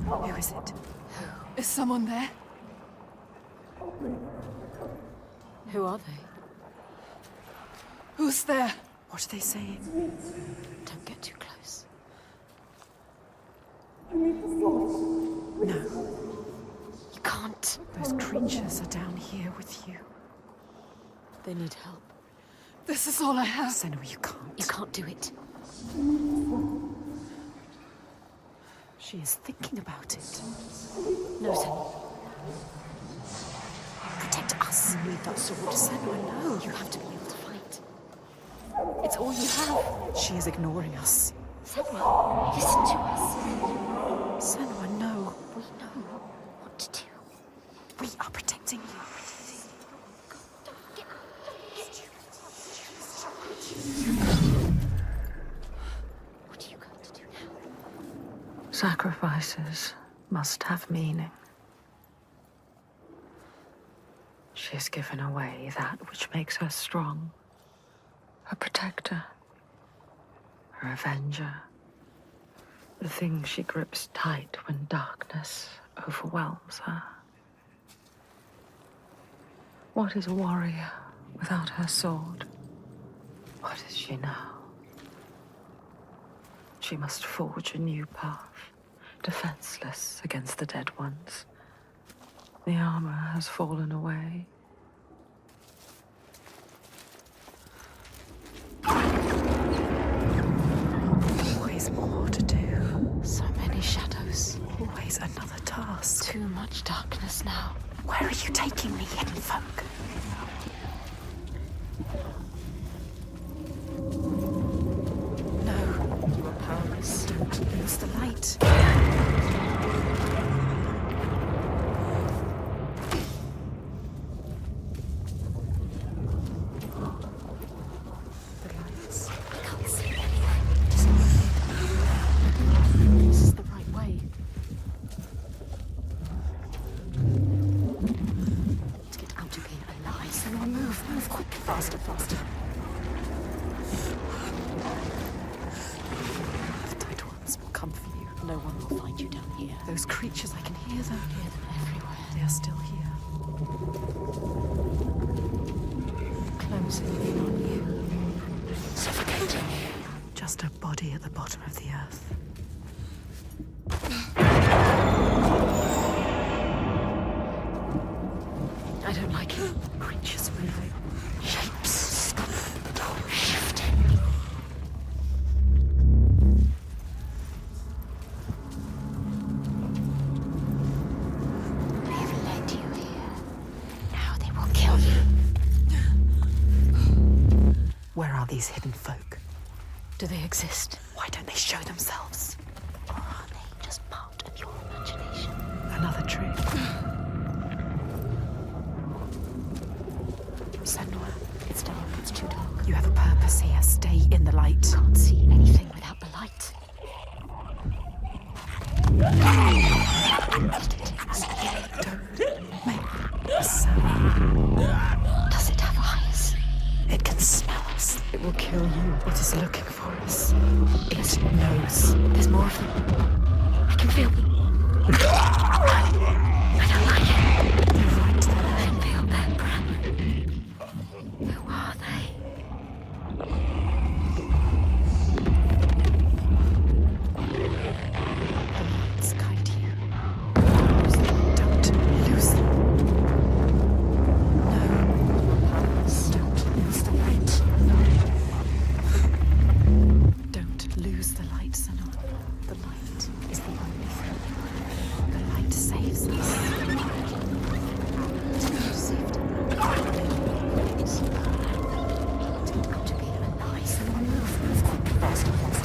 Who is it? Is someone there? Who are they? Who's there? What are they saying? Don't get too close. No. You can't. Those creatures are down here with you. They need help. This is all I have. Senua, you can't. You can't do it. She is thinking about it. No, Senua. Protect us. You need that sword. Senua, no. You have to be able to fight. It's all you have. She is ignoring us. Senua, listen to us. Senua, no. We know what to do. We are protecting you. What are you going to do now? Sacrifices must have meaning. She has given away that which makes her strong. Her protector. Her avenger. The thing she grips tight when darkness overwhelms her. What is a warrior without her sword? What is she now? She must forge a new path, defenseless against the dead ones. The armor has fallen away. Always more to do. So many shadows. Always another task. Too much darkness now. Where are you taking me, hidden folk? No, you are powerless. Don't lose the light. The lights. I can't see anything. This is the right way. To get out of here alive. Senua, move, quick, faster, faster. No one will find you down here. Those creatures, I can hear them. Hear them everywhere. They are still here. Closing in on you. Suffocating. Just a body at the bottom of the earth. I don't like it. Creatures moving. Shapes. Shifting. They've led you here. Now they will kill you. Where are these hidden folk? Do they exist? Why don't they show themselves? Or are they just part of your imagination? Another trick. Senua, It's dark. It's too dark. you have a purpose here. Stay in the light. Can't see anything without the light. Don't make a sound. Does it have eyes? It can smell us. It will kill you. It is looking for us. It knows. There's more of them. I can feel them. I don't like it. They're right there. I can feel their breath. Who are they? The lights guide you. Don't lose them. Don't lose the light. Don't lose the light, Senua. The light is the only thing. The light saves us. Safety. To be alive. Move. Fast and fast.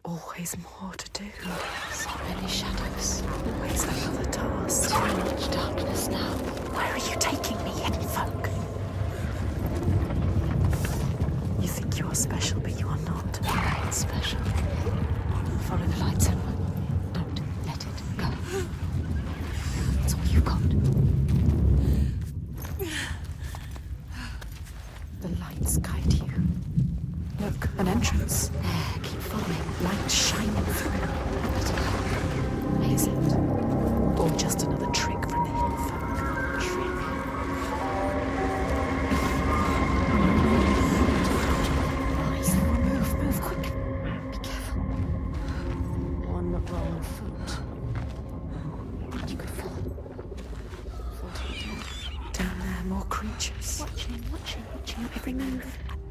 Always more to do. So many shadows. Always another task. Too much darkness now. Where are you taking me, hidden folk? You think you are special, but you are not. It's special. Follow the light, Senua. Don't let it go. It's all you've got. The lights guide you. Look, an entrance. There, keep following. Light shining through. Is it? Or just another trick from the hidden folk. Trick. Move quick. Be careful. One wrong foot. You could fall. Fall to your death. Down there, more creatures. Watching your every move.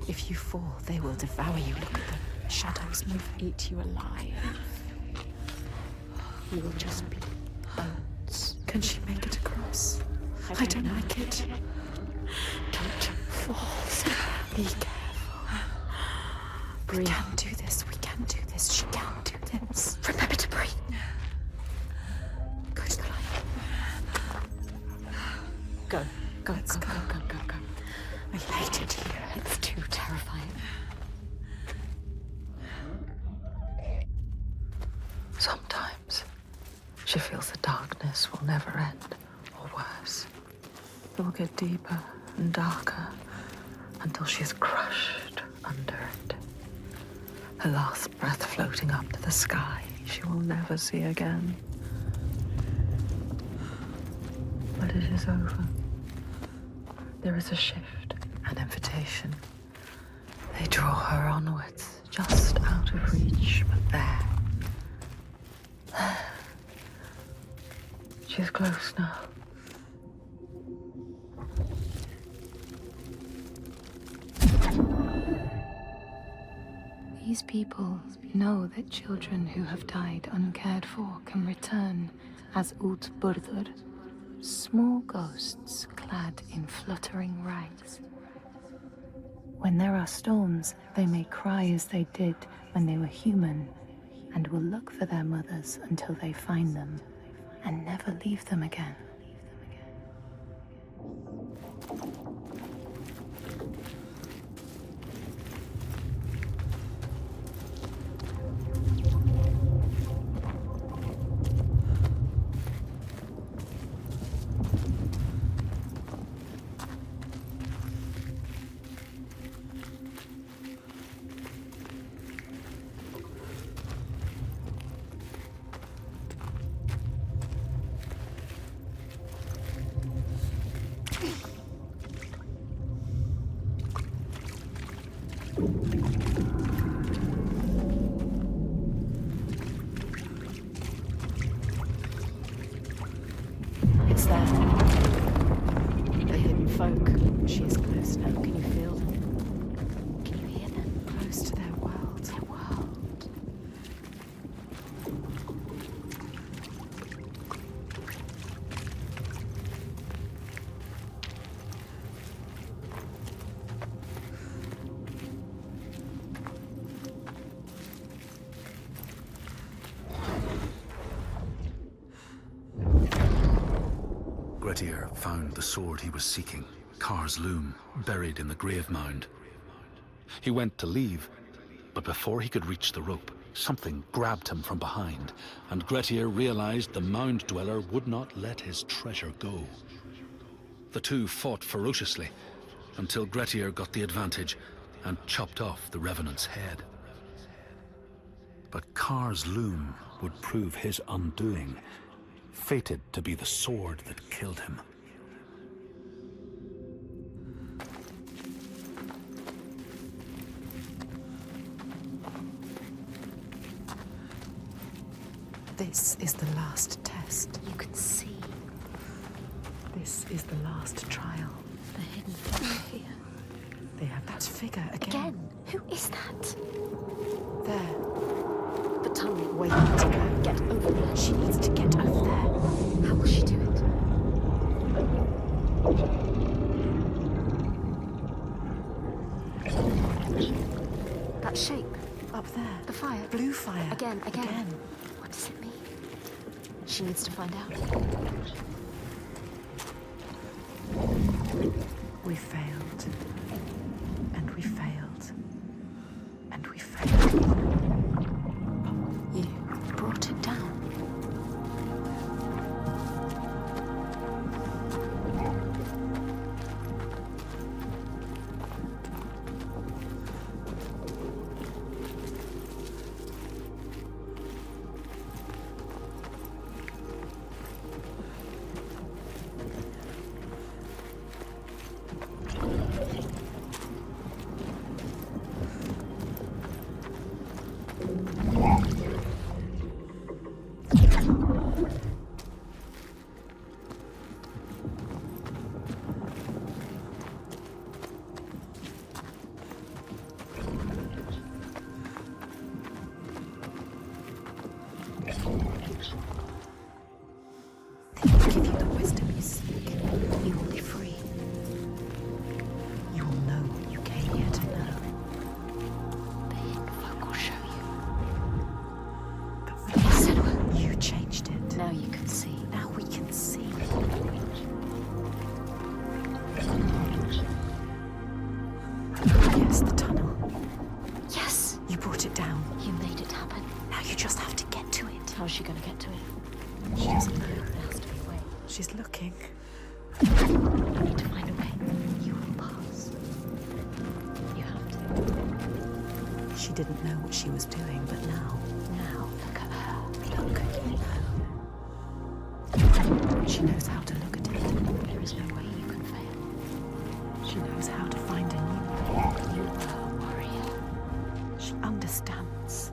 If you fall, they will devour you. Look at them. Shadows move. Eat you alive. You will just be bones. Can she make it across? I don't like it. Don't fall. Be careful. We can do this. We can do this. She can do this. Remember to breathe. Go to the light. Go. Go. I hate it here. It's too terrifying. Sometimes she feels the darkness will never end, or worse. It will get deeper and darker until she is crushed under it. Her last breath floating up to the sky she will never see again. But it is over. There is a shift, an invitation. They draw her onwards, just out of reach, but there. She's close now. These people know that children who have died uncared for can return as Ult Burdur, small ghosts clad in fluttering rags. When there are storms, they may cry as they did when they were human, and will look for their mothers until they find them, and never leave them again. Grettir found the sword he was seeking, Kar's loom, buried in the grave mound. He went to leave, but before he could reach the rope, something grabbed him from behind, and Grettir realized the mound dweller would not let his treasure go. The two fought ferociously until Grettir got the advantage and chopped off the revenant's head. But Kar's loom would prove his undoing, fated to be the sword that killed him. This is the last test. You can see This is the last trial. the hidden figure here. They have that figure again. Who is that? There, But tell me, waiting to go. get over there. She needs to get over there. How will she do it? That shape, Up there. the fire. Blue fire. Again. What does it mean? She needs to find out. We failed. And we failed. And we failed. You brought it down. Give you the wisdom you seek. You will be free. You will know what you came here to know. The hidden folk will show you. The Senua, You changed it. now you can see. Now we can see. Yes, the tunnel. Yes! You brought it down. You made it happen. Now you just have to get to it. How's she gonna get to it? She doesn't know. There has to be a way. She's looking. You need to find a way. You will pass. You have to. She didn't know what she was doing, but now Look at her. look at you. She knows how to look at it. There is no way you can fail. She knows how to find a new way. You are a warrior. She understands.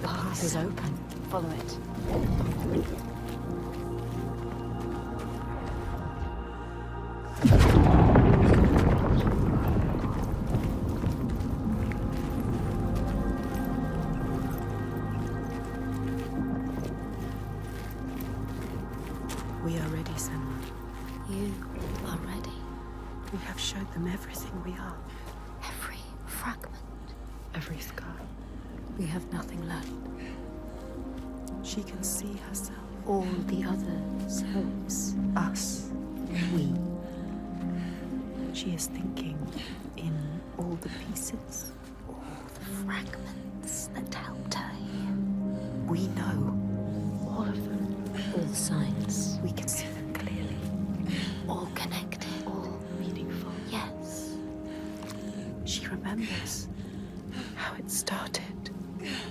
The path is open. Follow it. We are ready, Senua. You are ready. We have showed them everything we are. Every fragment. Every scar. We have nothing left. She can see herself. All the other selves. Us. We. She is thinking in all the pieces. All the fragments that helped her here. We know. All of them. All the signs. We can see them clearly. All connected. All meaningful. Yes. She remembers how it started.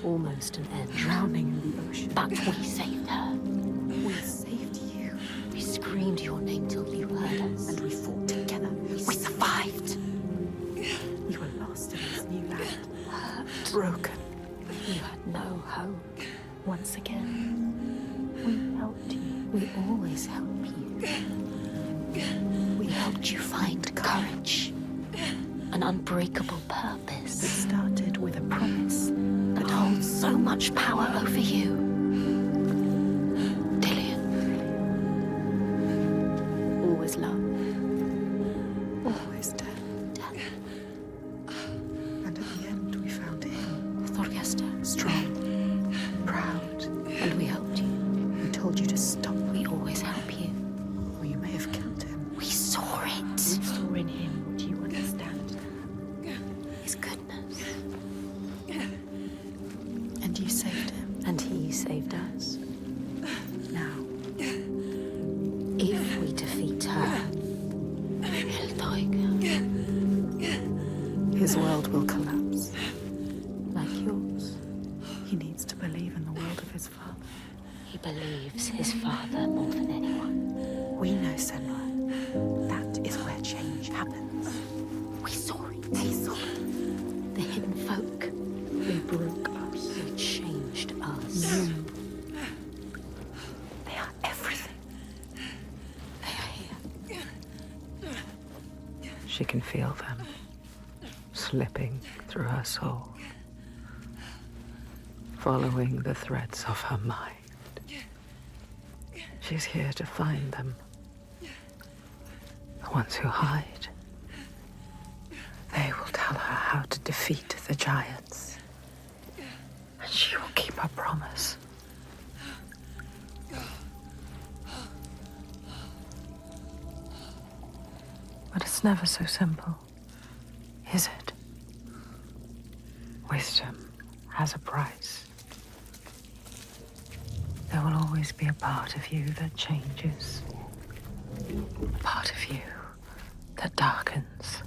Almost an end. Drowning in the ocean. But we saved her. We saved you. We screamed your name till you heard us. And we fought together. We survived. We were lost in this new land. Hurt. Broken. You had no hope. Once again, we helped you. We always help you. We helped you find courage. An unbreakable It purpose started with a promise. that holds so much power over you. Dillian. Always love. Always death. Death. And at the end, we found him. Thorgester. Strong. Proud. And we helped you. We told you to stop. We always help you. Or you may have killed him. We saw it. You saw in him what you understand. His goodness. And you saved him. And he saved us. Now, If we defeat her, HELLBLADE, his world will collapse. like yours, He needs to believe in the world of his father. he believes his father more than anyone. We know, Senua. That is where change happens. We saw it. He saw it. The hidden folk They broke us. who changed us. They are everything. They are here. She can feel them slipping through her soul, following the threads of her mind. She's here to find them. The ones who hide. They will tell her how to defeat the giants. And she will keep her promise. But it's never so simple, is it? Wisdom has a price. There will always be a part of you that changes. A part of you that darkens.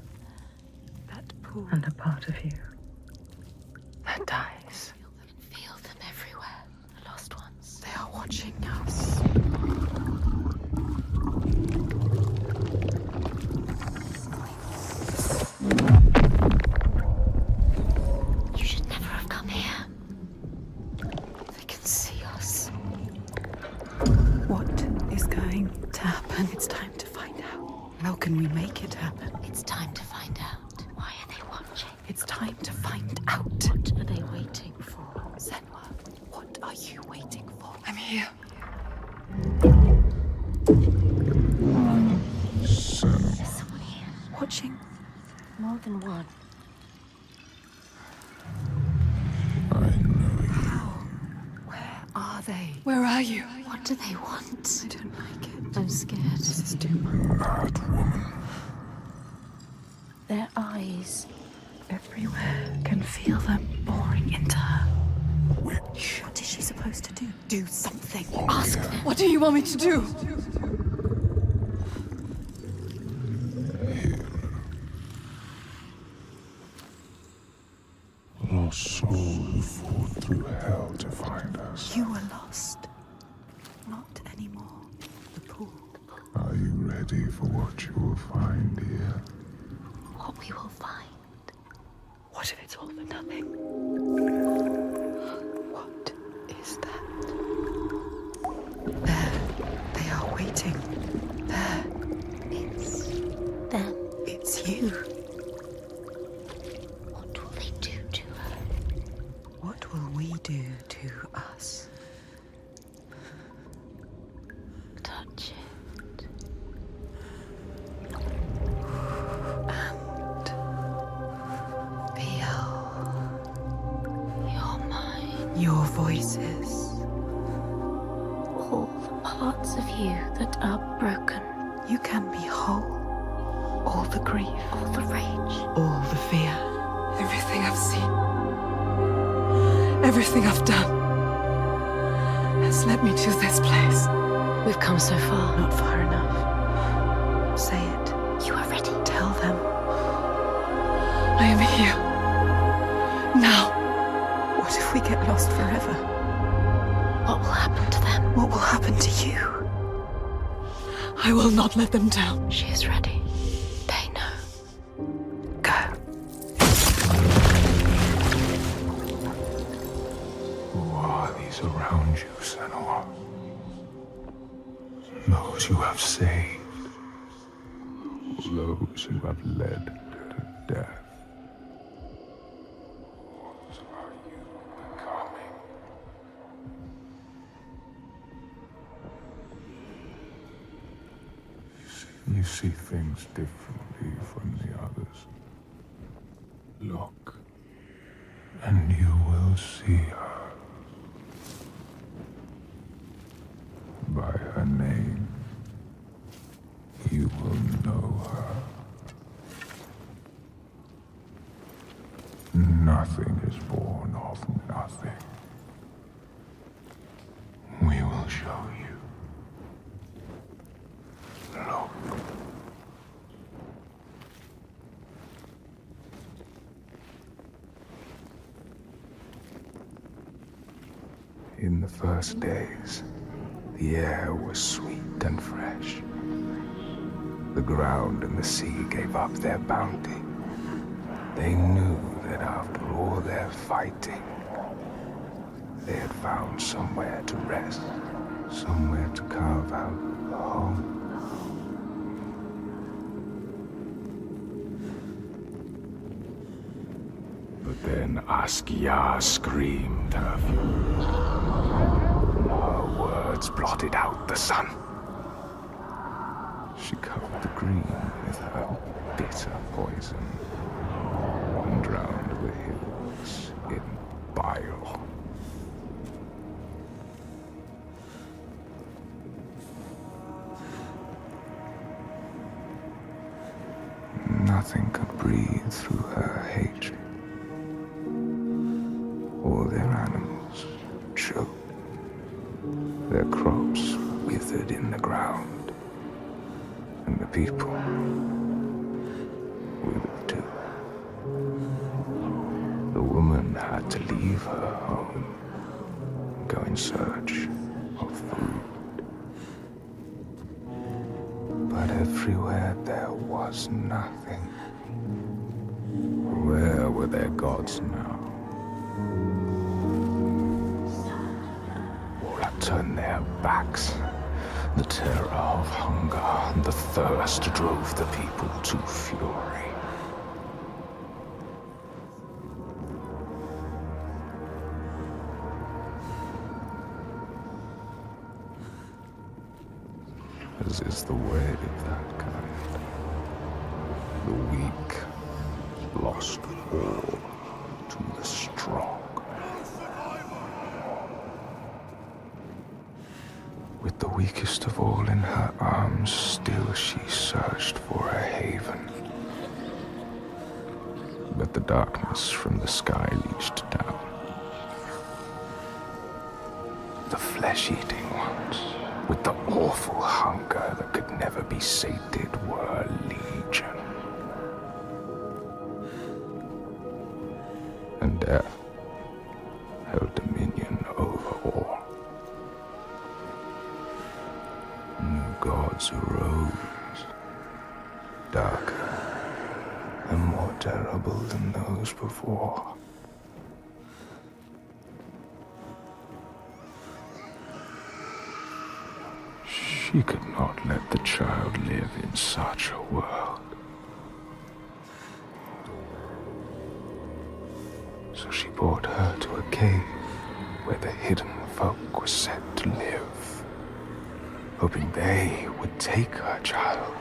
And a part of you that dies. Feel them everywhere. The lost ones. They are watching us. You should never have come here. They can see us. What is going to happen? It's time to find out. How can we make it happen? It's time to find out. Why are they watching? It's time to find out. What are they waiting for? Senua, what are you waiting for? I'm here. There's someone here. Watching. More than one. Where are they? Where are you? What do they want? I don't like it. I'm scared. This is too much. Their eyes. Everywhere. Can feel them boring into her. What is she supposed to do? Do something. Ask them. What do you want me to do? Lost soul who fought through hell to find us. You were lost. Not anymore. The pool. Are you ready for what you will find here? What we will find. What if it's all for nothing? What is that? There. They are waiting. There. It's them. It's you. What will they do to her? What will we do to us? Touch it. And feel You're mine. your voices. All the parts of you that are broken. You can be whole. All the grief, All the rage. all the fear. Everything I've seen, everything I've done, has led me to this place. We've come so far. Not far enough. Say it. You are ready. Tell them. I am here. Now. What if we get lost forever? What will happen to them? What will happen to you? I will not let them down. She is ready. They know. Go. Who are these around you, Senua? Those you have saved. Those you have led to death. What are you becoming? You see things differently from the others. Look, and you will see her. is born of nothing. We will show you. Look. In the first days, the air was sweet and fresh. The ground and the sea gave up their bounty. They knew that after all their fighting, they had found somewhere to rest, somewhere to carve out a home. But then Askia screamed her fury. Her words blotted out the sun. She covered the green with her bitter poison and drowned the hills in bile. Nothing could breathe through her hatred. All their animals choked. Their crops withered in the ground. And the people withered too. The woman had to leave her home and go in search of food. But everywhere there was nothing. Where were their gods now? All had turned their backs. The terror of hunger and the thirst drove the people to fury. As is the way of that kind, the weak lost all to the strong. With the weakest of all in her arms, still she searched for a haven. But the darkness from the sky reached down. The flesh-eating ones, with the awful hunger that could never be sated, were legion. And death held dominion over all. New gods arose, darker and more terrible than those before. She could not let the child live in such a world. So she brought her to a cave where the hidden folk were set to live, hoping they would take her child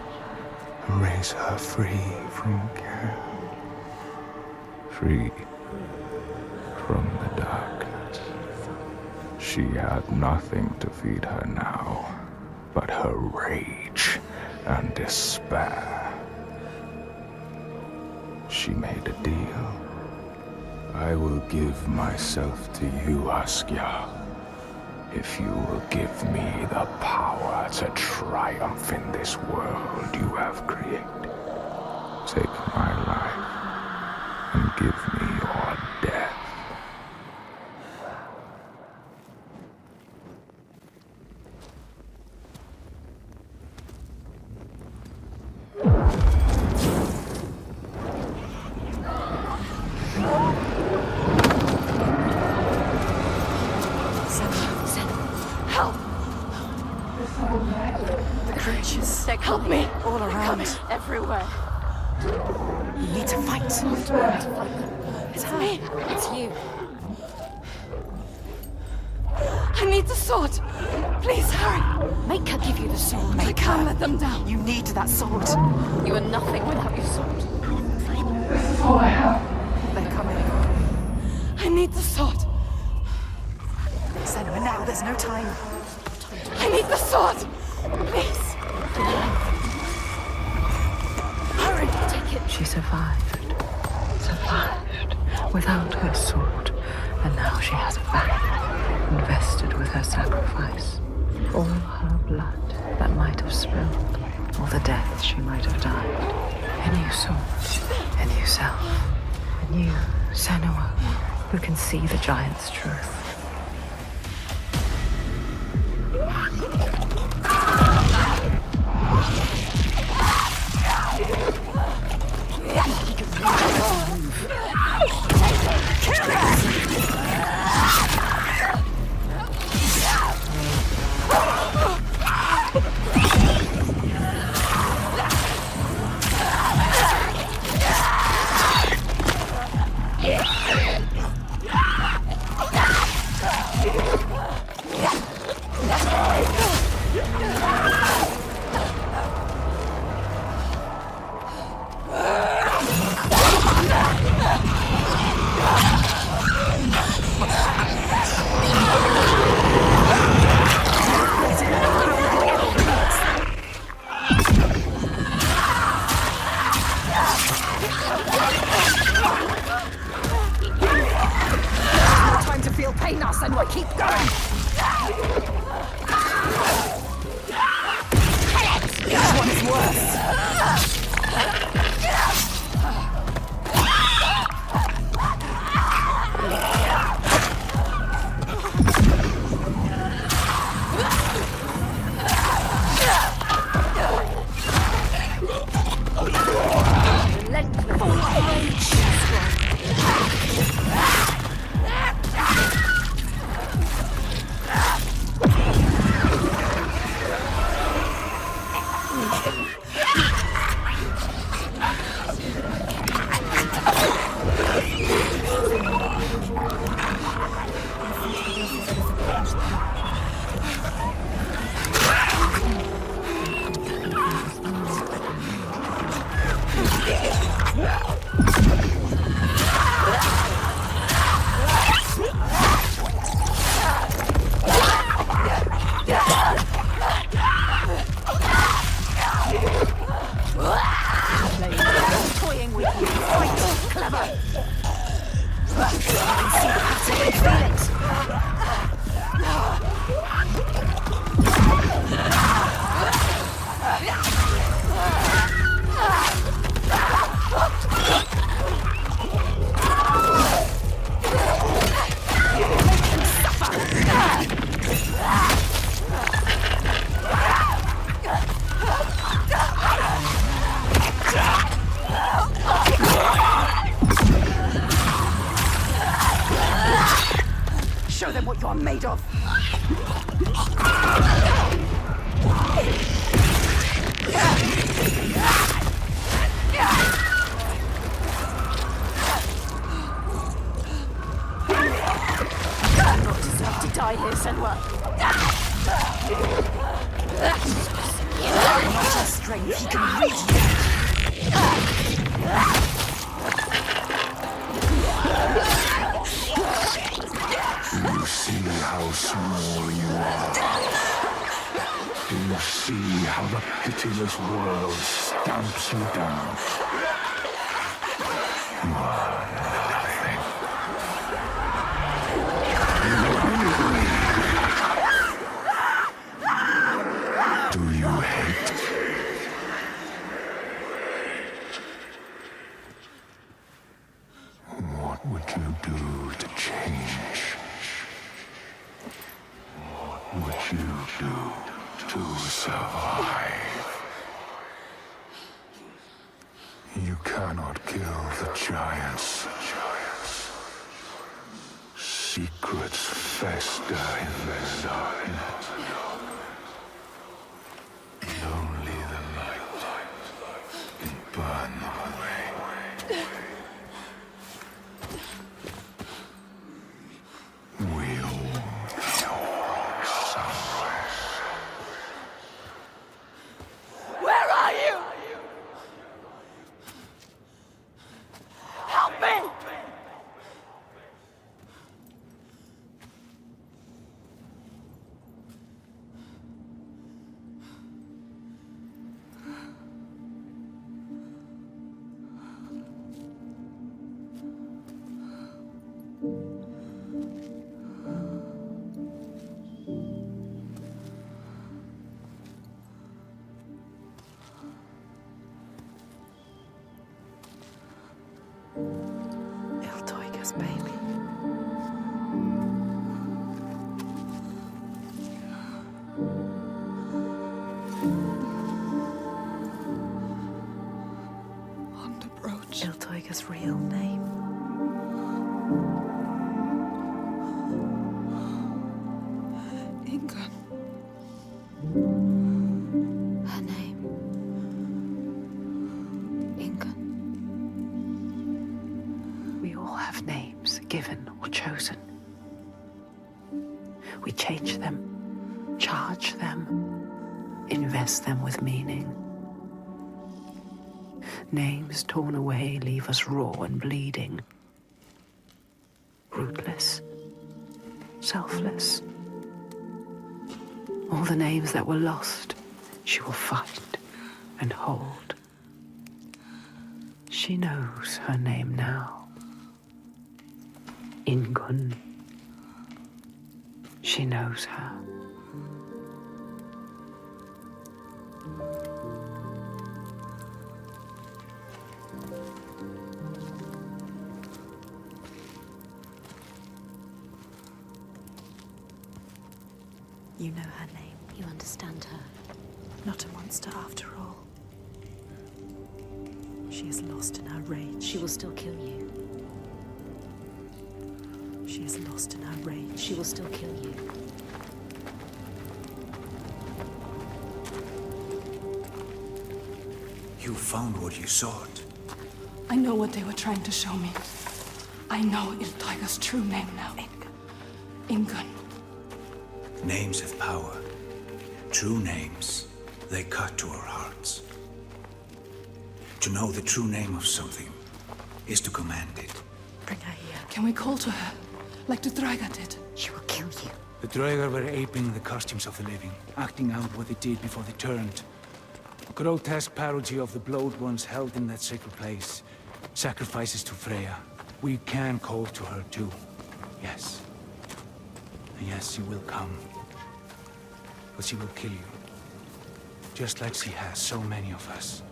and raise her free from care, free from the darkness. She had nothing to feed her now but her rage and despair. She made a deal. I will give myself to you, Askia, if you will give me the power to triumph in this world you have created. Take my life and give me your death. Help me! All around. Everywhere. You need to fight. It's me. It's you. I need the sword. Please hurry. Make her give you the sword. I can't let them down. You need that sword. You are nothing without your sword. This is all I have. They're coming. I need the sword. Senua, now. There's no time. I need the sword. Please. Hurry. Take it. She survived. Survived. without her sword, and now she has it back, invested with her sacrifice. All her blood that might have spilled, all the death she might have died. A new sword, a new self, a new Senua who can see the giant's truth. Show them what you're made of. You not deserve to die here, Senua. Not your strength, he can reach You see how small you are. Do you see how the pitiless world stamps you down? You are nothing. Do you hate? What would you do to change? What would you do to survive? You cannot kill the giants. Secrets fester in the darkness. And only the light can burn them away. We all know somewhere. Where are you? Help me! chosen. We change them, charge them, invest them with meaning. Names torn away leave us raw and bleeding. Rootless, selfless. All the names that were lost, she will find and hold. She knows her name now. Ingun. She knows her. You know her name. You understand her. Not a monster after all. She is lost in her rage. She will still kill you. She is lost in her rage. She will still kill you. You found what you sought. I know what they were trying to show me. I know Iltaiga's true name now. Ingun. Names have power. True names, they cut to our hearts. To know the true name of something is to command it. Bring her here. Can we call to her, like the Draga did? She will kill you. The Draugr were aping the costumes of the living, acting out what they did before they turned. A grotesque parody of the blowed ones held in that sacred place. Sacrifices to Freya. We can call to her too. Yes. And yes, she will come. But she will kill you. Just like she has so many of us.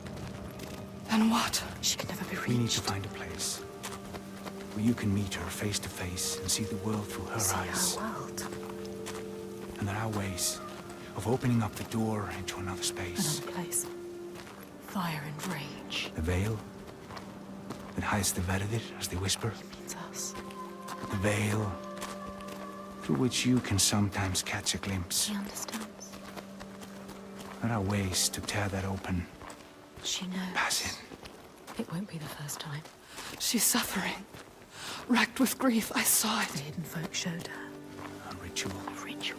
Then what? She can never be reached. We need to find a place where you can meet her face to face and see the world through her eyes. Our world. And there are ways of opening up the door into another space. Another place. Fire and rage. The veil that hides the Verdir, as they whisper. It means us. The veil through which you can sometimes catch a glimpse. She understands. There are ways to tear that open. She knows. Pass in. It won't be the first time. She's suffering. Racked with grief, I saw The it. hidden folk showed her. A ritual. A ritual.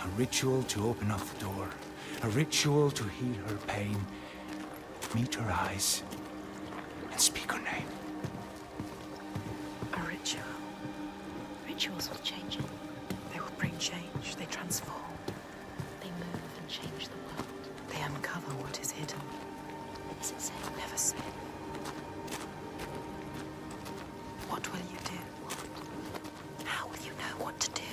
A ritual to open up the door. A ritual to heal her pain. Meet her eyes. And speak her name. A ritual. Rituals will change it. They will bring change. They transform. They move and change the world. They uncover what is hidden. Is it safe? Never safe. What will you do? What? How will you know what to do?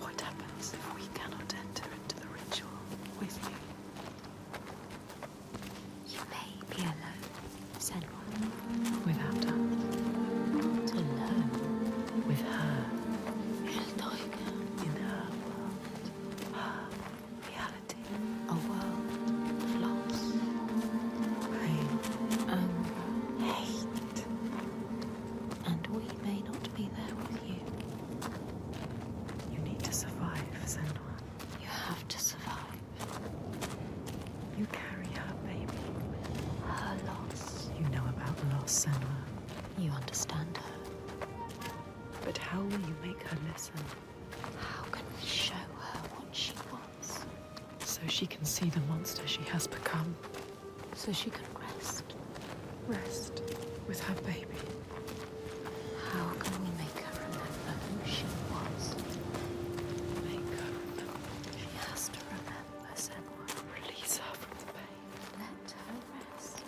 What happens if we cannot enter into the ritual with you? You may be alone, Senua. Without her. Alone. With her. Iltaiga. In her world. Her reality. A world of loss. Pain. Anger. Hate. And we may not be there with you. You need to survive, Senua. You have to survive. You carry her baby. Her loss. You know about loss, Senua. You understand her. But how will you make her listen? How can we show her what she wants? So she can see the monster she has become. So she can rest. Rest with her baby. How can we make her remember who she was? Make her remember. She has to remember, Senua. Release her from the pain. Let her rest.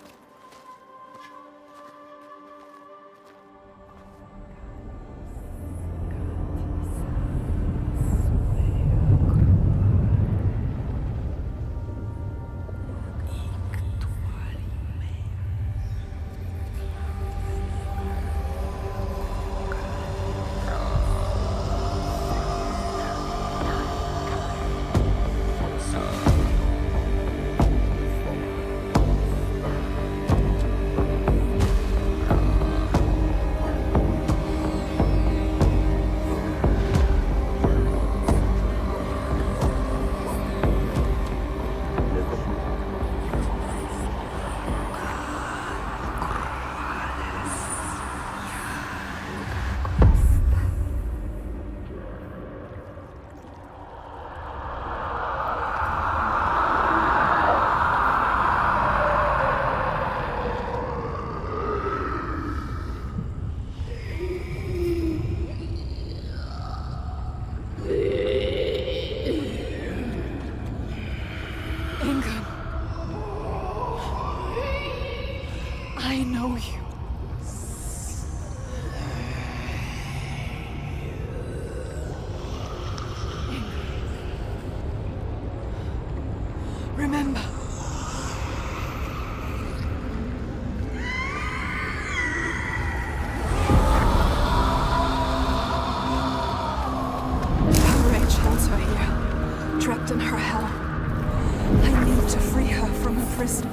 remember. Her rage holds her here, trapped in her hell. I need to free her from her prison.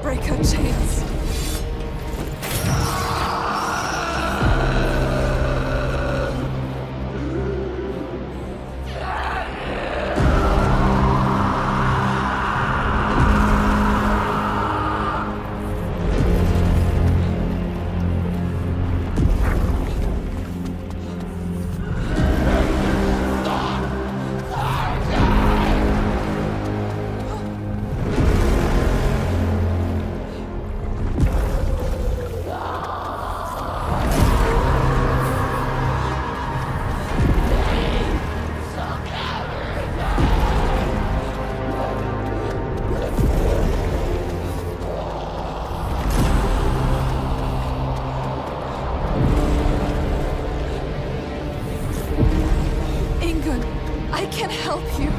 Break her chains. I can help you.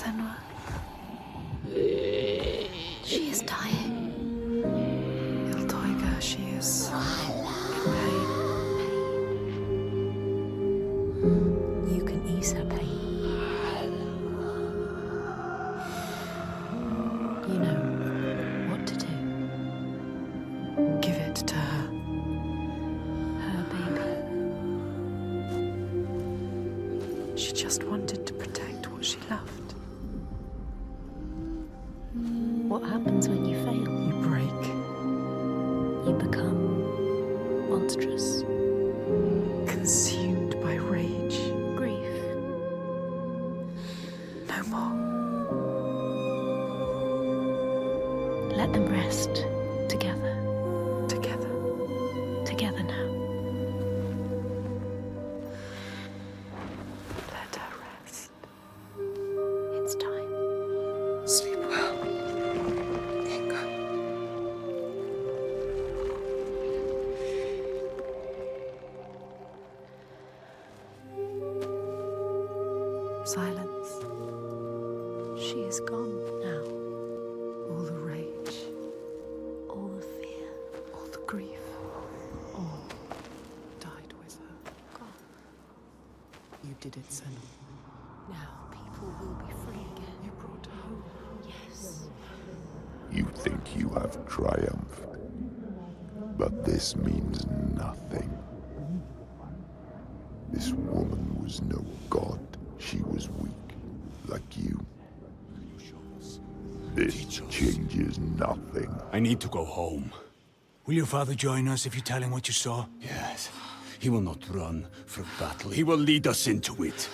Senua. She is dying. Iltoiga, she is in pain. You can ease her pain. You know what to do. Give it to her. Her baby. She just wanted to protect what she loved. What happens when you fail? You break. You become monstrous. Consumed by rage. Grief. No more. Let them rest together. Together. Together now. Let her rest. It's time. Sleep well. Inga. Silence. She is gone now. All the rage. All the fear. All the grief. All died with her. Gone. You did it, Senua. Now people will be free again. You brought hope. Yes. You think you have triumphed, but this means nothing. This woman was no god. She was weak, like you. This changes nothing. I need to go home. Will your father join us if you tell him what you saw? Yes. He will not run from battle. He will lead us into it.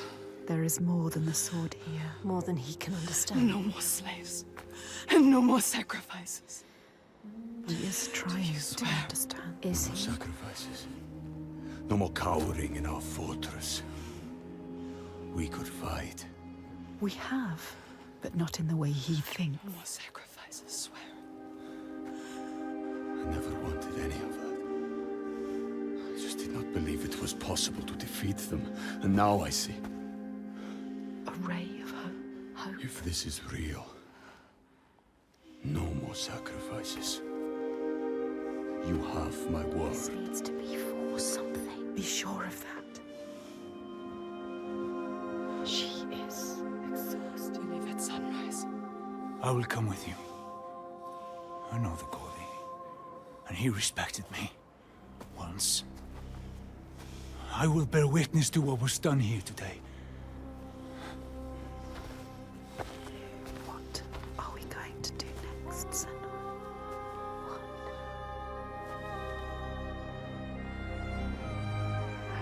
There is more than the sword here. More than he can understand. No more slaves. And no more sacrifices. He is trying to swear? understand. Is No he? sacrifices. No more cowering in our fortress. We could fight. We have, but not in the way he thinks. No more sacrifices, swear. I never wanted any of that. I just did not believe it was possible to defeat them. And now I see. A ray of hope. If this is real, no more sacrifices. You have my word. This needs to be for something. Be sure of that. She is exhausted. You leave at sunrise. I will come with you. I know the Godi, and he respected me. Once. I will bear witness to what was done here today. What are we going to do next, Senua?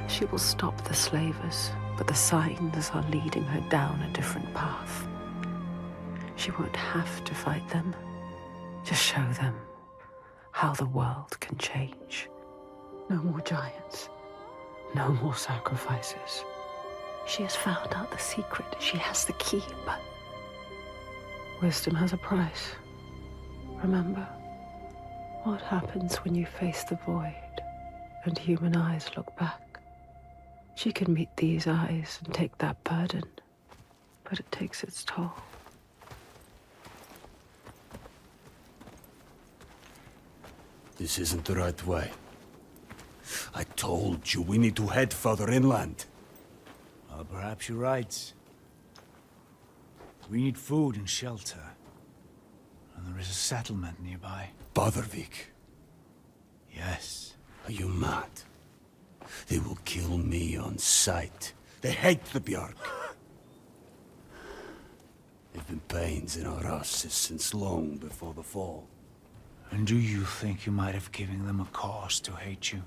She will stop the slavers, but the signs are leading her down a different path. She won't have to fight them. Just show them how the world can change. No more giants. No more sacrifices. She has found out the secret. She has the key, but wisdom has a price. Remember, what happens when you face the void and human eyes look back? She can meet these eyes and take that burden, but it takes its toll. This isn't the right way. I told you we need to head further inland. Well, perhaps you're right. We need food and shelter. And there is a settlement nearby. Badarvik. Yes. Are you mad? They will kill me on sight. They hate the Bjark. They've been pains in our asses since long before the fall. And do you think you might have given them a cause to hate you?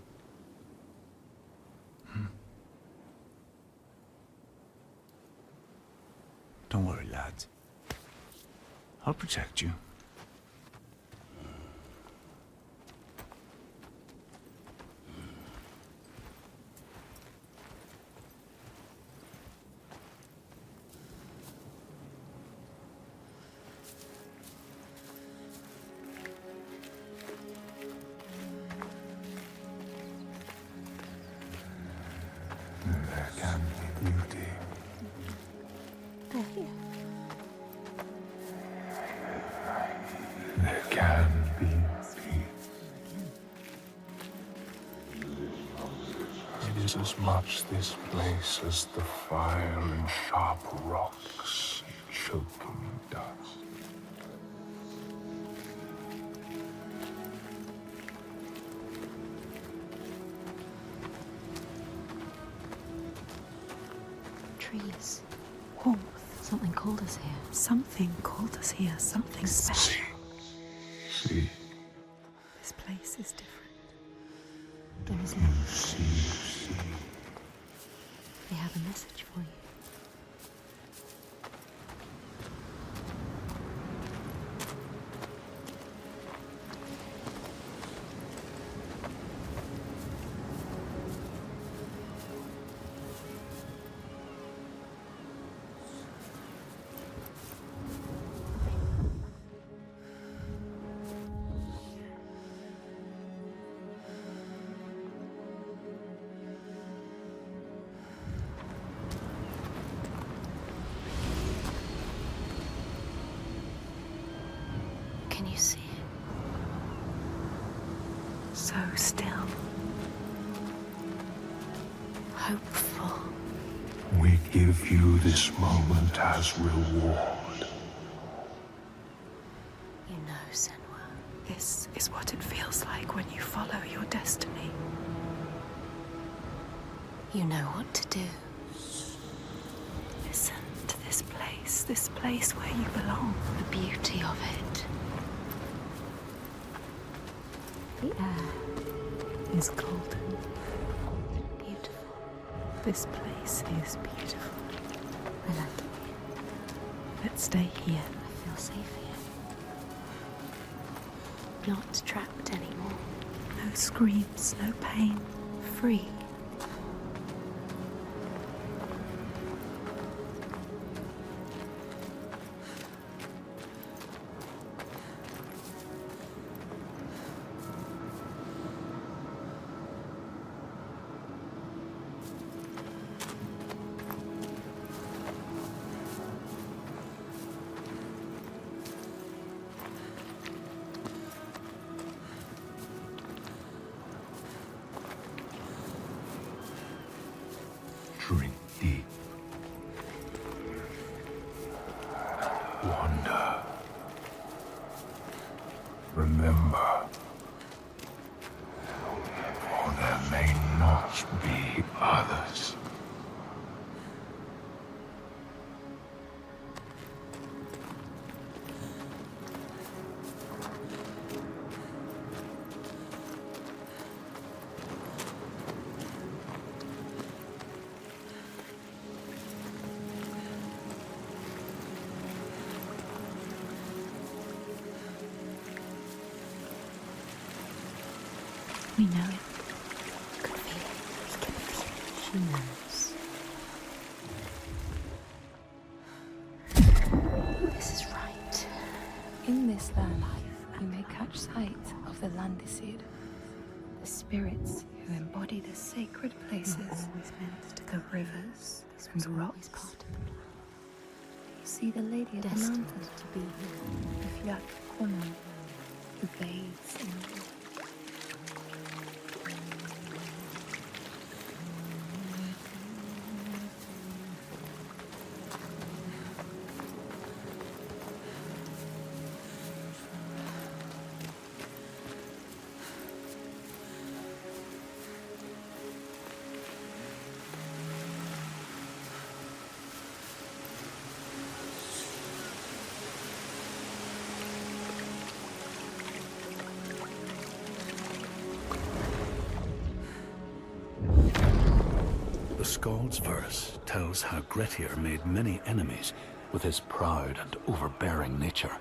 Don't worry, lad. I'll protect you. There can be beauty. They're here. is as much this place as the fire and sharp rocks and choking dust. Trees. Warmth. Something called us here. Something called us here. Something special. See. This place is different. There is You see. They have a message for you. Can you see it? So still. Hopeful. We give you this moment as reward. You know, Senua. This is what it feels like when you follow your destiny. You know what to do. Listen to this place where you belong. The beauty of it. The air Is golden. beautiful. This place is beautiful. I like it here. Let's stay here. I feel safe here. Not trapped anymore. No screams, no pain. Free. Drink deep. Wander. Remember. For there may not be others. We know it. Could feel it. We can feel it. She knows. This is right. In this land, you may catch sight of the Landicid, the spirits who embody the sacred places, Always meant to the rivers This and was the always rocks. part of the plan. You see the Lady of the Destined Mountain, to be here. the Fiat Kono, who bathes in the The Skald's verse tells how Grettir made many enemies with his proud and overbearing nature.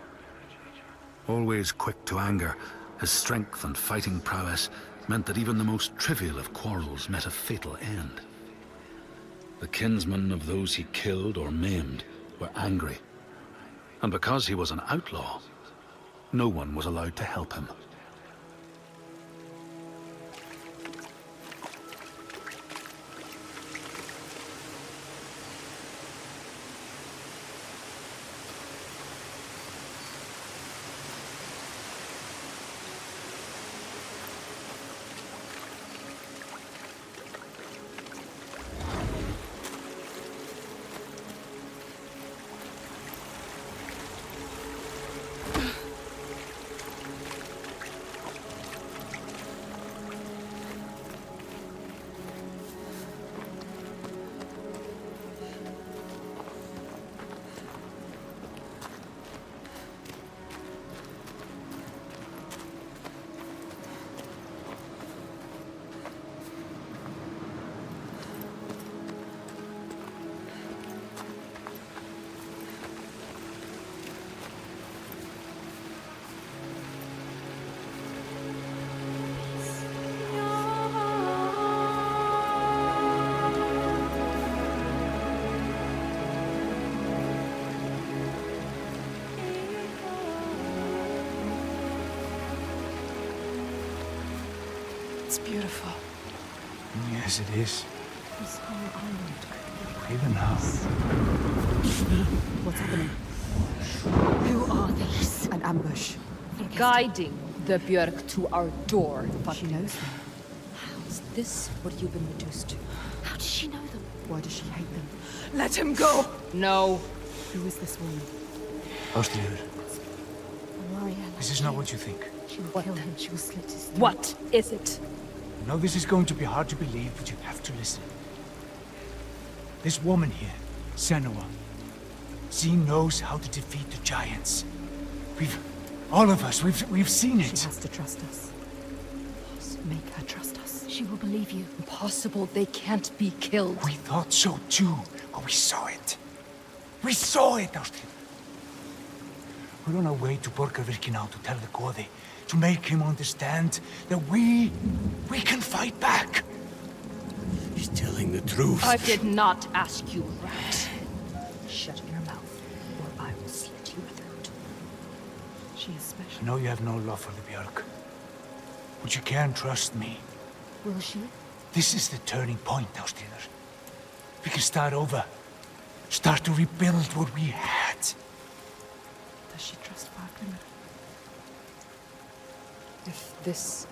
Always quick to anger, his strength and fighting prowess meant that even the most trivial of quarrels met a fatal end. The kinsmen of those he killed or maimed were angry, and because he was an outlaw, no one was allowed to help him. beautiful. Yes, it is. This whole island could be Even now. What's happening? Who are these? An ambush. Guiding the Björk to our door. She knows them. Is this what you've been reduced to? How does she know them? Why does she hate them? Let him go! No. Who is this woman? Ástríður, A warrior like this is not what you think. She will kill him. She will slit his throat. What is it? I know this is going to be hard to believe, but you have to listen. This woman here, Senua, she knows how to defeat the giants. All of us, we've seen it. She has to trust us. Make her trust us. She will believe you. Impossible. They can't be killed. We thought so too, but we saw it. We saw it, Ástríður. We're on our way to Borgarvirki now to tell the Goði, to make him understand that we can fight back. He's telling the truth. I did not ask you, rat. Shut your mouth, or I will slit your throat. She is special. I know you have no love for the Björk, but you can trust me. Will she? This is the turning point, Ástríður. We can start over. Start to rebuild what we had. Does she trust Fargrimr? If this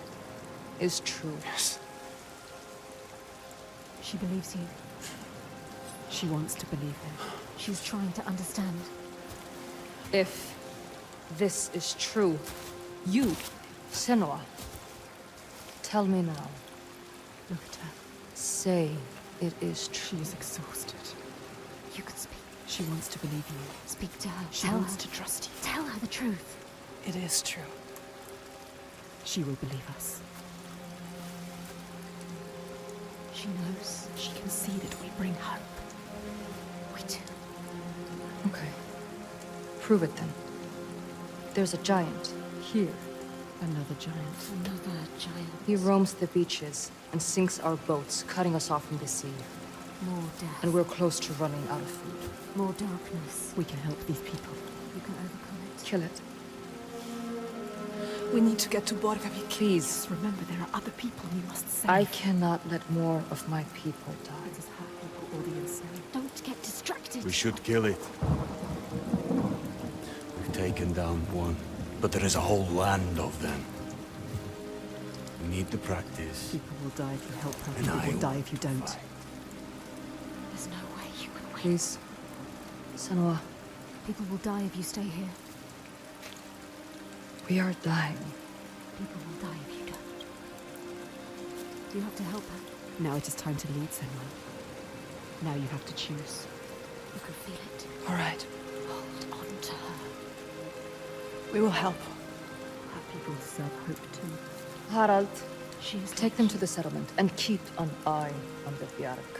is true, Yes. She believes you. She wants to believe him. She's trying to understand. if this is true, you, Senua, tell me now. Look at her. Say it is true. She is exhausted. You can speak. She wants to believe you. Speak to her. She Tell wants her. to trust you. Tell her the truth. It is true. She will believe us. She knows. She can see that we bring hope. We do. Okay. Prove it then. There's a giant here. Another giant. Another giant. He roams the beaches and sinks our boats, cutting us off from the sea. More death. And we're close to running out of food. More darkness. We can help these people. You can overcome it. Kill it. We need to get to Borgarvik. Please. Just remember, there are other people you must save. I cannot let more of my people die. It is her people or the insane. Don't get distracted. We should kill it. We've taken down one, but there is a whole land of them. We need to practice. People will die if you help her. And People I will die if you don't. There's no way you can win. Please. Senua, People will die if you stay here. we are dying. People will die if you don't. You have to help her. Now it is time to lead, Senua. Now you have to choose. You can feel it. All right. Hold on to her. We will help. Her people deserve hope too. Harald, She is take them to the settlement and keep an eye on the Bjark.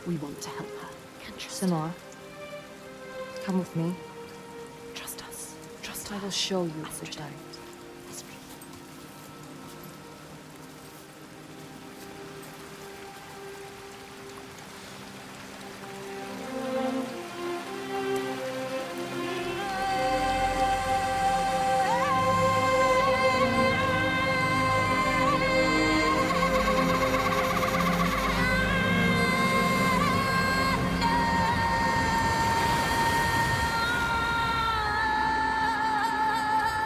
We want to help her. Can trust her. Senua, come with me. Trust us. Trust I her. will show you the giant. Yes, please.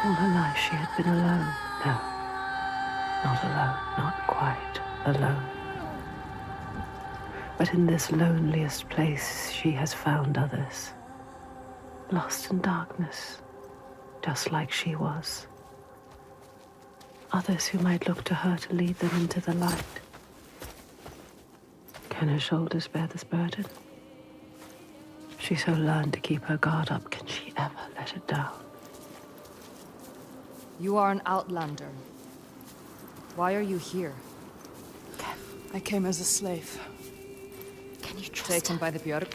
All her life she had been alone. No, not alone, not quite alone. But in this loneliest place she has found others, lost in darkness, just like she was. Others who might look to her to lead them into the light. Can her shoulders bear this burden? She so learned to keep her guard up, can she ever let it down? You are an outlander. Why are you here? I came as a slave. Can you trust Taken her? by the Björk?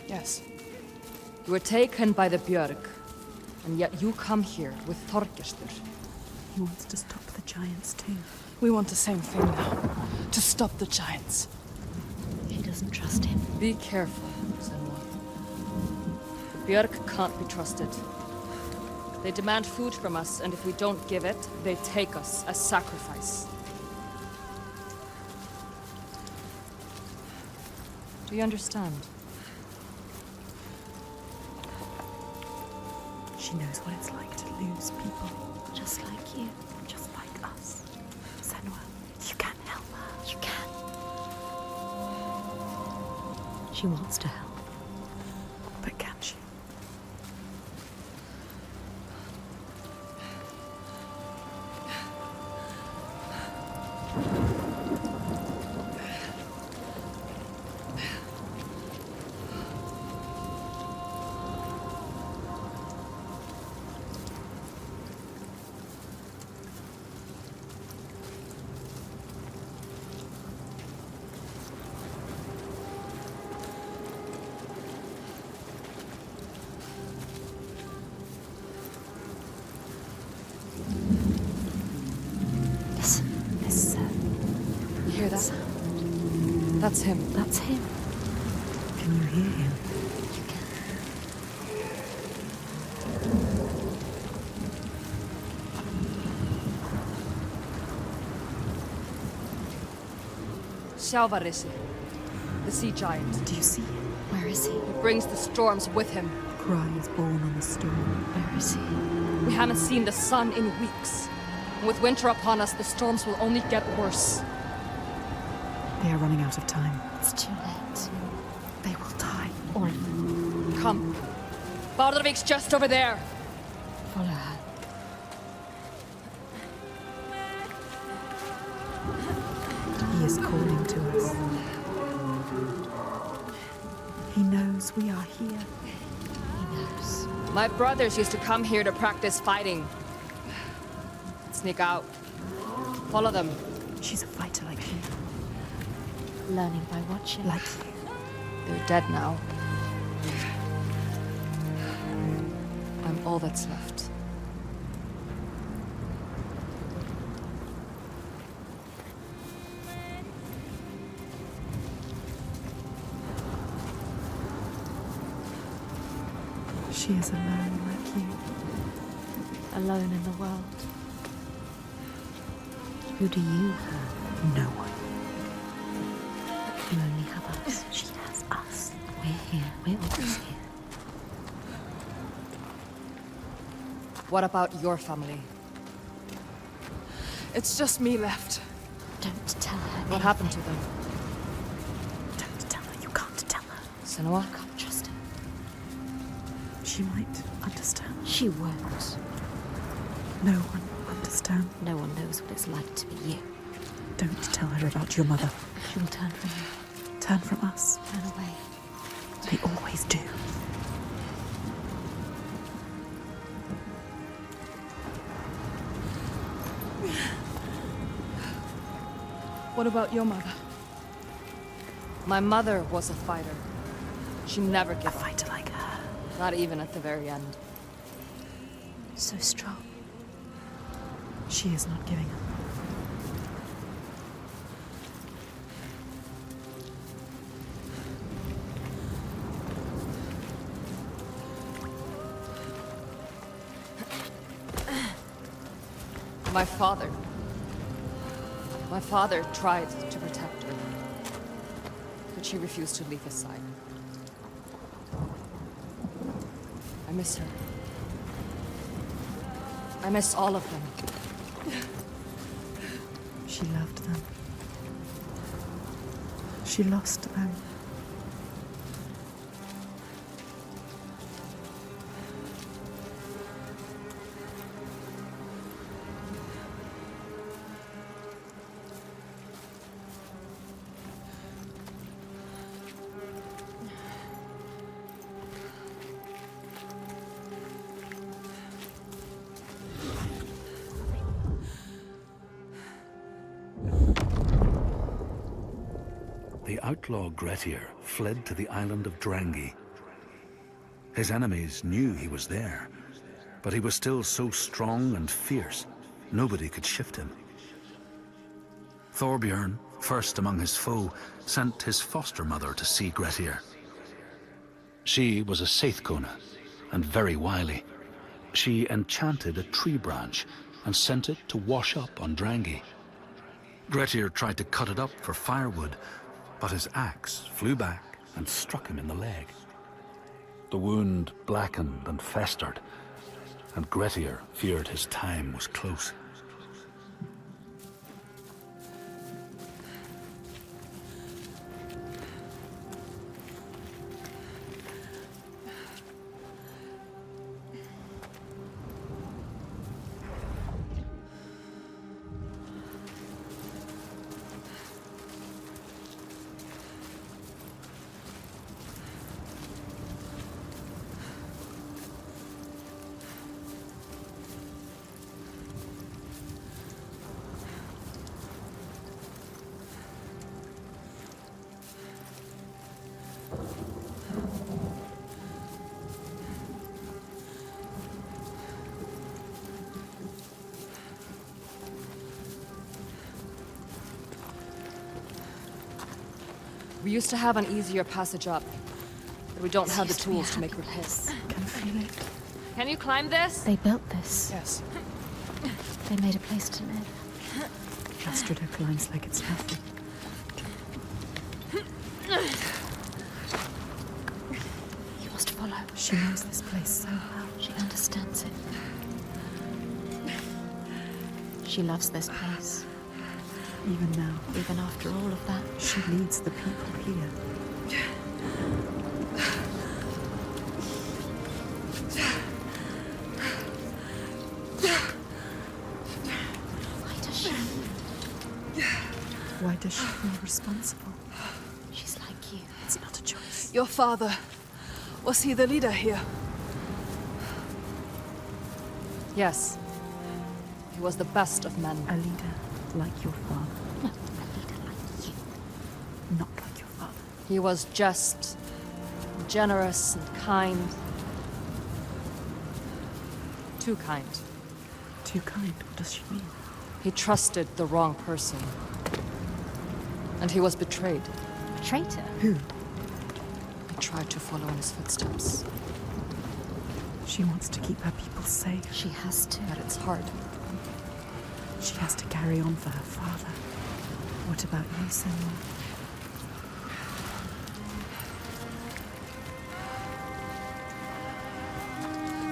Yes. You were taken by the Björk, and yet you come here with Þorgestur. He wants to stop the giants too. We want the same thing now. To stop the giants. She doesn't trust him. Be careful, Senua. The Björk can't be trusted. They demand food from us, and if we don't give it, they take us as sacrifice. Do you understand? She knows what it's like to lose people. Just like you. Just like us. Senua, you can help her. You can. She wants to help. But can she? You hear that? That's him. That's him. Can you hear him? You can. Zynergy, the sea giant. Do you see him? Where is he? He brings the storms with him. Cry is born on the storm. Where is he? We haven't seen the sun in weeks. And with winter upon us, the storms will only get worse. They are running out of time. It's too late. They will die. All of them. Come. Baldrvik's just over there. Follow her. He is calling to us. He knows we are here. He knows. My brothers used to come here to practice fighting. Sneak out. Follow them. She's a fighter like you. Learning by watching. Like you. They're dead now. I'm all that's left. She is alone like you. Alone in the world. Who do you have? No one. You only have us. She has us. We're here. We're always here. What about your family? It's just me left. Don't tell her. What happened to them? Don't tell her. You can't tell her. Senua? I can't trust her. She might understand. She won't. No one will understand. No one knows what it's like to be you. Don't tell her about your mother. She will turn from you. Turn from us. Turn away. They always do. What about your mother? My mother was a fighter. She never gave A up. fighter like her. Not even at the very end. So strong. She is not giving up. My father tried to protect her, but she refused to leave his side. I miss her. I miss all of them. She loved them. She lost them. The outlaw Grettir fled to the island of Drangi. His enemies knew he was there, but he was still so strong and fierce, nobody could shift him. Thorbjorn, first among his foe, sent his foster mother to see Grettir. She was a Seithkona, and very wily. She enchanted a tree branch and sent it to wash up on Drangi. Grettir tried to cut it up for firewood, but his axe flew back and struck him in the leg. The wound blackened and festered, and Grettir feared his time was close. We used to have an easier passage up, but we don't have the tools to make repairs. Can feel it. Can you climb this? They built this. Yes. They made a place to live. Astrida climbs like it's nothing. You must follow. She knows this place so well. She understands it. She loves this place. Even now, Even after all of that. she leads the people here. Why does she? Why does she feel responsible? She's like you. It's not a choice. Your father, was he the leader here? Yes. He was the best of men. A leader like your father. Not a leader like you. Not like your father. He was just, generous and kind. Too kind. Too kind, what does she mean? He trusted the wrong person. And he was betrayed. A traitor? Who? He tried to follow in his footsteps. She wants to keep her people safe. She has to. But it's hard. She has to carry on for her father. What about you, Senua?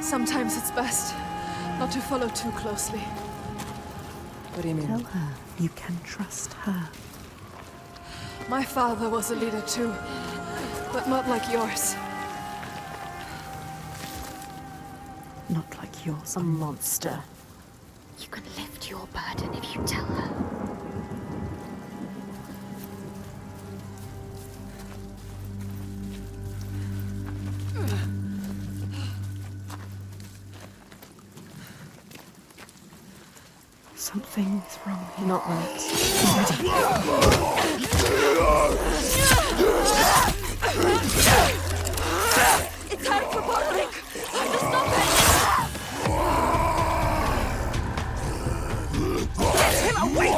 Sometimes it's best not to follow too closely. What do you mean? Tell her you can trust her. My father was a leader too, but not like yours. Not like yours. A monster. You can lift your burden if you tell her. Something is wrong here. Not right. It's time for bottling! Time to stop it! Get him away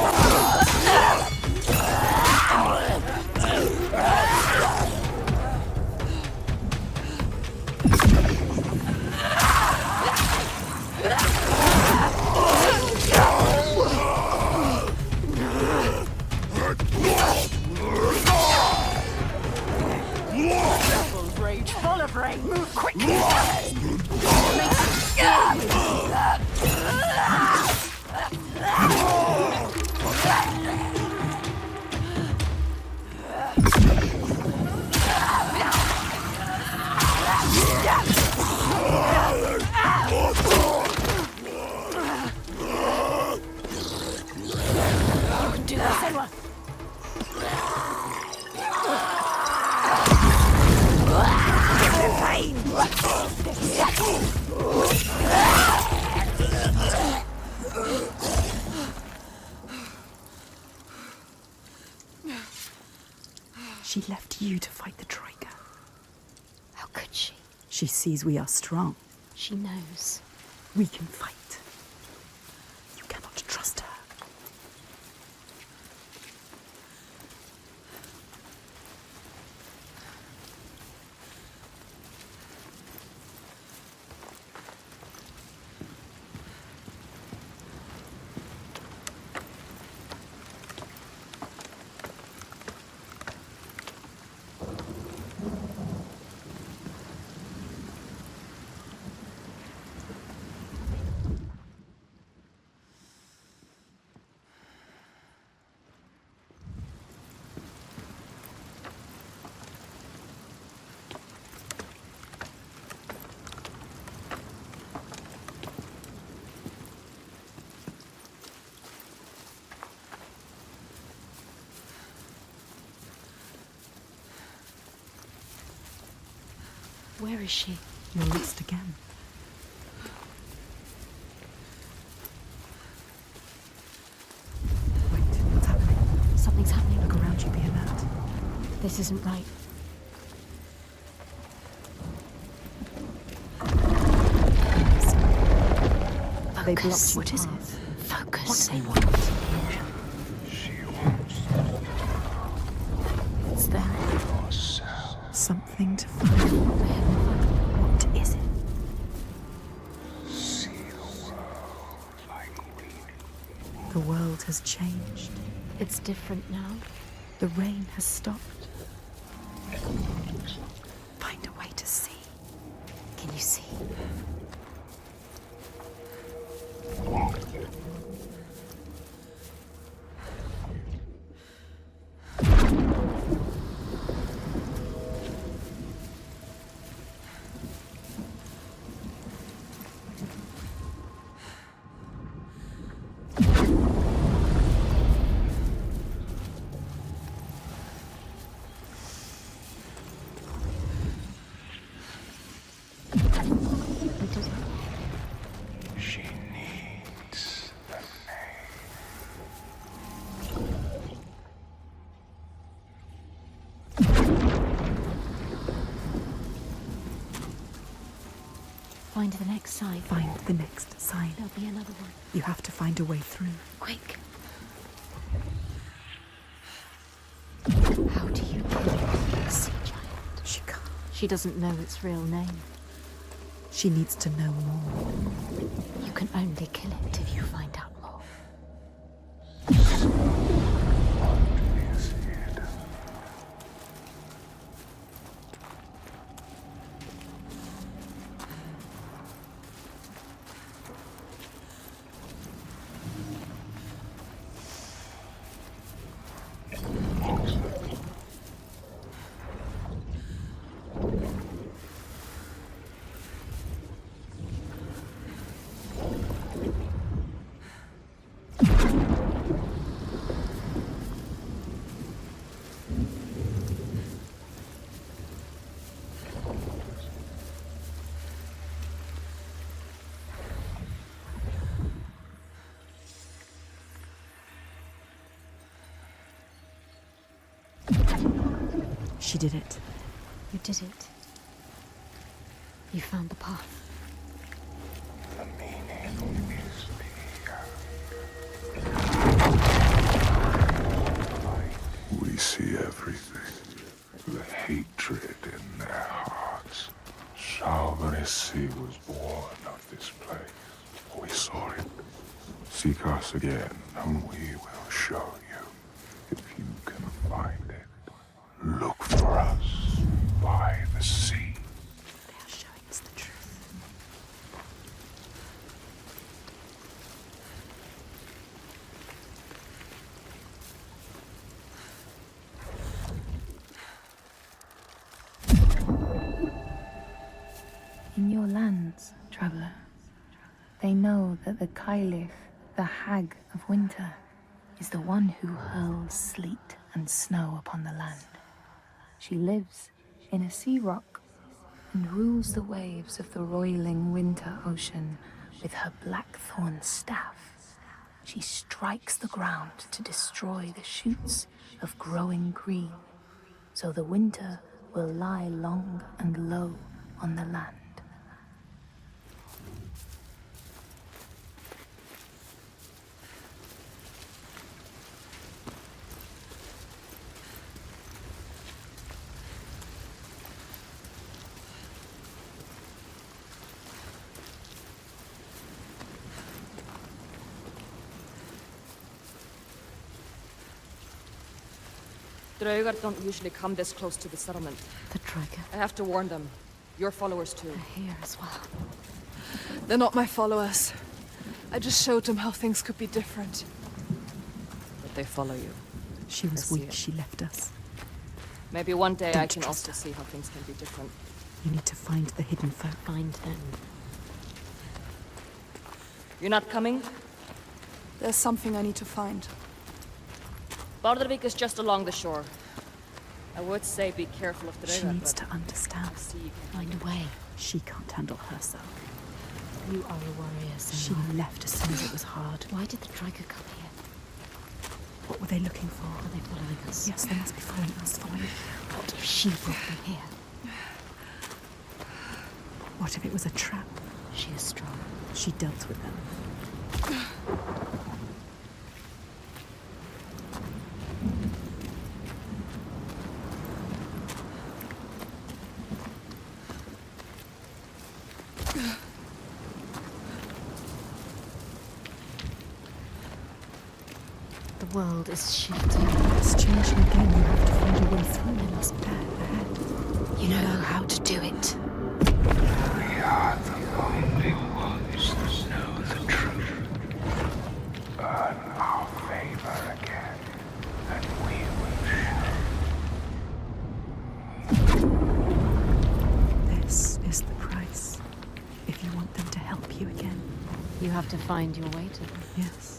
from rage, full of rain, move quickly! Do this, Senua! She left you to fight the Troika. How could she? She sees we are strong. She knows. We can fight. You cannot trust her. Where is she? You're lost again. Wait, what's happening? Something's happening. Look around you, be alert. This isn't right. They blocked Focus. what is it? Focus. What they want. It's there. Something to find. What is it? The world has changed. It's different now. The rain has stopped. Find a way to see. Can you see? She needs the name. Find the next sign. Find the next sign. There'll be another one. You have to find a way through. Quick. How do you kill a sea giant? She can't. She doesn't know its real name. She needs to know more. You can only kill it if you find out more. What is it? She did it. You did it. You found the path. The meaning is beyond. We see everything. The hatred in their hearts. Salvaresi was born of this place. We saw it. Seek us again, and we will show you. If you can find it, look for us by the sea. They are showing us the truth. In your lands, traveler, they know that the Caliph, the Hag of Winter, is the one who hurls sleet and snow upon the land. She lives in a sea rock and rules the waves of the roiling winter ocean with her blackthorn staff. She strikes the ground to destroy the shoots of growing green, so the winter will lie long and low on the land. Draugar don't usually come this close to the settlement. The Draugr. I have to warn them. Your followers too. They're here as well. They're not my followers. I just showed them how things could be different. But they follow you. She was I see weak. it. She left us. Maybe one day I Don't can trust also see how things can be different. You need to find the hidden folk. Find them. You're not coming? There's something I need to find. Bardavik is just along the shore. I would say be careful of the She river, needs but to understand. see you can Find a way. She can't handle herself. You are a warrior, She Senua. left as soon as it was hard. Why did the Draco come here? What were they looking for? Are they following us? Yes, they must be following us. What if she brought them here? What if it was a trap? She is strong. She dealt with them. The world is shifting. It's changing again. You have to find a way through. They must bear ahead. You know how to do it. We are the only ones that know the truth. Earn our favor again, and we will show. This is the price. If you want them to help you again. You have to find your way to them. Yes.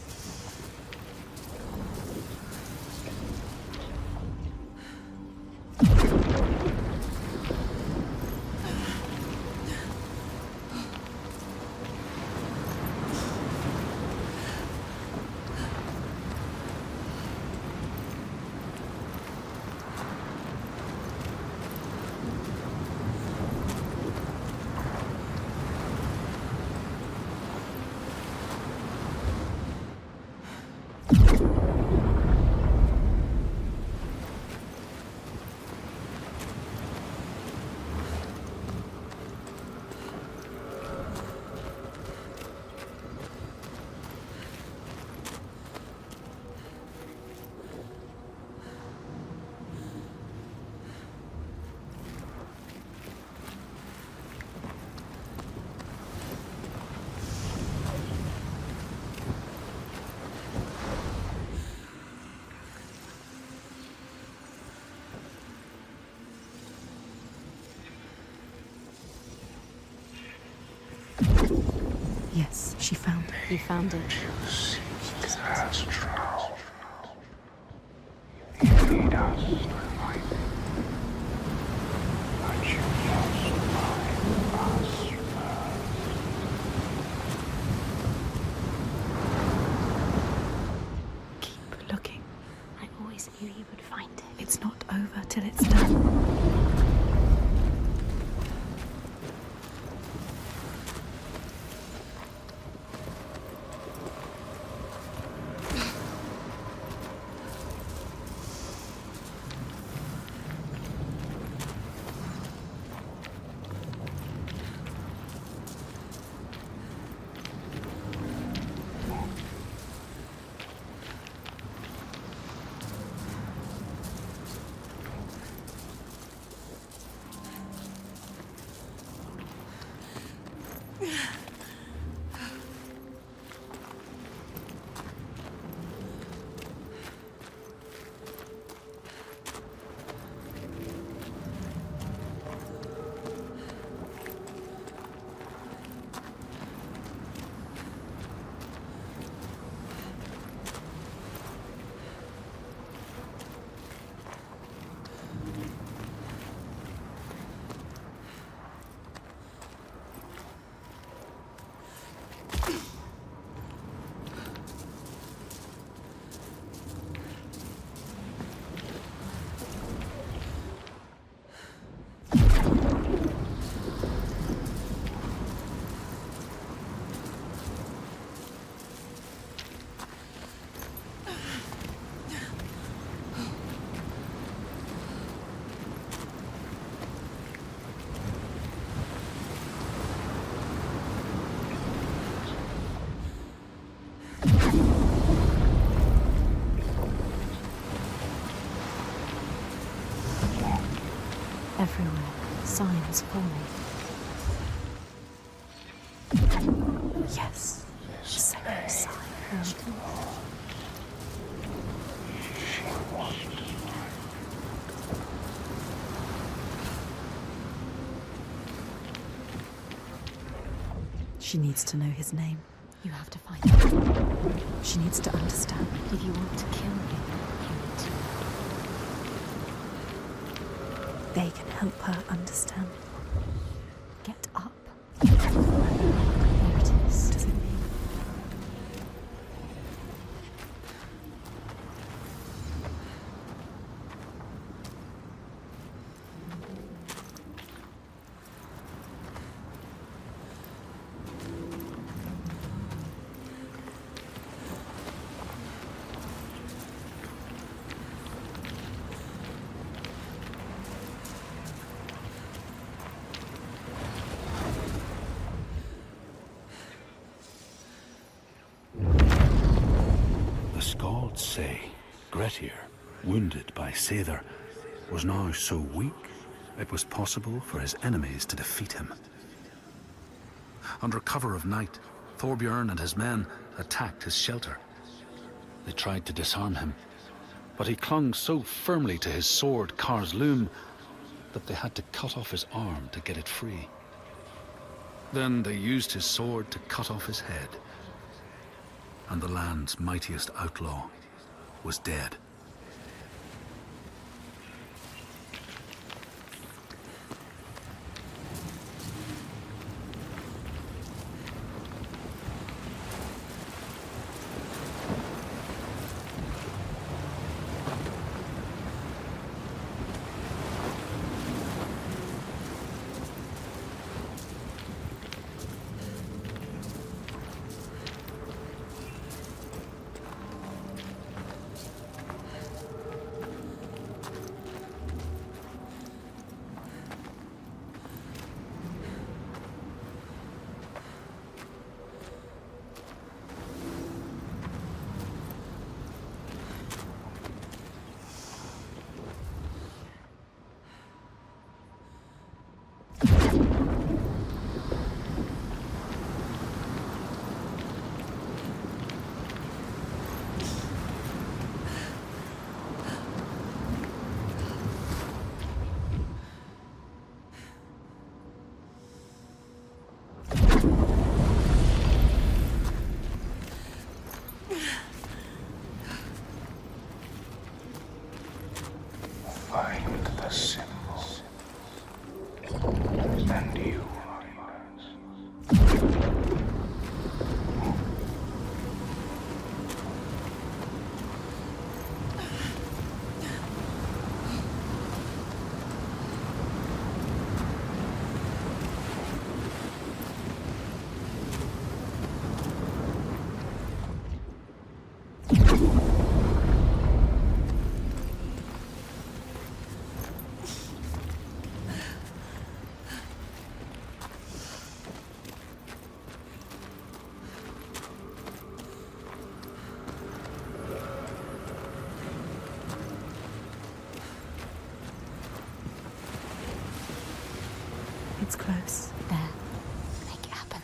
Yes, she found it. You found it. That's true. You need us to find it. But you must find us first. Keep looking. I always knew you would find it. It's not over till it's done. Everywhere, signs forming. Yes. Second sign. She needs to know his name. You have to find him. She needs to understand. If you want to kill him, you need to. They can help her understand. Get up. There it is. What does it mean? The Skalds say Grettir, wounded by Seidr, was now so weak it was possible for his enemies to defeat him. Under cover of night, Thorbjorn and his men attacked his shelter. They tried to disarm him, but he clung so firmly to his sword, Kar's Loom, that they had to cut off his arm to get it free. Then they used his sword to cut off his head, and the land's mightiest outlaw was dead. Find the symbol, and you It's close. There. Make it happen.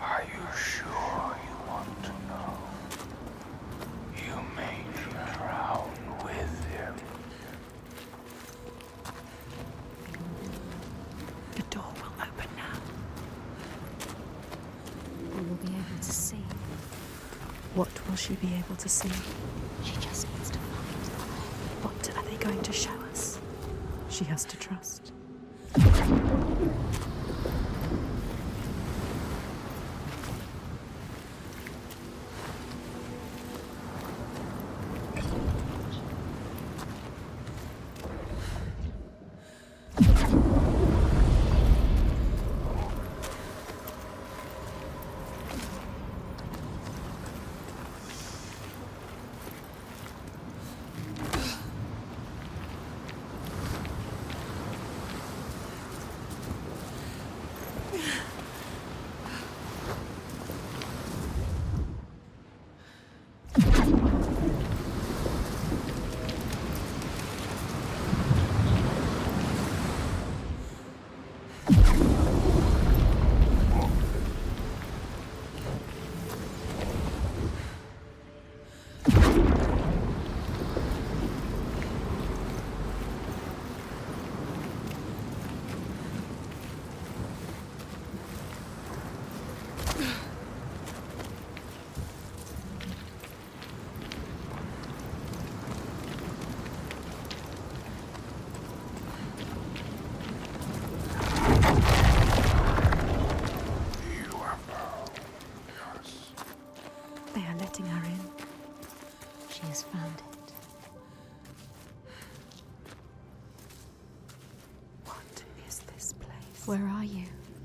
Are you sure you want to know? You made your crown with him. The door will open now. We will be able to see. What will she be able to see? She just needs to find the way. What are they going to show us? She has to trust.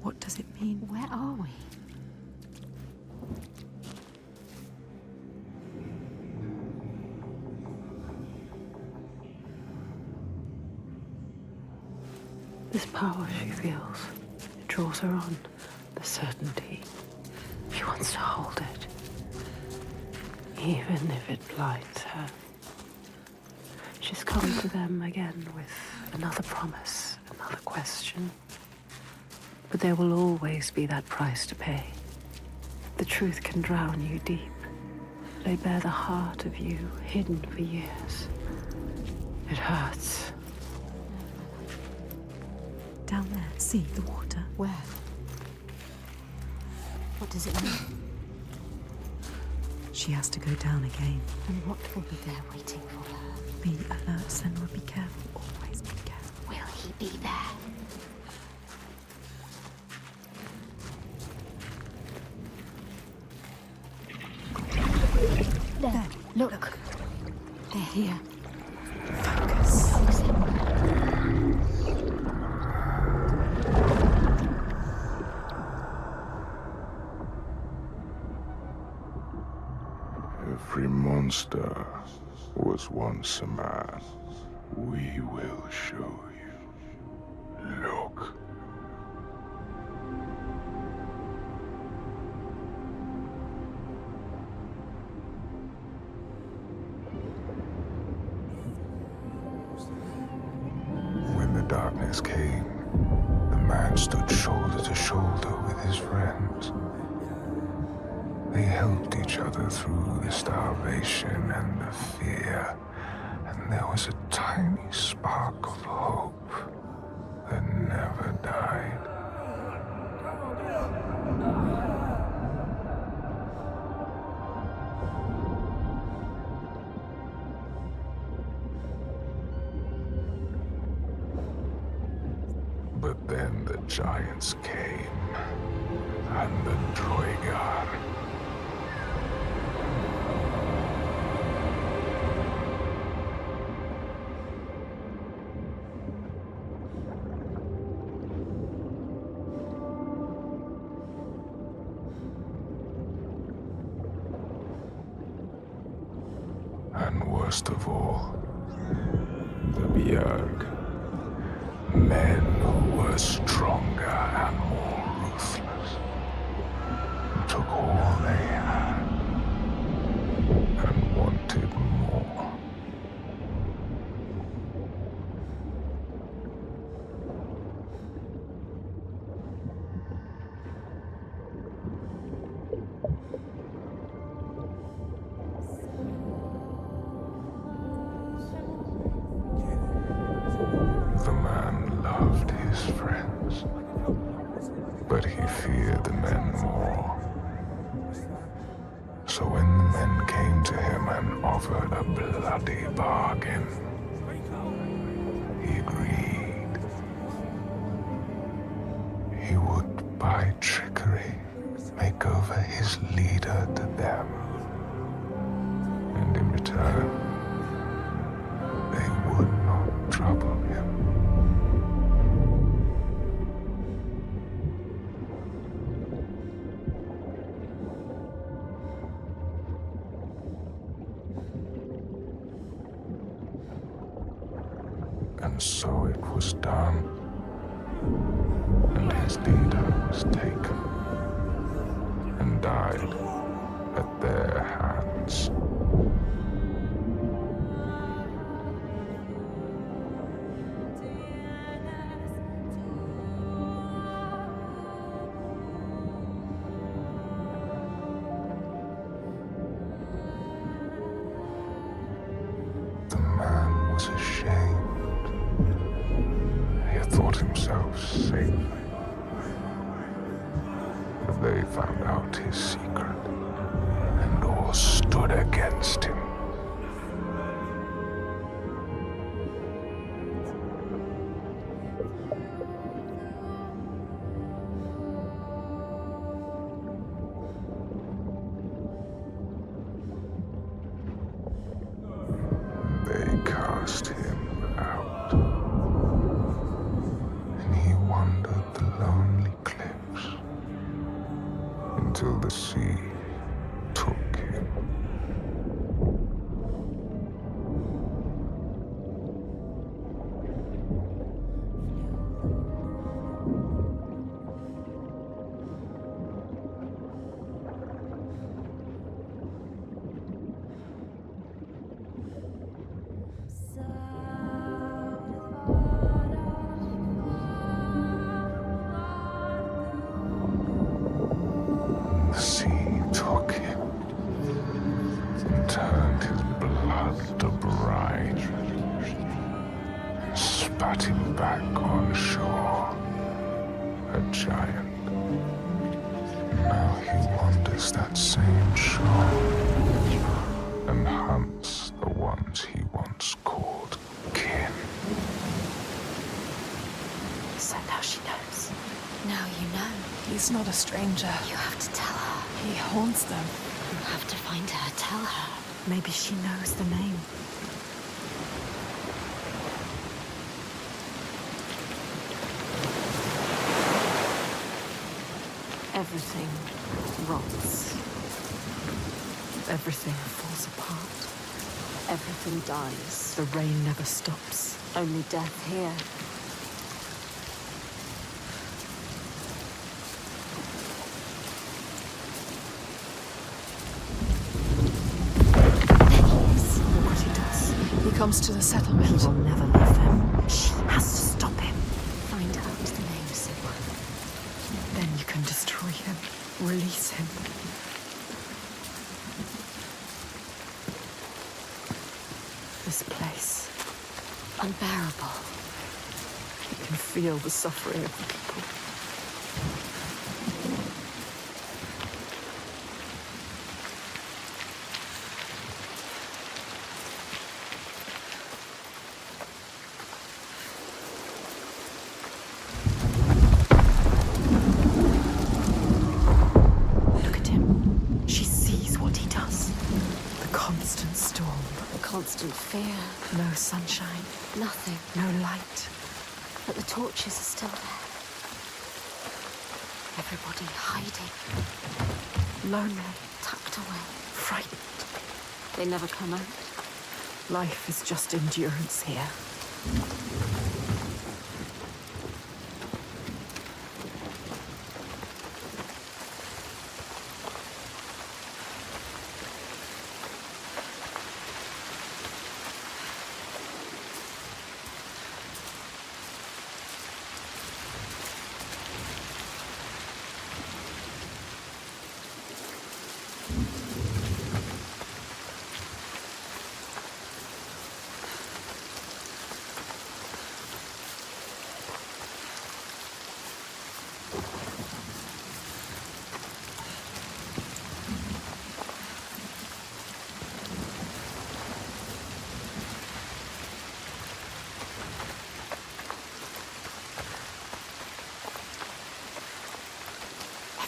What does it mean? Where are we? This power she feels, it draws her on. The certainty. She wants to hold it. Even if it blinds her. She's come to them again with another promise, another question. But there will always be that price to pay. The truth can drown you deep. Lay bare the heart of you, hidden for years. It hurts. Down there, see the water. Where? What does it mean? She has to go down again. And what will be there waiting for her? Be alert, Senua. Be careful. Always be careful. Will he be there? There. Look. They're here. Focus. Every monster was once a man. We will show you. Look. When the darkness came, the man stood shoulder to shoulder with his friends. They helped each other through the starvation and the fear, and there was a tiny spark of hope that never died. But then the giants came, and the Droigar. And worst of all, the Bjerg. Men who were stronger and more ruthless. Took all they had and wanted more. The man loved his friends, but he feared the men more. So when the men came to him and offered a bloody bargain, he agreed. He would, by trickery, make over his leader to them. And in return, they would not trouble him. And so it was done, and his leader was taken and died at their hands. The man was ashamed. He had thought himself safe. But they found out his secret, and all stood against him. They cast him out, and he wandered the lonely cliff until the sea took him. The sea took him, turned his blood to brine, and spat him back on shore, a giant. Now he wanders that same shore and hunts the ones he once called kin. So now she knows. Now you know. He's not a stranger. You have to tell her. He haunts them. You have to find her. Tell her. Maybe she knows the name. Everything rots. Everything falls apart. Everything dies. The rain never stops. Only death here. Look what he does. He comes to the He settlement. will never leave them. She has to stop him. Find out the name, Senua. Then you can destroy him. Release him. This place. Unbearable. You can feel the suffering of the people. Look at him. She sees what he does. The constant storm. Constant fear. No sunshine. Nothing. No light. But the torches are still there. Everybody hiding. Lonely. Tucked away. Frightened. They never come out. Life is just endurance here.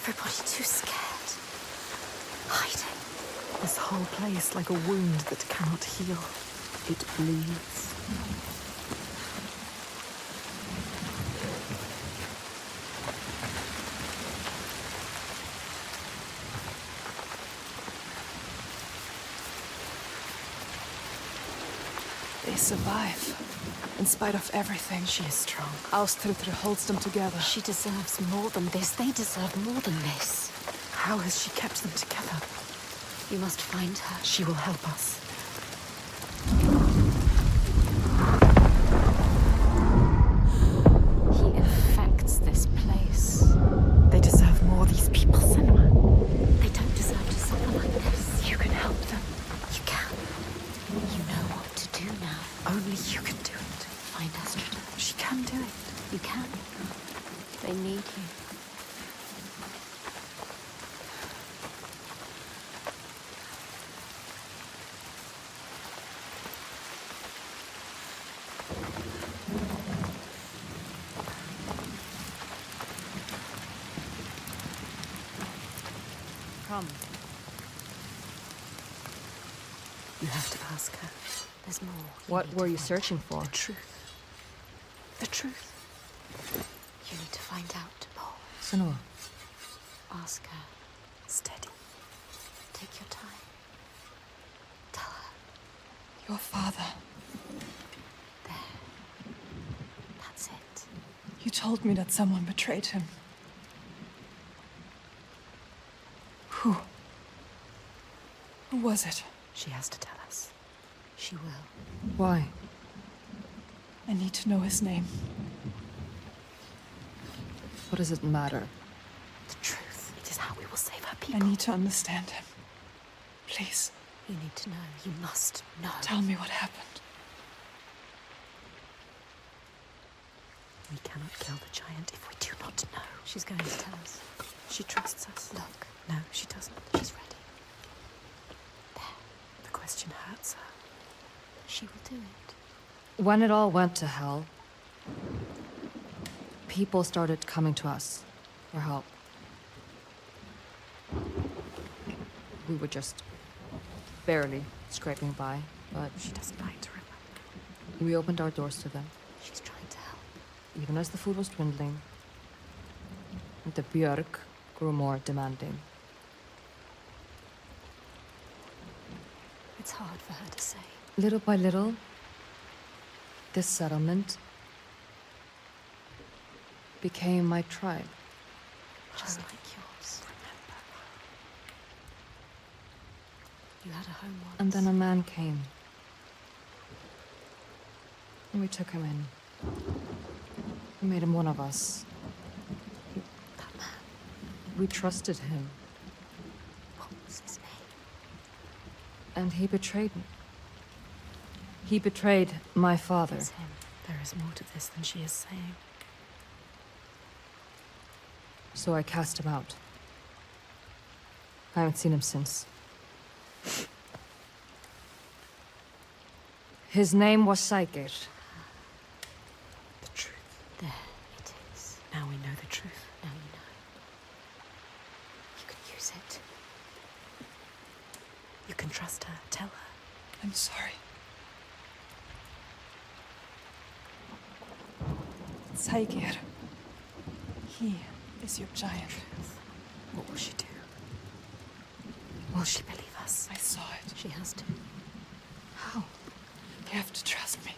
Everybody too scared. Hiding. This whole place like a wound that cannot heal. It bleeds. They survive. In spite of everything. She is strong. Ástríður holds them together. She deserves more than this. They deserve more than this. How has she kept them together? You must find her. She will help us. He infects this place. They deserve more, these people, Senua. They don't deserve to suffer like this. You can help them. You can. You know what to do now. Only you can do it. Find Ástríður. She can do it. You can. They need you. Come. You have to ask her. There's more. What were you searching for? The truth. The truth. You need to find out, Paul. Senua. Ask her. Steady. Take your time. Tell her. Your father. There. That's it. You told me that someone betrayed him. Who? Who was it? She has to tell us. She will. Why? I need to know his name. What does it matter? The truth. It is how we will save our I people. need to understand him. Please. You need to know. You must know. Tell me what happened. We cannot kill the giant if we do not know. She's going to tell us. She trusts us. Look. No, she doesn't. She's ready. There. The question hurts her. But she will do it. When it all went to hell, people started coming to us for help. We were just barely scraping by, but She doesn't like to remember. we opened our doors to them, She's trying to help. even as the food was dwindling. And the Björk grew more demanding. It's hard for her to say. Little by little, this settlement became my tribe. Just like yours. Remember. You had a home once. And then a man came. And we took him in. We made him one of us. That man. We trusted him. What was his name? And he betrayed me. He betrayed my father. It's him. There is more to this than she is saying. So I cast him out. I haven't seen him since. His name was Saga. The truth. There it is. Now we know the truth. Now you know. You can use it. You can trust her. Tell her. I'm sorry. Zynergy. He is your giant. What will she do? Will she believe us? I saw it. She has to. How? You have to trust me.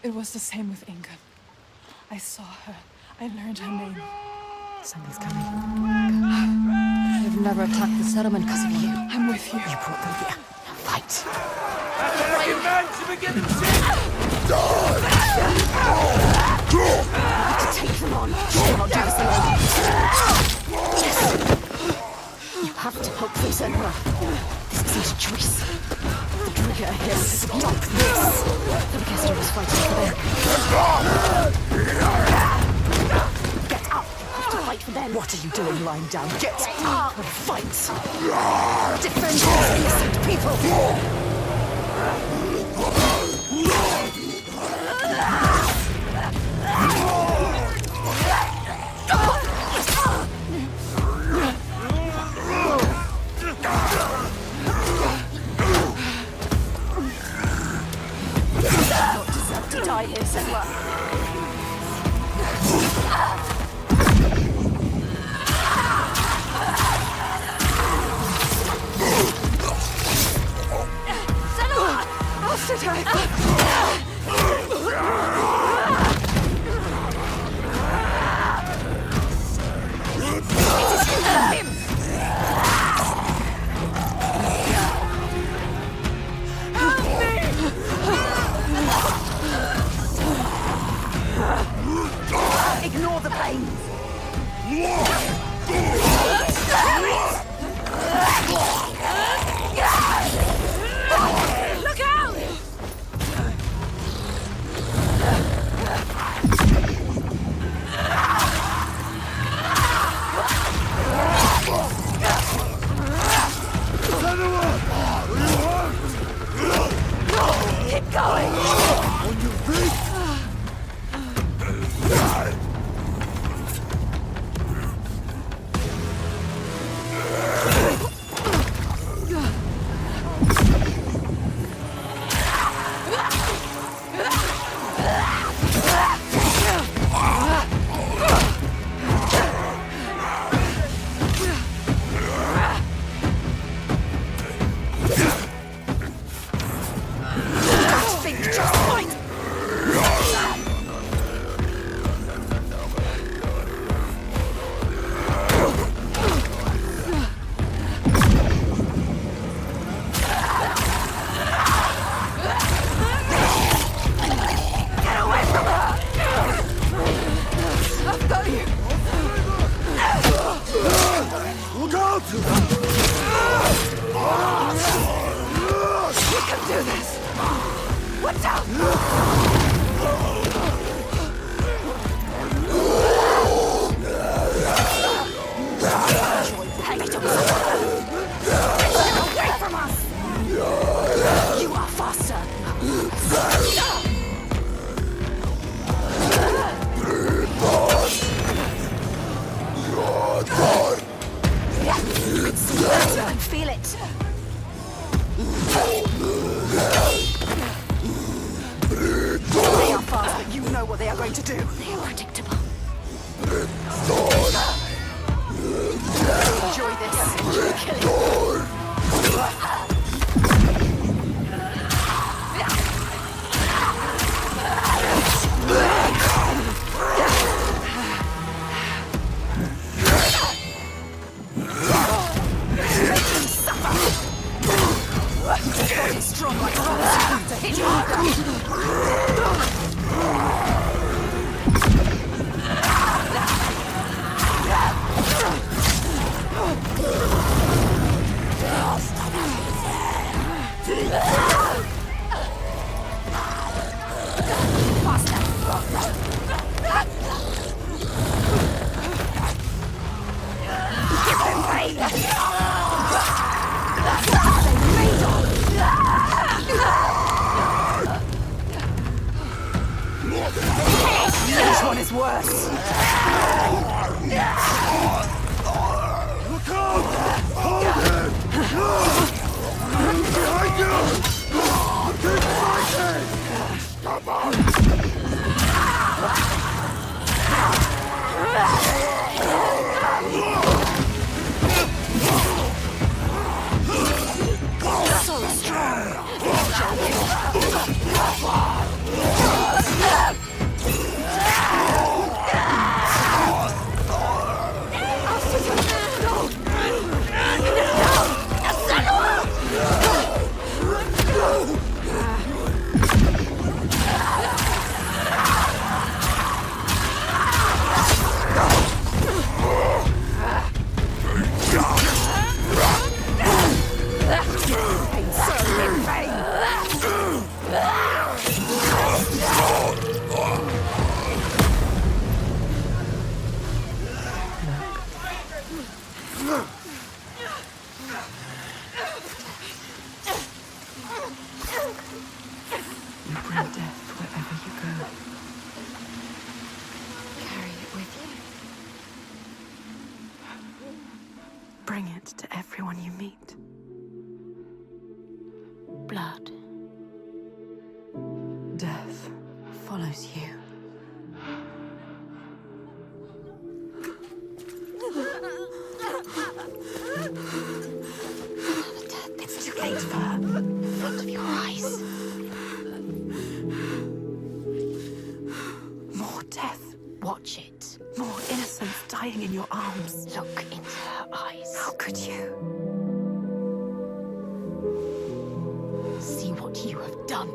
It was the same with Inga. I saw her. I learned her name. Something's coming. They've never attacked the settlement because of you. I'm with you. You brought them here. Now fight. Take them on. She cannot do this alone. Yes. You have to help them, Senua. This isn't a choice. The trigger here is to stop this. The orchestra is fighting for them. Get up. You have to fight for them. What are you doing lying down? Get up and fight. Defend these innocent people. To die here, Senua. Senua! You can do this! Watch out! Away from us! You are faster! I can feel it! They are fast, but you know what they are going to do. They are predictable. Enjoy this. Kill it. Body's strong like rocks to hit you harder. Give them pain! This one is worse. Look out! Hold it! Behind you! Keep fighting! Come on! So strong. You bring death wherever you go. Carry it with you. Bring it to everyone you meet. Blood Death follows you. It's too late for her. In front of your eyes. More death. Watch it. More innocence dying in your arms. Look into her eyes. How could you? See what you have done.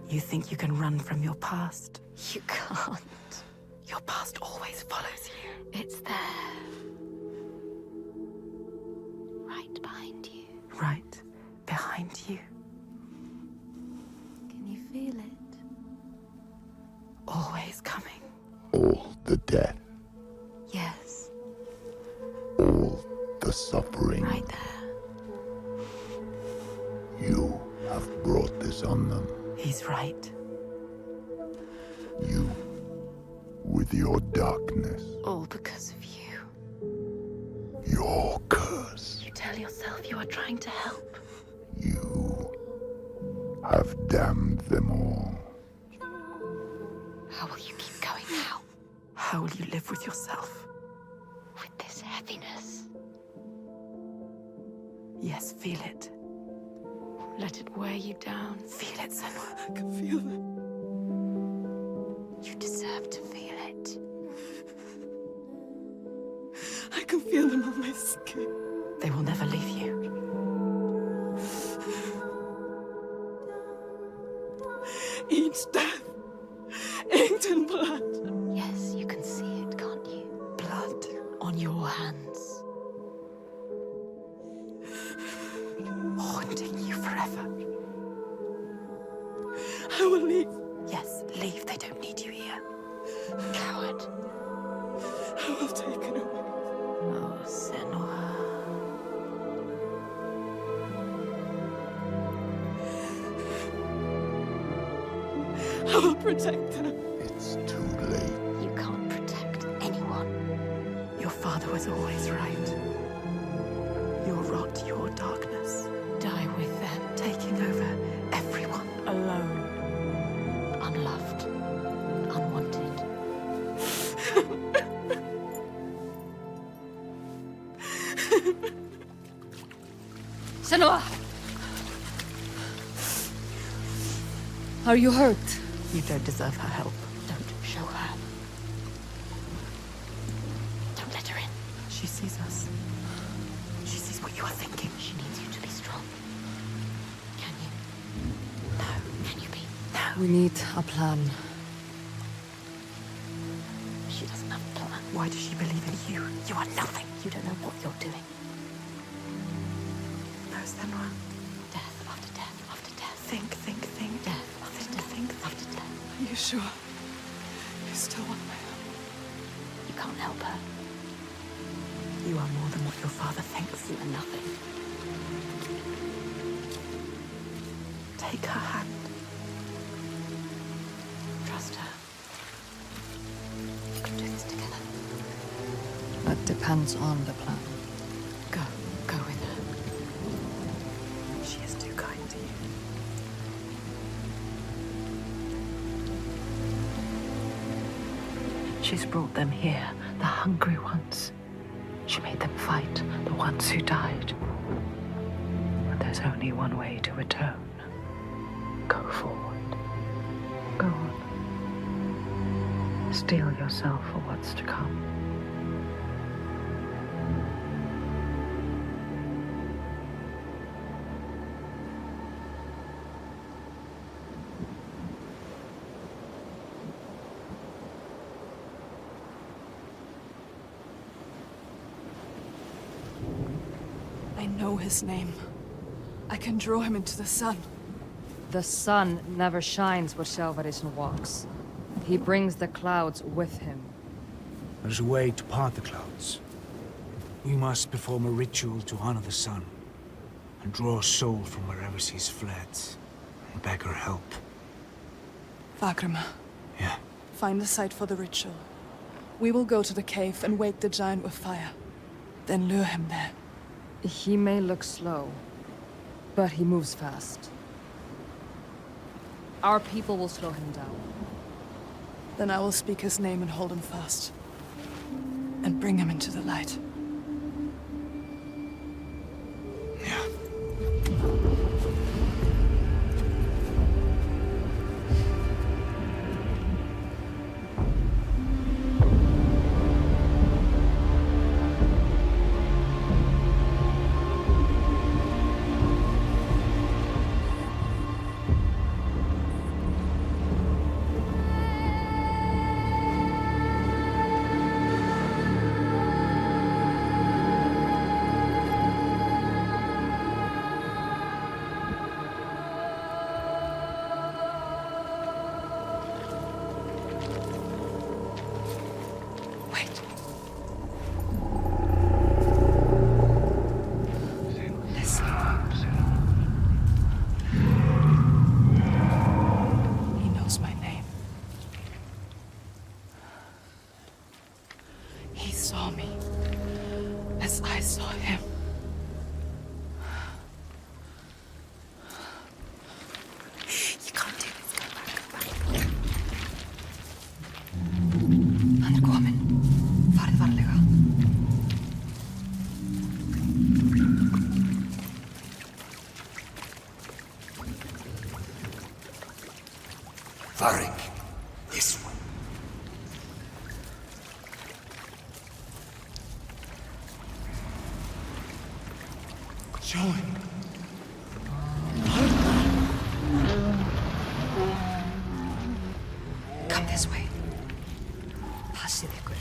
You think you can run from your past? You can't. Your past always follows you. It's there. Right behind you. Right behind you. Can you feel it? Always coming. All the death, Yes. all the suffering. Right there. You have brought this on them. He's right. You, with your darkness, All because of you. your curse. You tell yourself you are trying to help. You have damned them all. How will you keep going now? How will you live with yourself? With this heaviness. Yes, feel it. Let it wear you down. Feel it, Senua. I can feel it. You deserve to feel it. I can feel them on my skin. They will never leave you. Each death, inked in blood. Yes, you can see it, can't you? Blood. in your hands. Haunting you forever. I will leave. Yes, leave. They don't need you here. Coward. I will take it away. Oh, Senua. I will protect them. It's too late. You can't protect anyone. Your father was always right. Your rot, your darkness. Die with them, taking over everyone alone. Unloved. Unwanted. Senua! Are you hurt? You don't deserve her help. Don't show her. Don't let her in. She sees us. She sees what you are thinking. She needs you to be strong. Can you? No. Can you be? No. We need a plan. She doesn't have a plan. Why does she believe in you? You are nothing. You don't know what you're doing. No, Senua. Death after death after death. Think. Death after death. Think after death. Are you sure? You still want my help? You can't help her. You are more than what your father thinks. You are nothing. Take her hand. Trust her. You can do this together. That depends on the plan. Go with her. She is too kind to you. She's brought them here, the hungry ones. She made them fight, the ones who died. But there's only one way to atone. Go forward. Go on. Steel yourself for what's to come. I know his name. I can draw him into the sun. The sun never shines where Shelvarisn walks. He brings the clouds with him. There's a way to part the clouds. We must perform a ritual to honor the sun, and draw a soul from wherever she's fled, and beg her help. Vagrima, Yeah. find the site for the ritual. We will go to the cave and wake the giant with fire. Then lure him there. He may look slow, but he moves fast. Our people will slow him down. Then I will speak his name and hold him fast. And bring him into the light. Yeah. He knows my name. He saw me as I saw him. You can't do this. Go back. Hann kominn. Farið varlega. Varric, this one. Join. Come this way. Passið ykkur.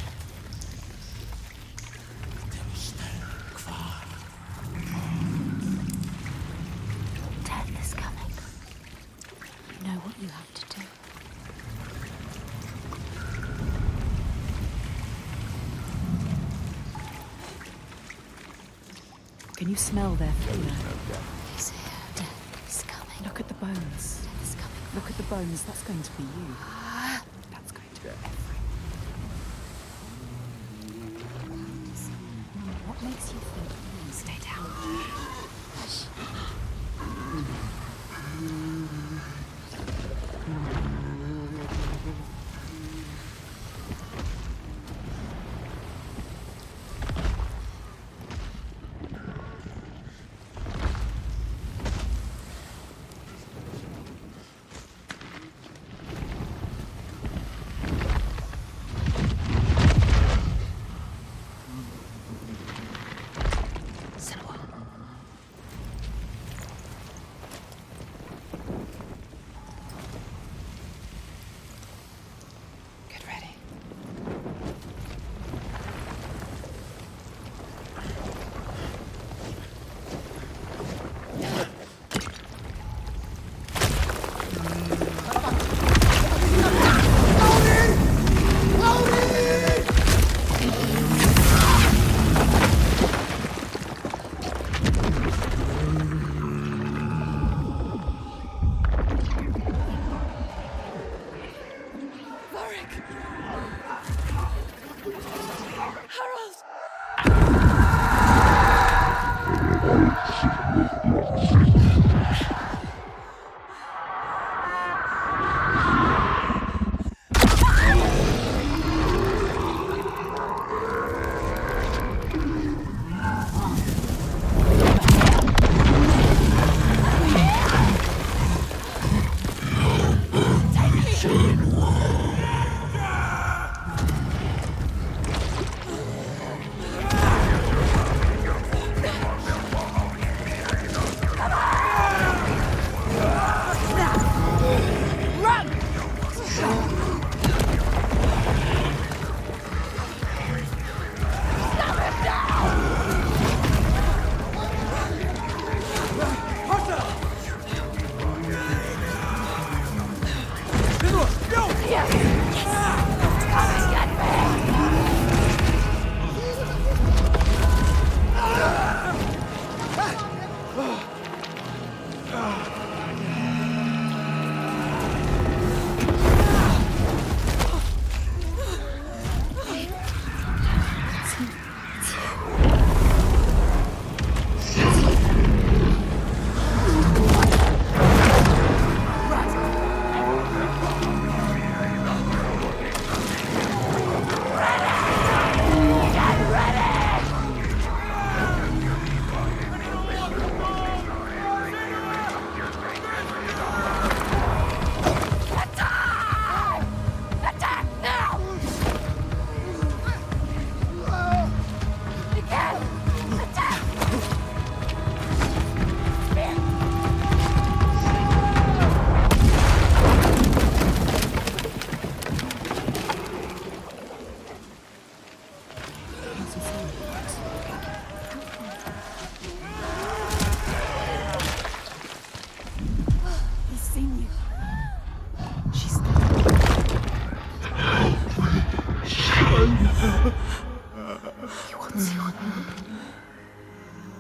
Can you smell their fear? He's here. Death is coming. Look at the bones. Death is coming. Look at the bones. That's going to be you. That's going to be everyone. What makes you think you stay down?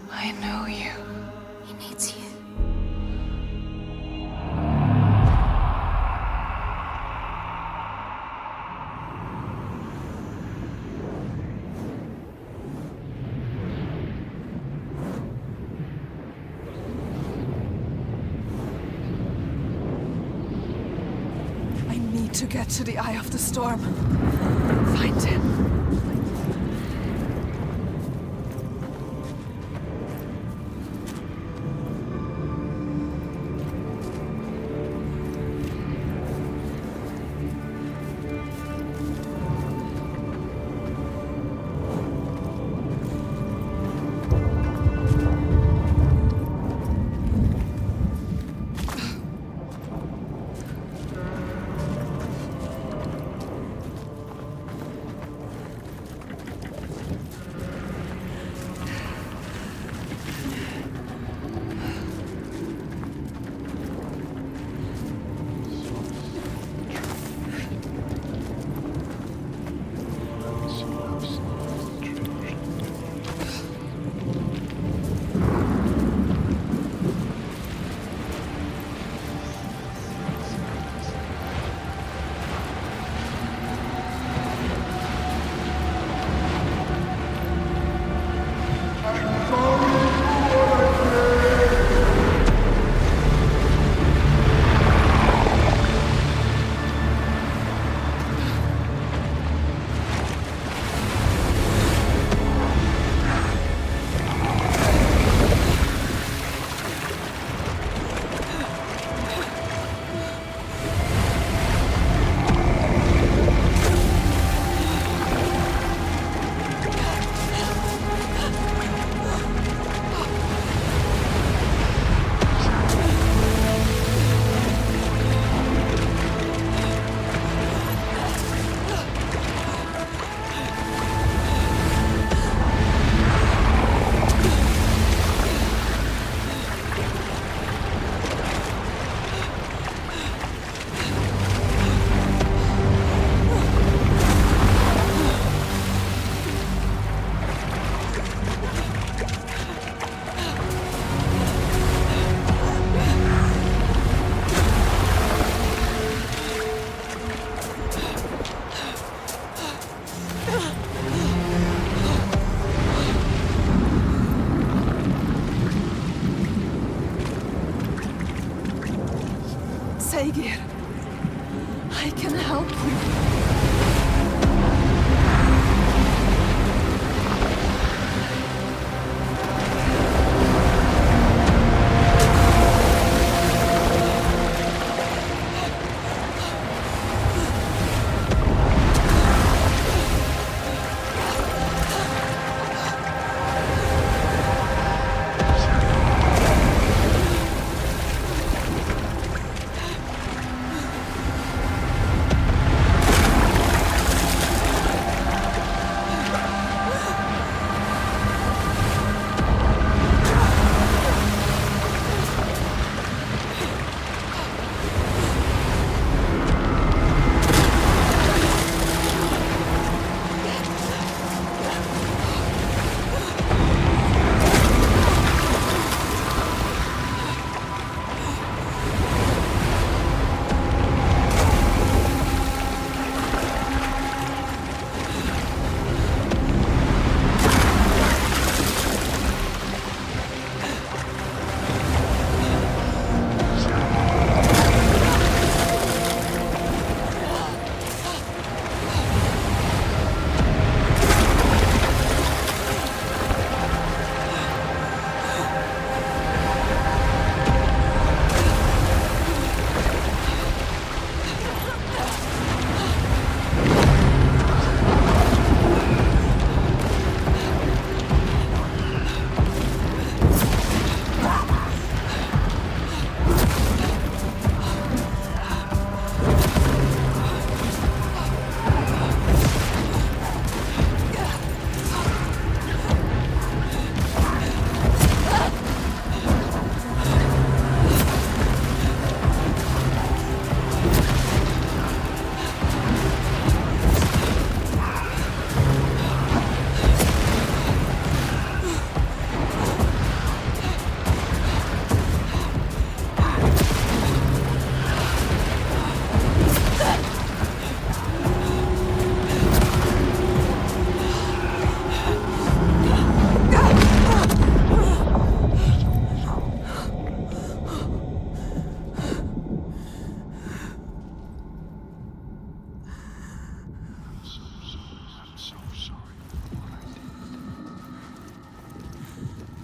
I know you. He needs you. I need to get to the Eye of the Storm. Find him.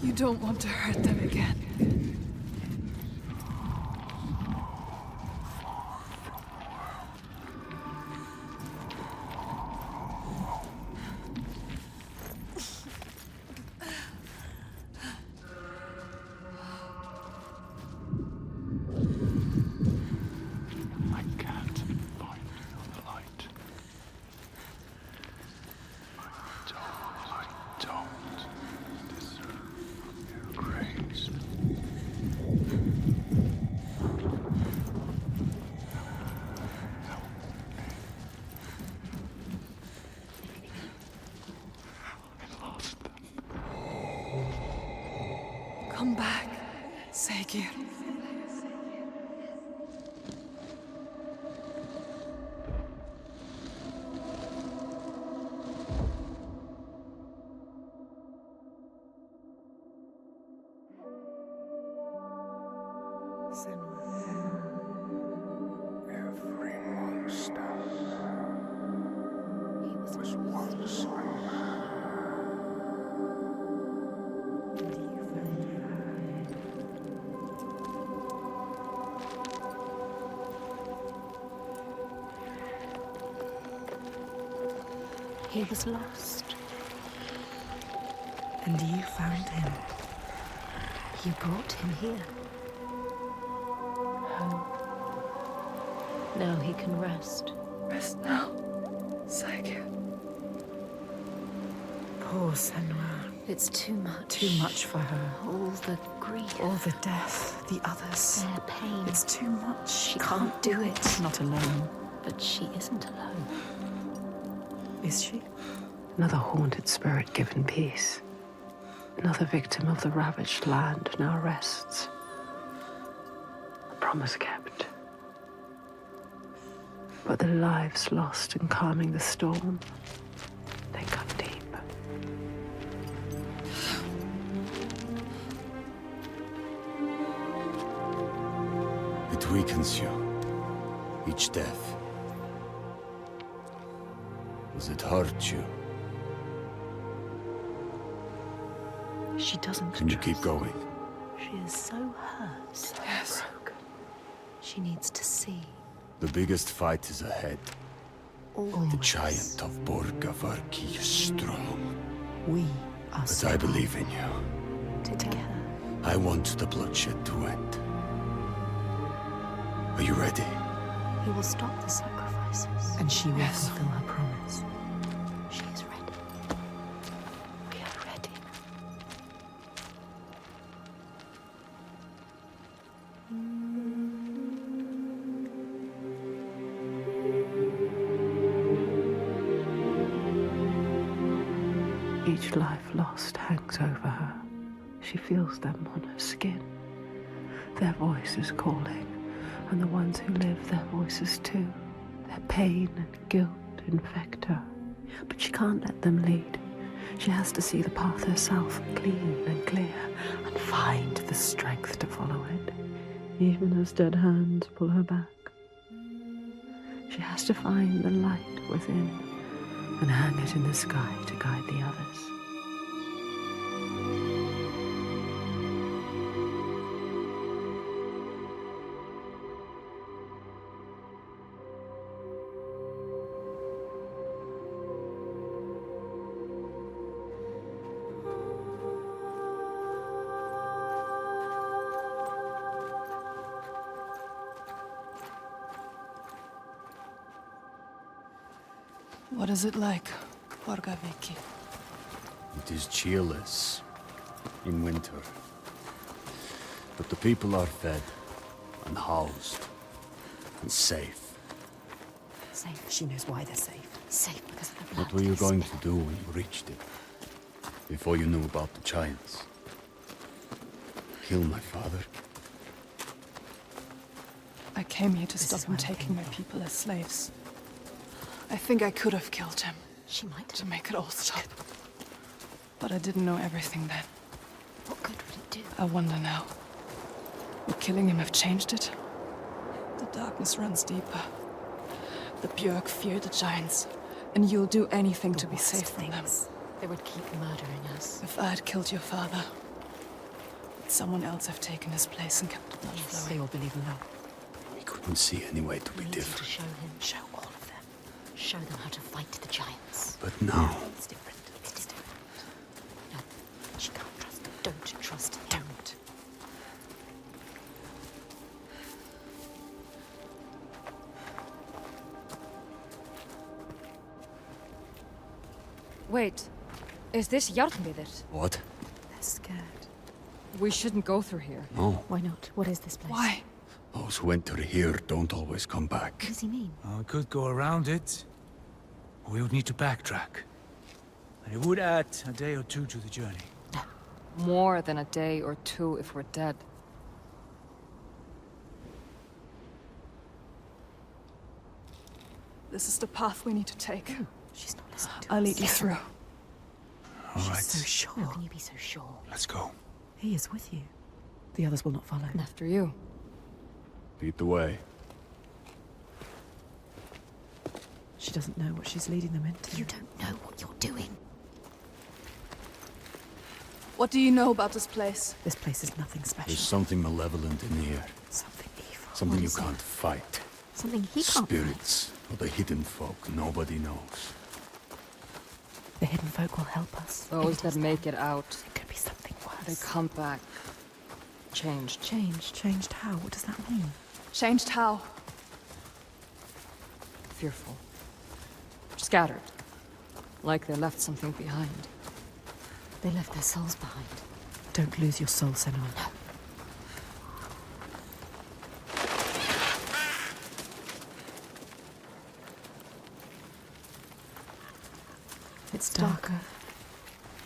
You don't want to hurt them again. I can't find the light. I don't deserve your grace. I lost them. Come back, Saga. Every monster was once a man. He was lost. And you found him. You brought him here. Home. Now he can rest. Rest now, Saga. Poor Senua. It's too much. Too much for her. All the grief. All the death, the others. Their pain. It's too much. She can't do it. Not alone. But she isn't alone. Is she? Another haunted spirit given peace. Another victim of the ravaged land now rests. A promise kept. But the lives lost in calming the storm, they cut deep. It weakens you. Each death. Does it hurt you? She doesn't Can you keep going? She is so hurt, so Yes. broken. She needs to see. The biggest fight is ahead. Always. The giant of Borgavarki is strong. We are But I believe in you. Together. I want the bloodshed to end. Are you ready? He will stop the sacrifices. And she will Yes. fulfill her promise. She is ready. We are ready. Each life lost hangs over her. She feels them on her skin. Their voices calling, and the ones who live, their voices too. Their pain and guilt infect her. But she can't let them lead. She has to see the path herself, clean and clear, and find the strength to follow it, even as dead hands pull her back. She has to find the light within and hang it in the sky to guide the others. What is it like, Borgaviki? It is cheerless in winter. But the people are fed and housed and safe. Safe. She knows why they're safe. Safe because of the blood. What were you going to do when you reached it? Before you knew about the giants? Kill my father? I came here to This stop is him why I taking came my here. people as slaves. I think I could have killed him She might to have. make it all stop. But I didn't know everything then. What good would it do? I wonder now. Would killing him have changed it? The darkness runs deeper. The Björk fear the giants, and you'll do anything to be safe from them. They would keep murdering us. If I had killed your father, someone else have taken his place and kept the blood Yes, flowing? they all believe in love. We couldn't see any way to be We need you to different. show him. Show all of them. Show them how to fight the giants. But now, It's different. It's different. No, she can't trust him. Don't trust him. Don't. Wait, is this Jarnvidir? what? They're scared. We shouldn't go through here. No. Why not? What is this place? Why? Those who enter here don't always come back. What does he mean? We could go around it. Or we would need to backtrack. And it would add a day or two to the journey. More than a day or two if we're dead. This is the path we need to take. She's not listening to I'll us. lead you through. All She's right, so sure. How can you be so sure? let's go. He is with you. The others will not follow. After you. Lead the way. She doesn't know what she's leading them into. You don't know what you're doing. What do you know about this place? This place is nothing special. There's something malevolent in here. Something evil. Something you is it? can't fight. Something he can't fight. Spirits, or the hidden folk nobody knows. The hidden folk will help us. Those It that is make it out, It could be something they worse. come back. Changed. Changed. Changed how? What does that mean? Changed how? Fearful. Scattered. Like they left something behind. They left their souls behind. Don't lose your soul, Senua. It's darker.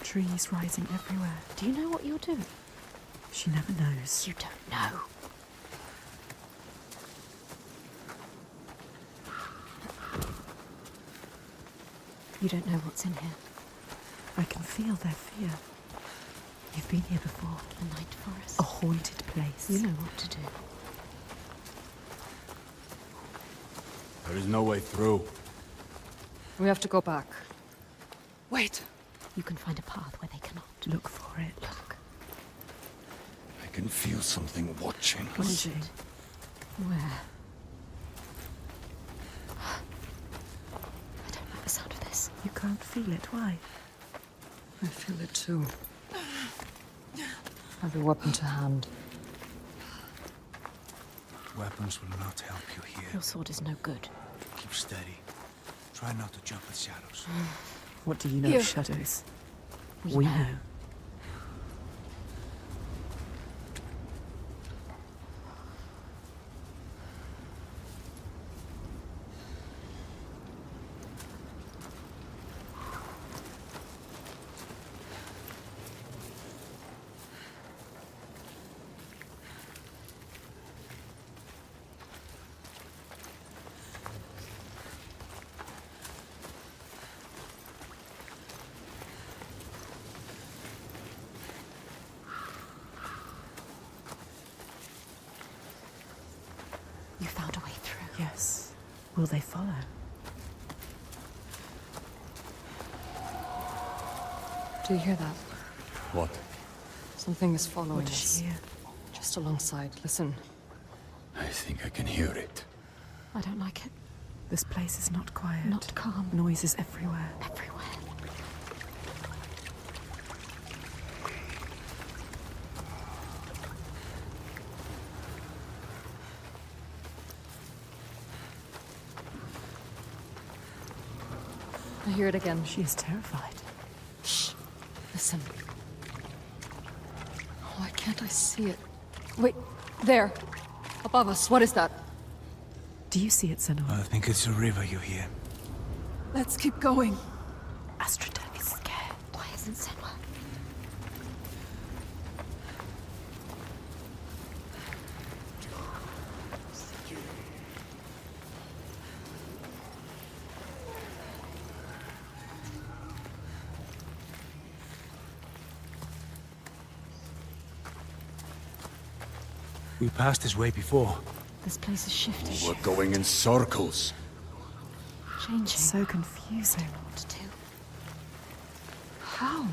Trees rising everywhere. Do you know what you're doing? She never knows. You don't know. You don't know what's in here. I can feel their fear. You've been here before. The night forest. A haunted place. You know what to do. There is no way through. We have to go back. Wait. You can find a path where they cannot. Look for it. Look. I can feel something watching. What is it? Where? I don't like the sound of this. You can't feel it. Why? I feel it too. Every weapon to hand. Weapons will not help you here. Your sword is no good. Keep steady. Try not to jump with shadows. What do you know Here. of shadows? We know. You found a way through. Yes. Will they follow? Do you hear that? What? Something is following What does us. she hear? Just alongside. Listen. I think I can hear it. I don't like it. This place is not quiet. Not calm. Noises everywhere. Everywhere. I hear it again. She is terrified. Listen. Why can't I see it? Wait, there. Above us. What is that? Do you see it, Senua? I think it's a river you hear. Let's keep going. Astrida is scared. Why isn't Senua? We passed this way before. This place is shifting. We're going in circles. Changing. So confusing. What to do? How?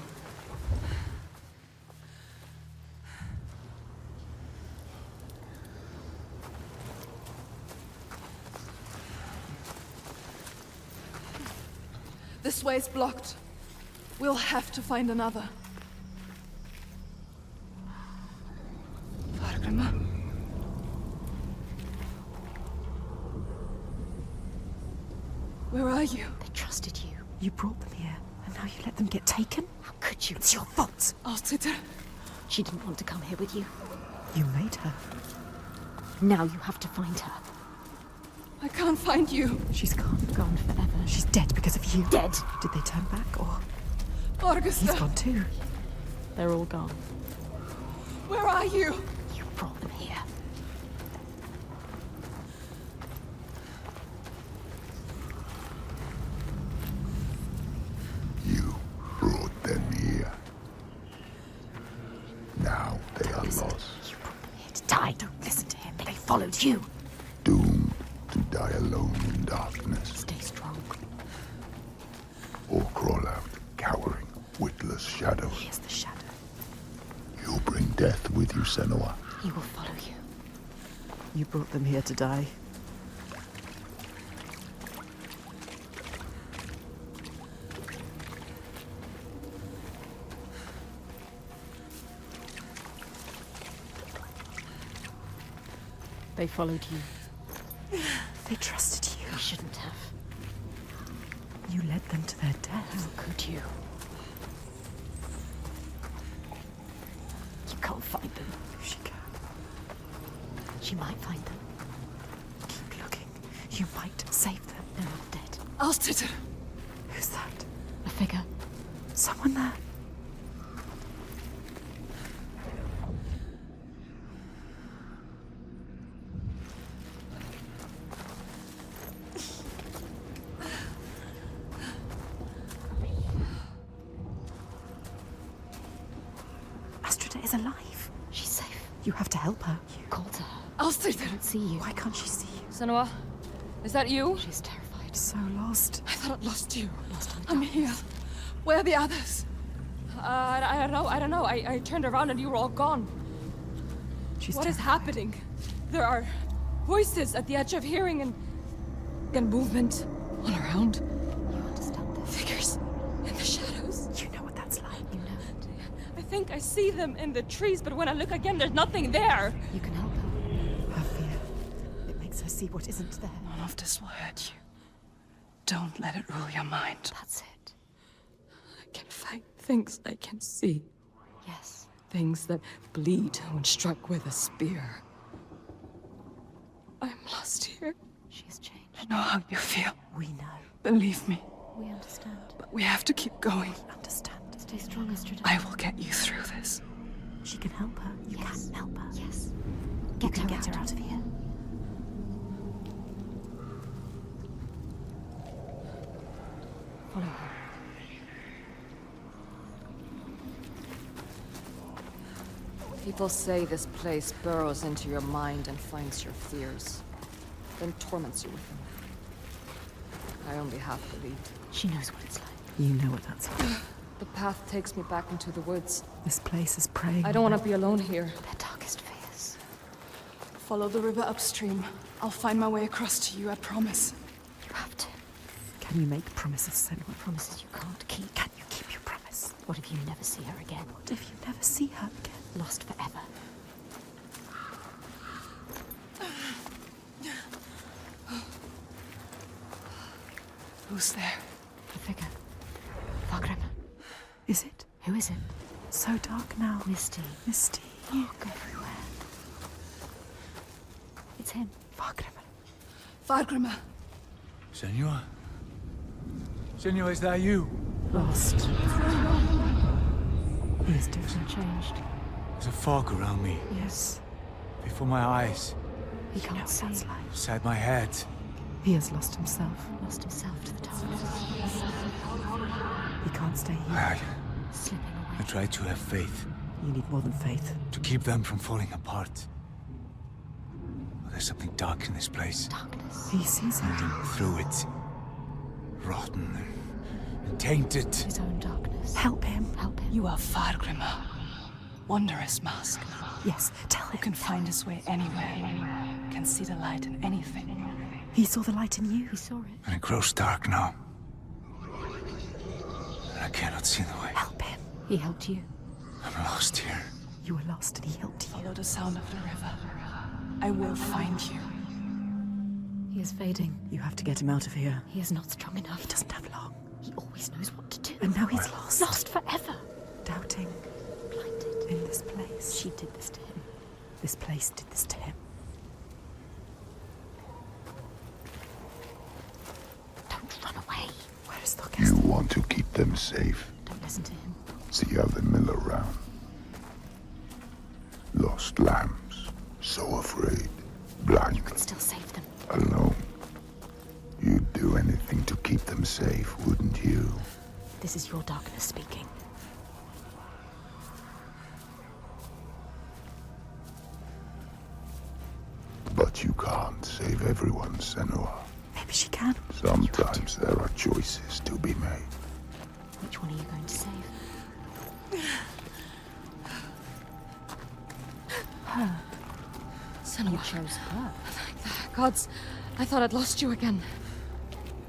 This way's blocked. We'll have to find another. Fargrimma? Where are you? They trusted you. You brought them here, and now you let them get taken? How could you? It's your fault. Alciter. She didn't want to come here with you. You made her. Now you have to find her. I can't find you. She's gone. Gone forever. She's dead because of you. Dead. Did they turn back, or Augusta. he's gone too? They're all gone. Where are you? You brought them here. You brought them here. Now they are lost. You brought them here to die. Don't listen to him. They followed you. Doomed to die alone in darkness. Stay strong. Or crawl out, cowering, witless shadows. Here's the shadow. You'll bring death with you, Senua. He will follow you. You brought them here to die. They followed you. They trusted you. You shouldn't have. You led them to their death. How could you? You can't find them. She can. She might find them. Keep looking. You might save them. They're not dead. Alciter. Who's that? A figure. Someone there. Astrida is alive. She's safe. You have to help her. You called her. Alciter. Can't see you. Why can't she see you? Senua, is that you? She's terrified. So lost. I thought I'd lost you. Lost in the I'm dark. here. Where are the others? I don't know. I turned around and you were all gone. She's What is terrified. happening? There are voices at the edge of hearing and movement all around. You understand this? Figures in the shadows. You know what that's like. You know it. I think I see them in the trees, but when I look again, there's nothing there. You can help her. Her fear. It makes her see what isn't there. None of this will hurt you. Don't let it rule your mind. That's it. I can fight things I can see. Yes. Things that bleed when struck with a spear. I'm lost here. She's changed. I know how you feel. We know. Believe me. We understand. But we have to keep going. Understand. Stay strong, Astrida. I will get you through this. She can help her. You Yes. can help her. Yes. You can get her out of here. Follow her. People say this place burrows into your mind and finds your fears, then torments you with them. I only half believed. She knows what it's like. You know what that's like. The path takes me back into the woods. This place is preying. I don't want to be alone here. Their darkest fears. Follow the river upstream. I'll find my way across to you, I promise. You have to. Can you make promises, Senua? Promises you can't keep. Can you keep your promise? What if you never see her again? What if you never see her again? Lost forever. Who's there? The figure. Fargrimma. Is it? Who is it? So dark now. Misty. Misty. Look everywhere. It's him. Fargrimma. Fargrimma. Senua? Senua, is that you? Lost. He is different. Changed. There's a fog around me, Yes. before my eyes, He You know can't what see. that's like. inside my head. He has lost himself. Lost himself to the darkness. He can't stay here. I Slipping away. try to have faith, You need more than faith. to keep them from falling apart. But there's something dark in this place. Darkness. He sees it. Moving through it. Rotten and tainted. His own darkness. Help him. Help him. You are Fargrimma. Wondrous mask. Yes, tell Who him. can find his way anywhere. Can see the light in anything. He saw the light in you. He saw it. And it grows dark now. cannot see the way. Help him. He helped you. I'm lost here. You were lost and he helped you. Follow the sound of the river. I will find you. He is fading. You have to get him out of here. He is not strong enough. He doesn't have long. He always knows what to do. And now he's lost. Lost forever. Doubting. Blinded. In this place. She did this to him. This place did this to him. Don't run away. Where is the You want to keep them safe. Don't listen to him. See how they mill around. Lost lambs, so afraid, blind, You can still save them. alone. You'd do anything to keep them safe, wouldn't you? This is your darkness speaking. But you can't save everyone, Senua. Maybe she can. Sometimes there are choices to be made. Which one are you going to save? Her. Senua. You chose her. Gods, I thought I'd lost you again.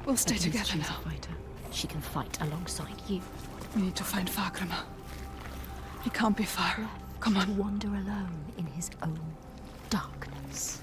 We'll stay At least together she's now. a fighter. She can fight alongside you. We need to find Fagrima. He can't be far. Come To on. wander alone in his own darkness.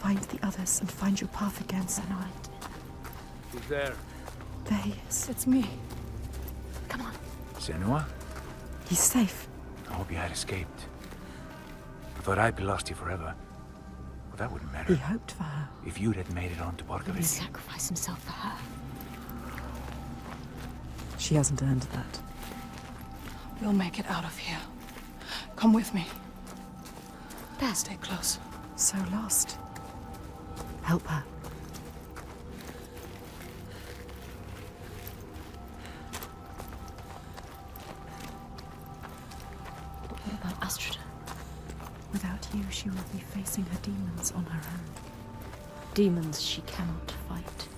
Find the others and find your path again, Senua. Who's there? There he is. It's me. Come on. Senua? He's safe. I hope you had escaped. I thought I'd be lost here forever. Well, that wouldn't He matter. hoped for her. If you'd had made it on to He Borgovich. sacrificed himself for her. She hasn't earned that. We'll make it out of here. Come with me. There. Stay close. So lost. Help her. But what about Astrida? Without you, she will be facing her demons on her own. Demons she cannot fight.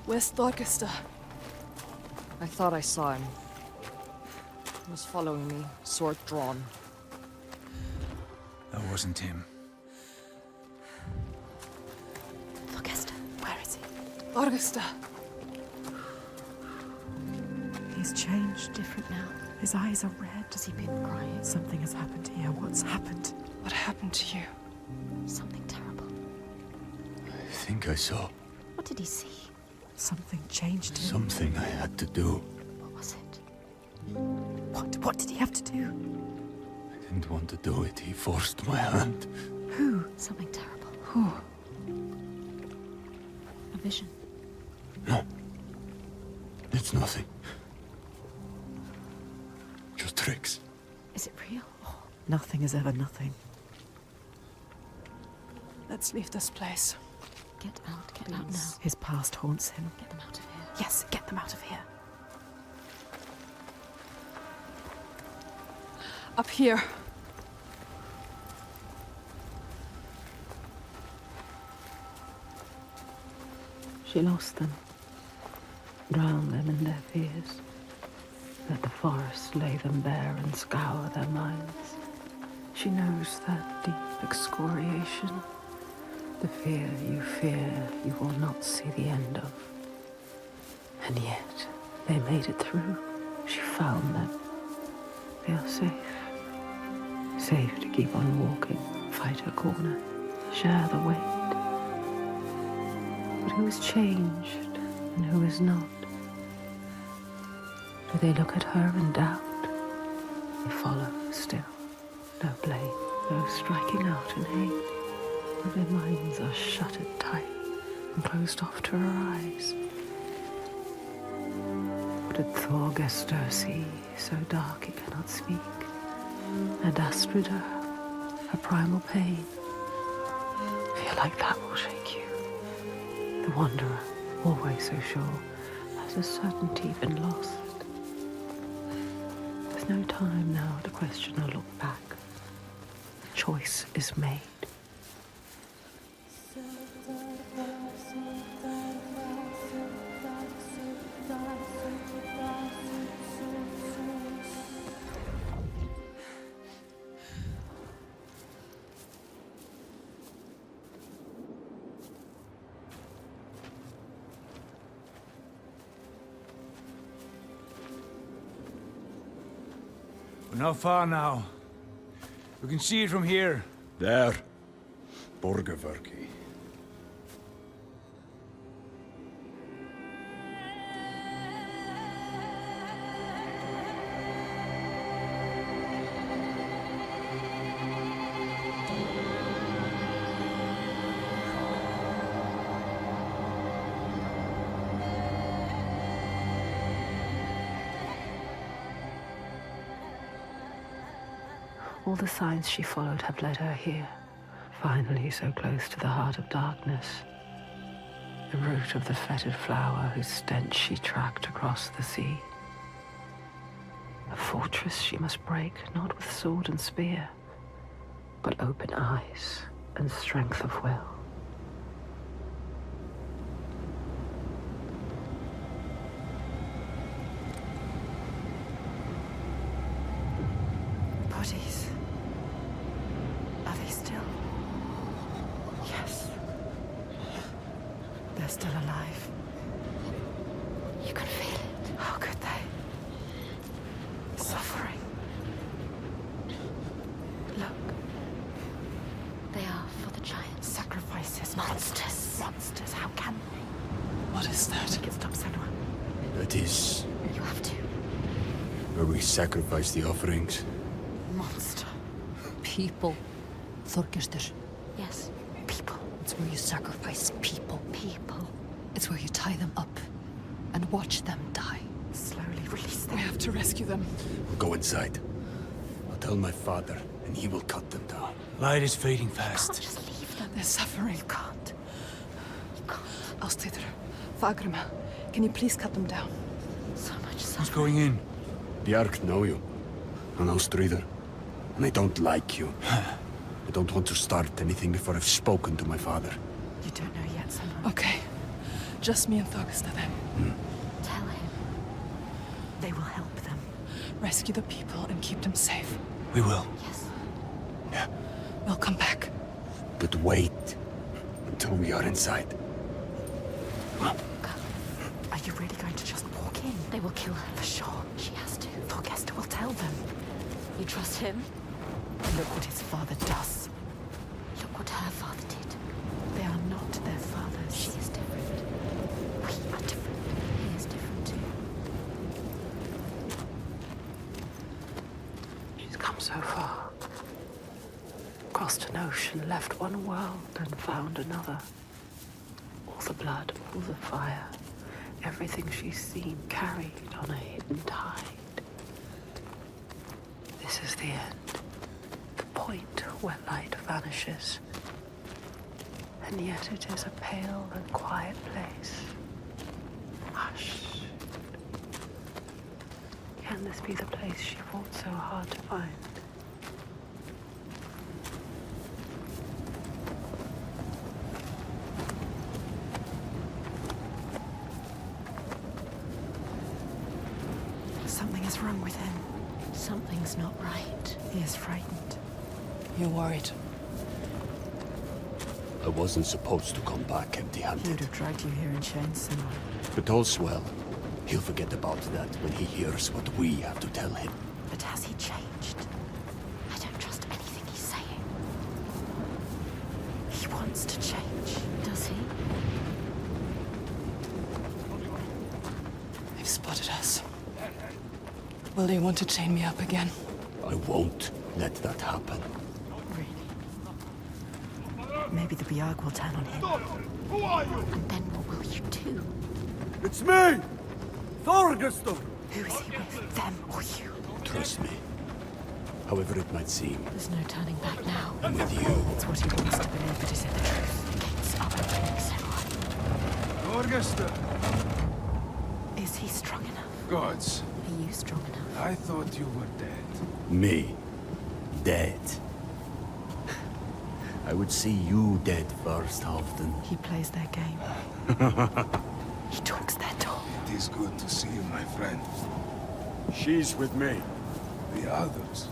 Where's Thorgester? I thought I saw him. He was following me, sword drawn. That wasn't him. Thorgester, where is he? Thorgester! He's changed. Different now. His eyes are red. Has he been crying? Something has happened here. What's happened? What happened to you? Something terrible. I think I saw What did he see? Something changed him. something I had to do. What was it? What did he have to do? I didn't want to do it. He forced my hand. Who? Something terrible. Who? A vision. No. It's nothing. Just tricks. Is it real? Or Nothing is ever nothing. Let's leave this place. Get out now. His past haunts him. Get them out of here. Yes, get them out of here. Up here. She lost them, drowned them in their fears. Let the forest lay them bare and scour their minds. She knows that deep excoriation, the fear you will not see the end of. And yet, they made it through. She found them. They are safe. Safe to keep on walking, fight her corner, share the weight. But who is changed and who is not? Do they look at her in doubt? They follow still. No blame, no striking out in hate. But their minds are shuttered tight and closed off to her eyes. What did Thorgestur see, so dark he cannot speak? And Astrida, her primal pain. Feel like that will shake you. The wanderer, always so sure, has a certainty been lost. There's no time now to question or look back. The choice is made. We're not far now. We can see it from here. There. Borgarverki. All the signs she followed have led her here, finally so close to the heart of darkness. The root of the fetid flower whose stench she tracked across the sea. A fortress she must break, not with sword and spear, but open eyes and strength of will. Bodies. Are they still? Yes. They're still alive. You can feel it. How could they? Suffering. Look. They are for the giant sacrifices. Monsters. Monsters. How can they? What is that? Make it stop, Senua. That is You have to. where we sacrifice the offerings. Monster. People. Thorgestur. Yes. People. It's where you sacrifice people. People. It's where you tie them up and watch them die. Slowly release them. We have to rescue them. We'll go inside. I'll tell my father, and he will cut them down. Light is fading You can't fast. just leave them. They're suffering. You can't. You can't. Ástríður, Fagrima, can you please cut them down? So much Who's suffering. going in? Bjark know you. And Ástríður. And I don't like you. I don't want to start anything before I've spoken to my father. You don't know yet, Senua. Okay. Just me and Thorgestur then. Tell him. They will help them. Rescue the people and keep them safe. We will. Yes. Yeah. We'll come back. But wait until we are inside. Go. Are you really going to just walk in? They will kill her for sure. She has to. Thorgestur will tell them. You trust him? Look what his father does. Look what her father did. They are not their fathers. She is different. We are different. He is different too. She's come so far. Crossed an ocean, left one world and found another. All the blood, all the fire, everything she's seen carried on a hidden tide. This is the end. point where light vanishes. And yet it is a pale and quiet place. Hush. Can this be the place she fought so hard to find? Something is wrong with him. Something's not right. He is frightened. You're worried. I wasn't supposed to come back He would empty-handed. have dragged you here in chains, Senua. But all's well. He'll forget about that when he hears what we have to tell him. But has he changed? I don't trust anything he's saying. He wants to change. Does he? They've spotted us. Will they want to chain me up again? I won't let that happen. Really? Maybe the Biag will turn on him. Who are you? And then what will you do? It's me! Thorgestor! Who is he with? Them or you? Trust me. However it might seem, There's no turning back now. I'm with you. It's what he wants to believe, but is it the truth? Gates are opening, Senua. Thorgestor! Is he strong enough? Gods, Are you strong enough? I thought you were dead. Me? Dead? I would see you dead first, Halfdan. He plays their game. He talks their talk. It is good to see you, my friend. She's with me. The others.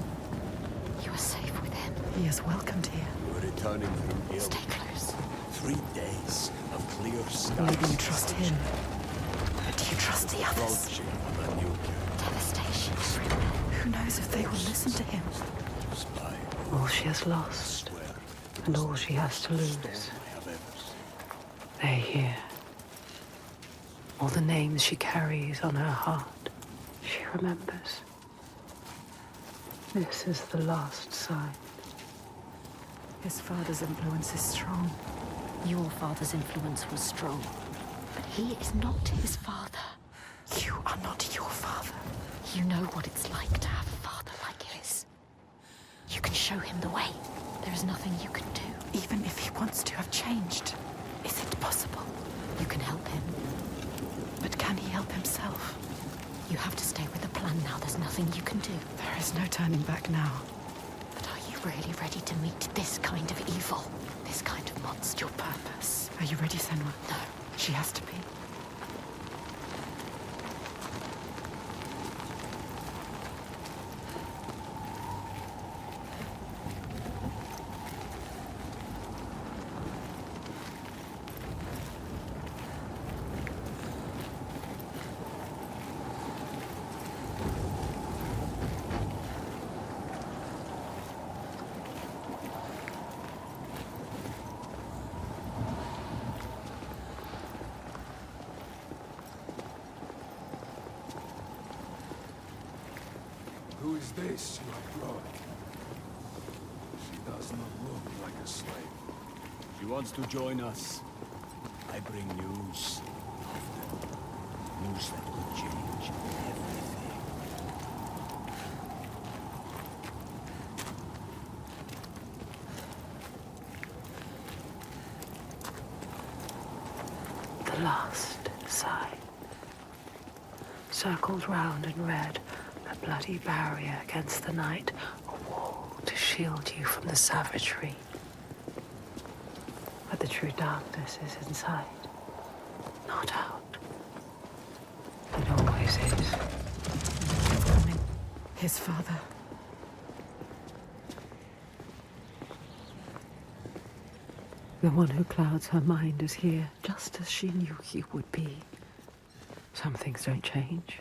You are safe with him. He is welcomed here. We're returning from ill. Stay close. 3 days of clear skies. Maybe you trust him. But do you trust the others? Approaching a new Devastation. Who knows if they will listen to him? spy. All she has lost, and all she has to lose. They're here. All the names she carries on her heart, she remembers. This is the last sign. His father's influence is strong. Your father's influence was strong, but he is not his father. You are not your father. You know what it's like to have a father like his. You can show him the way. There is nothing you can do. Even if he wants to have changed, is it possible? You can help him. But can he help himself? You have to stay with the plan now. There's nothing you can do. There is no turning back now. But are you really ready to meet this kind of evil? This kind of monster? Your purpose. Are you ready, Senua? No. She has to be. Who is this you have brought? She does not look like a slave. She wants to join us. I bring news. News that could change everything. The last sign. Circled round in red, a bloody barrier against the night, a wall to shield you from the savagery. But the true darkness is inside, not out. It always is. It's coming. His father. The one who clouds her mind is here, just as she knew he would be. Some things don't change.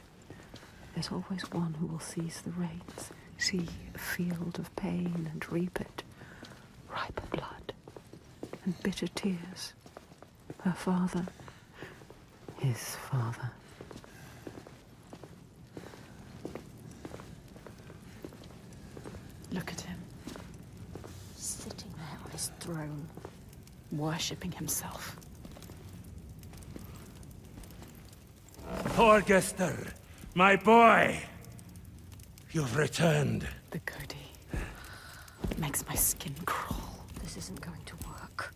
There's always one who will seize the reins, see a field of pain and reap it. Ripe blood and bitter tears. Her father, his father. Look at him. Sitting there on his throne. Worshipping himself. Thorgestor, my boy! You've returned. The Cody. Makes my crawl. This isn't going to work.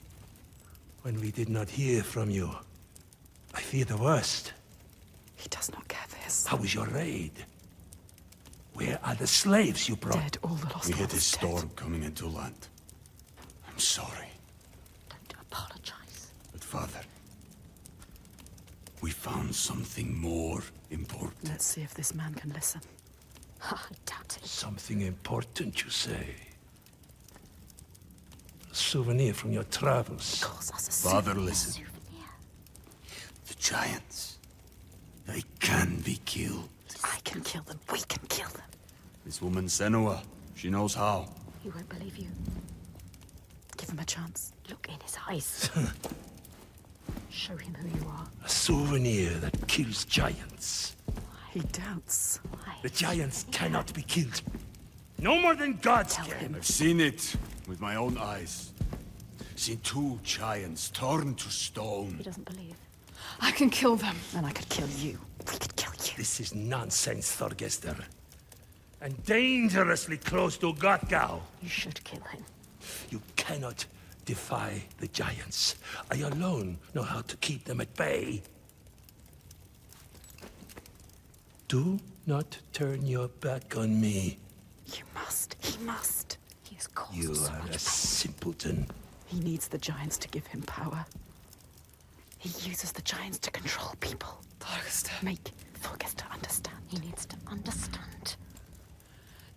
When we did not hear from you, I fear the worst. He does not care for his son. How was your raid? Where are the slaves you brought? Dead, all the lost We hit ones a dead. storm coming into land. I'm sorry. Don't apologize. But Father, we found something more important. Let's see if this man can listen. I doubt it. Something important, you say? A souvenir from your travels. Calls us a Father, souvenir. listen. The giants, they can be killed. I can kill them. We can kill them. This woman Senua, she knows how. He won't believe you. Give him a chance. Look in his eyes. Show him who you are. A souvenir that kills giants. He doubts. Why? The giants cannot be killed. No more than gods Tell can. him. I've seen it with my own eyes. Seen 2 giants torn to stone. He doesn't believe. I can kill them. And I could kill you. We could kill you. This is nonsense, Thorgester. And dangerously close to Gothgau. You should kill him. You cannot defy the giants. I alone know how to keep them at bay. Do not turn your back on me. You must. He must. He has caused You so are much a pain. simpleton. He needs the giants to give him power. He uses the giants to control people. Thorgester, Make Thorgester understand. He needs to understand.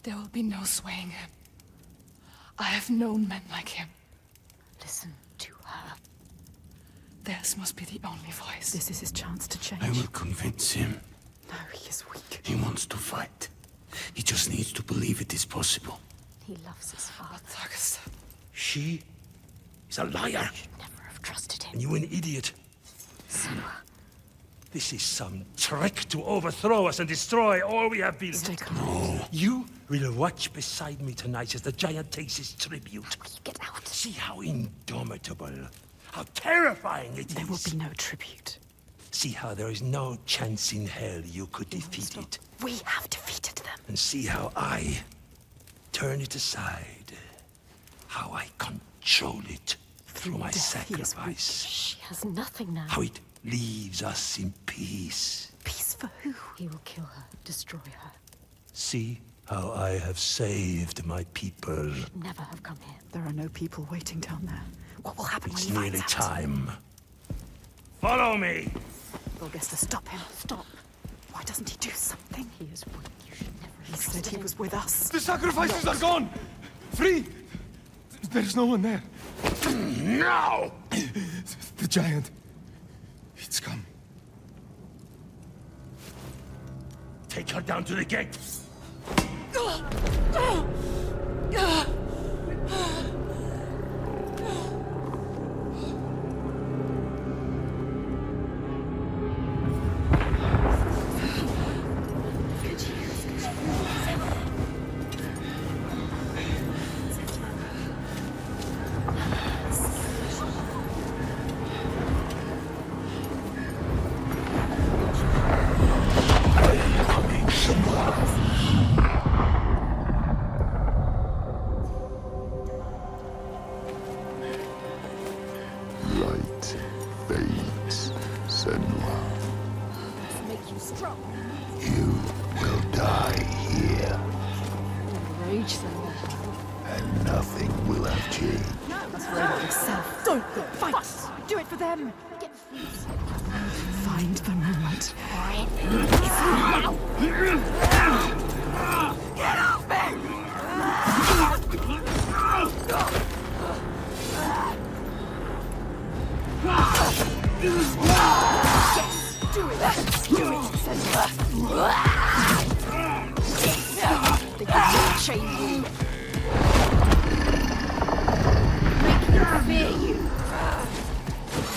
there will be no swaying him. I have known men like him. Listen to her. Theirs must be the only voice. This is his chance to change. I will convince him. No, he is weak. He wants to fight. He just needs to believe it is possible. He loves his father. Thorgester, She is a liar. Should never have trusted him. And you an idiot. Senua. This is some trick to overthrow us and destroy all we have built. Stay calm. You will watch beside me tonight as the giant takes his tribute. Will you get out? See how indomitable, how terrifying it is. There will be no tribute. See how there is no chance in hell you could defeat it. We have defeated them. And see how I turn it aside. How I control it through my death, he is sacrifice. She has nothing now. How it leaves us in peace. Peace for who? He will kill her, destroy her. See how I have saved my people. Never have come here. There are no people waiting down there. What will happen It's when he nearly finds out? time. Follow me! Thorgester, stop him. Stop. Why doesn't he do something? He is weak. You should never He have said trusted he him. was with us. The sacrifices are gone! Free! There's no one there. Now! The giant. It's come. Take her down to the gate. Light fades, Senua. Make you strong. You will die here, Rage, Senua. and nothing will have changed. Yourself. Don't fight. Do it for them. Find the moment.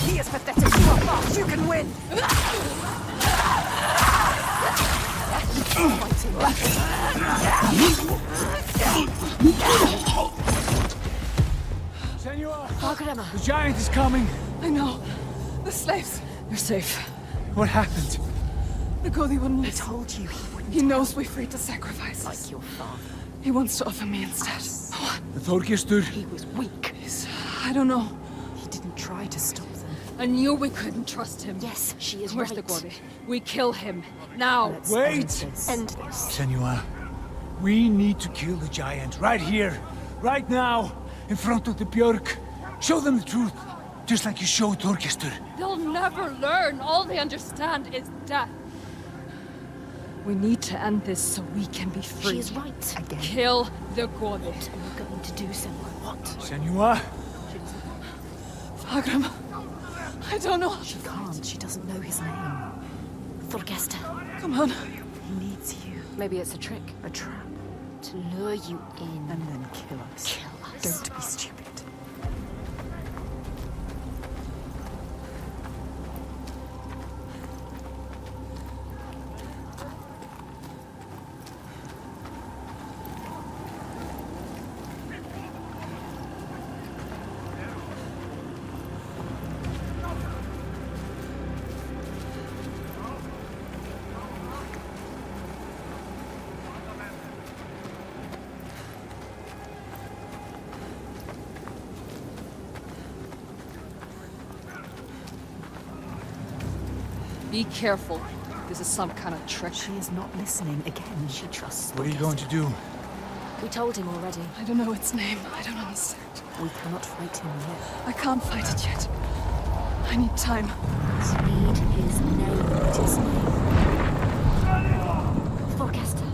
He is pathetic. You are fast. You can win. Senua! Fagrema. The giant is coming! I know. The slaves. You're safe. What happened? The Godi wouldn't I listen. told you he wouldn't. He knows we freed the sacrifices. Like your father. He wants to offer me instead. Þorgestur. He was weak. I don't know. He didn't try to stop them. I knew we couldn't trust him. Yes, she is Where's right. the Gwari? We kill him. Now. Let's Wait! End this. Senua, we need to kill the giant right here, right now, in front of the Björk. Show them the truth, just like you showed Þorgestur. They'll never learn. All they understand is death. We need to end this so we can be free. She is right. Again. Kill the Gwari. What are you going to do, Senua? What? Senua? Fagram. I don't know. She can't. She doesn't know his name. Thorgesta. Come on. He needs you. Maybe it's a trick. A trap. To lure you in. And then kill us. Kill us. Don't be stupid. Be careful. This is some kind of trick. She is not listening again. She trusts What are you going to do? We told him already. I don't know its name. I don't understand. We cannot fight him yet. I can't fight it yet. I need time. Need his name. What is his name? Thorgesta.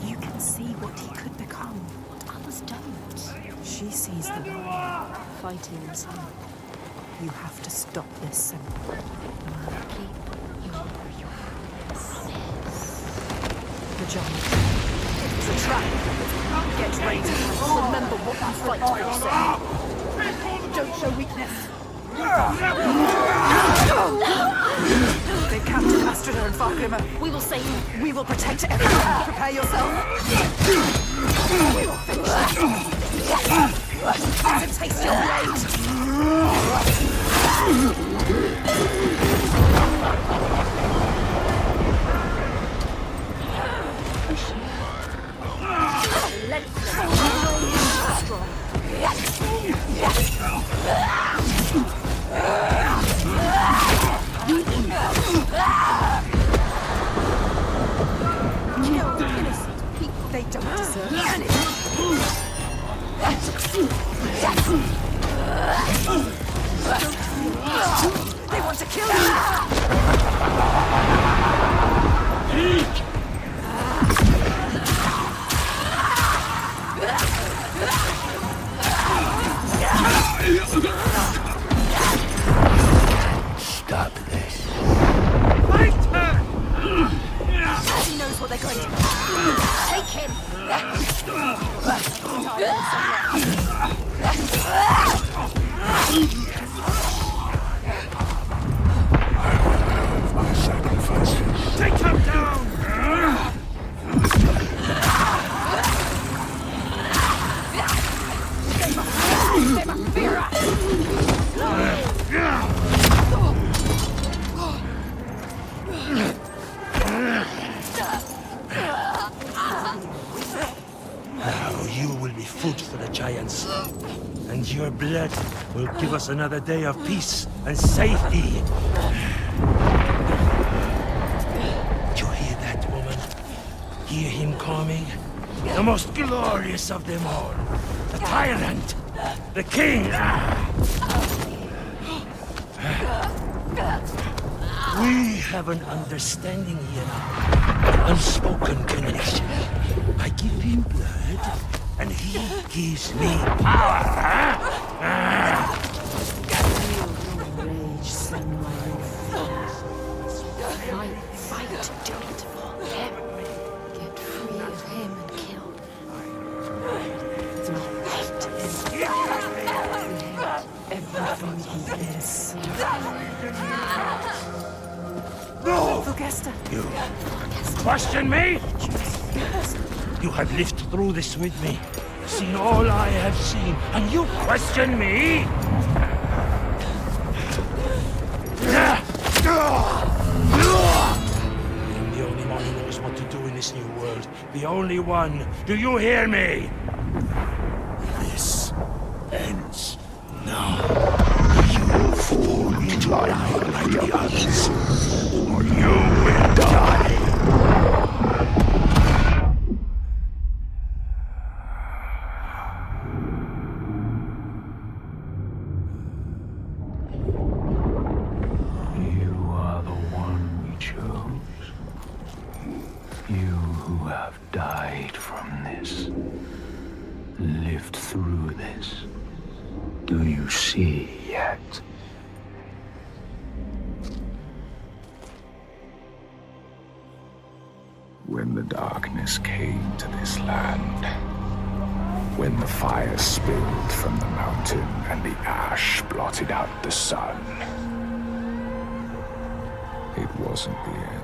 You can see what he could become. What others don't. She sees the light. Fighting inside. You have to stop this, Senua. Keep your promise. The giant. It's a trap. Get ready. Remember what you fight for yourself. Don't show weakness. They captured Astrida and Fargrimmer. We will save him. We will protect everyone. Prepare yourself. We will finish them. To taste your blade. Strong. Kill innocent people. They don't deserve it. They want to kill you! Stop this. Fight her! He knows what they're going to do. Take him! My sacrifices. Take him down! Now you will be food for the giants, and your blood will give us another day of peace and safety. You hear that, woman? Hear him coming? The most glorious of them all. The tyrant. The king. We have an understanding here now. An unspoken connection. I give him blood, and he gives me power. Rage, Senua, Fight. Do it for him. Get free of him and kill. everything he is. No! Thorgesta. You question me? You have lived through this with me, seen all I have seen, and you question me? I'm the only one who knows what to do in this new world. The only one. Do you hear me? This ends now. You fall into life like the others, or you will die. You are the one we chose. You who have died from this, lived through this. Do you see yet? When the darkness came to this land, when the fire spilled from the mountain and the ash blotted out the sun, it wasn't the end.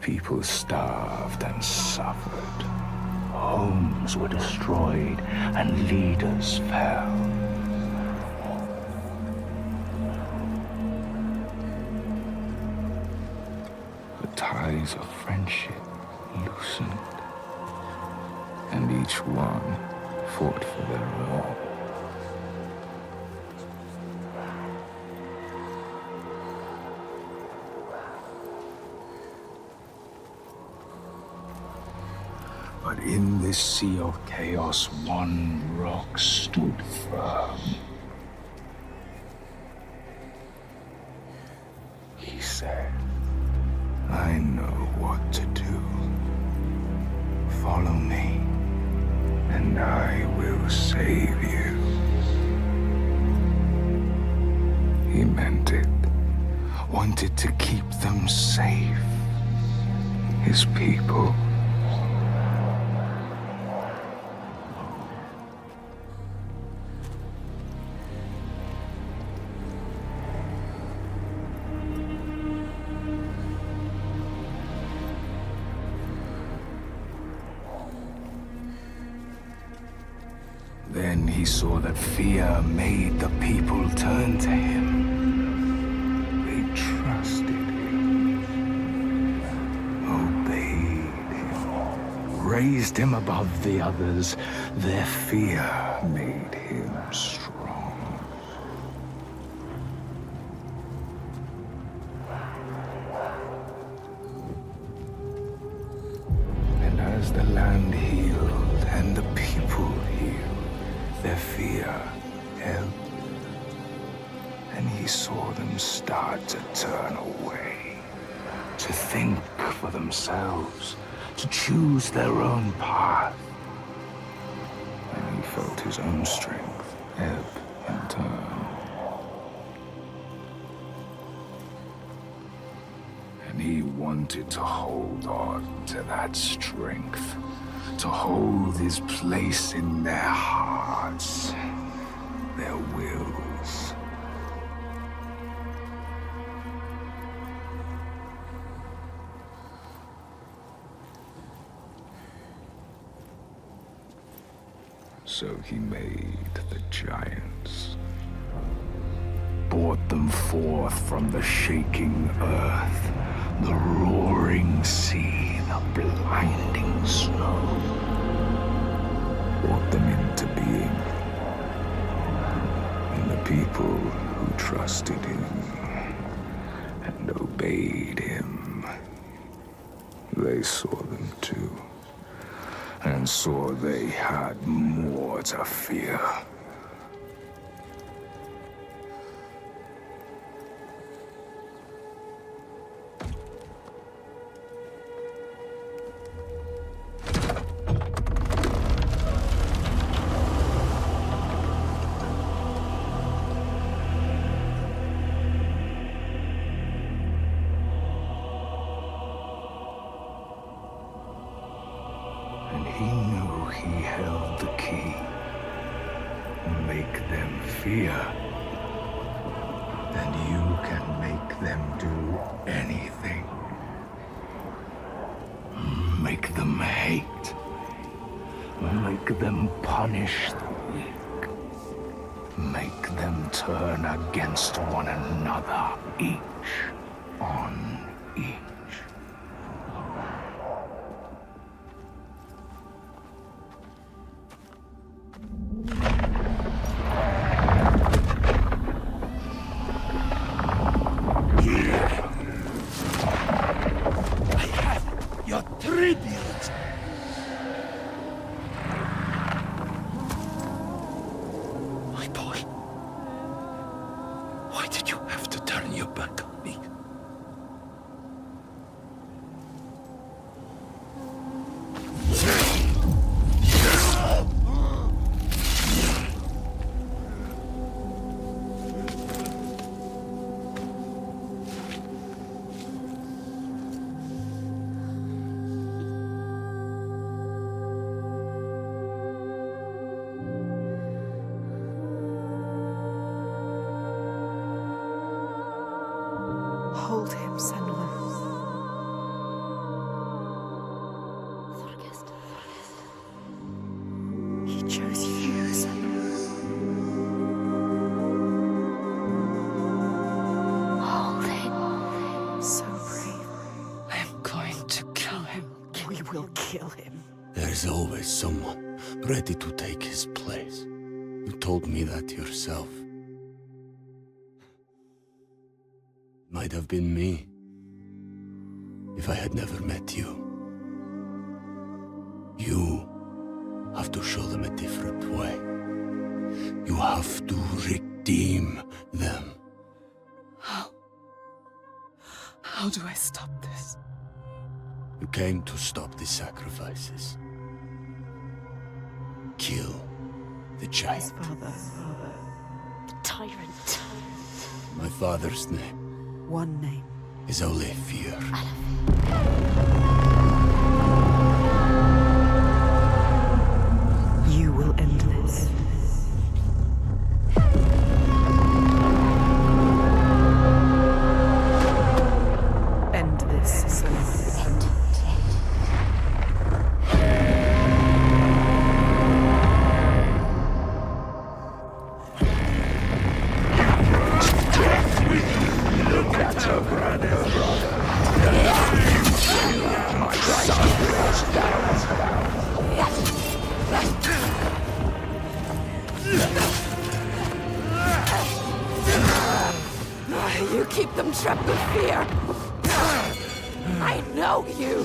People starved and suffered. Homes were destroyed and leaders fell. The ties of friendship loosened, and each one fought for their own. But in this sea of chaos, one rock stood firm. He said, I know what to do. Follow me, and I will save you. He meant it. Wanted to keep them safe. His people. Then he saw that fear made the people turn to him. They trusted him, obeyed him, raised him above the others. Their fear made him strong. And as the land healed and the people healed, their fear held, and he saw them start to turn away, to think for themselves, to choose their own path. And he felt his own strength ebb and turn. And he wanted to hold on to that strength, to hold his place in their hearts, their wills. So he made the giants, brought them forth from the shaking earth, the roaring sea, the blinding snow, brought them into being. And the people who trusted him and obeyed him, they saw them too, and saw they had more to fear. He knew he held the key. Make them fear. And you can make them do anything. Make them hate. Make them punish the weak. Make them turn against one another, each on each. Your tribute! My boy. Why did you have to turn your back on me? Hold him, Senua. He chose you, Senua. Hold him. So brave. I'm going to kill him. We will kill him. There's always someone ready to take his place. You told me that yourself. Might have been me, if I had never met you. You have to show them a different way. You have to redeem them. How do I stop this? You came to stop the sacrifices. Kill the giant. His father. The tyrant. My father's name One name. is only fear. You will end this. End this, Senua. Look at her, brother. My son goes down. You keep them trapped with fear. I know you.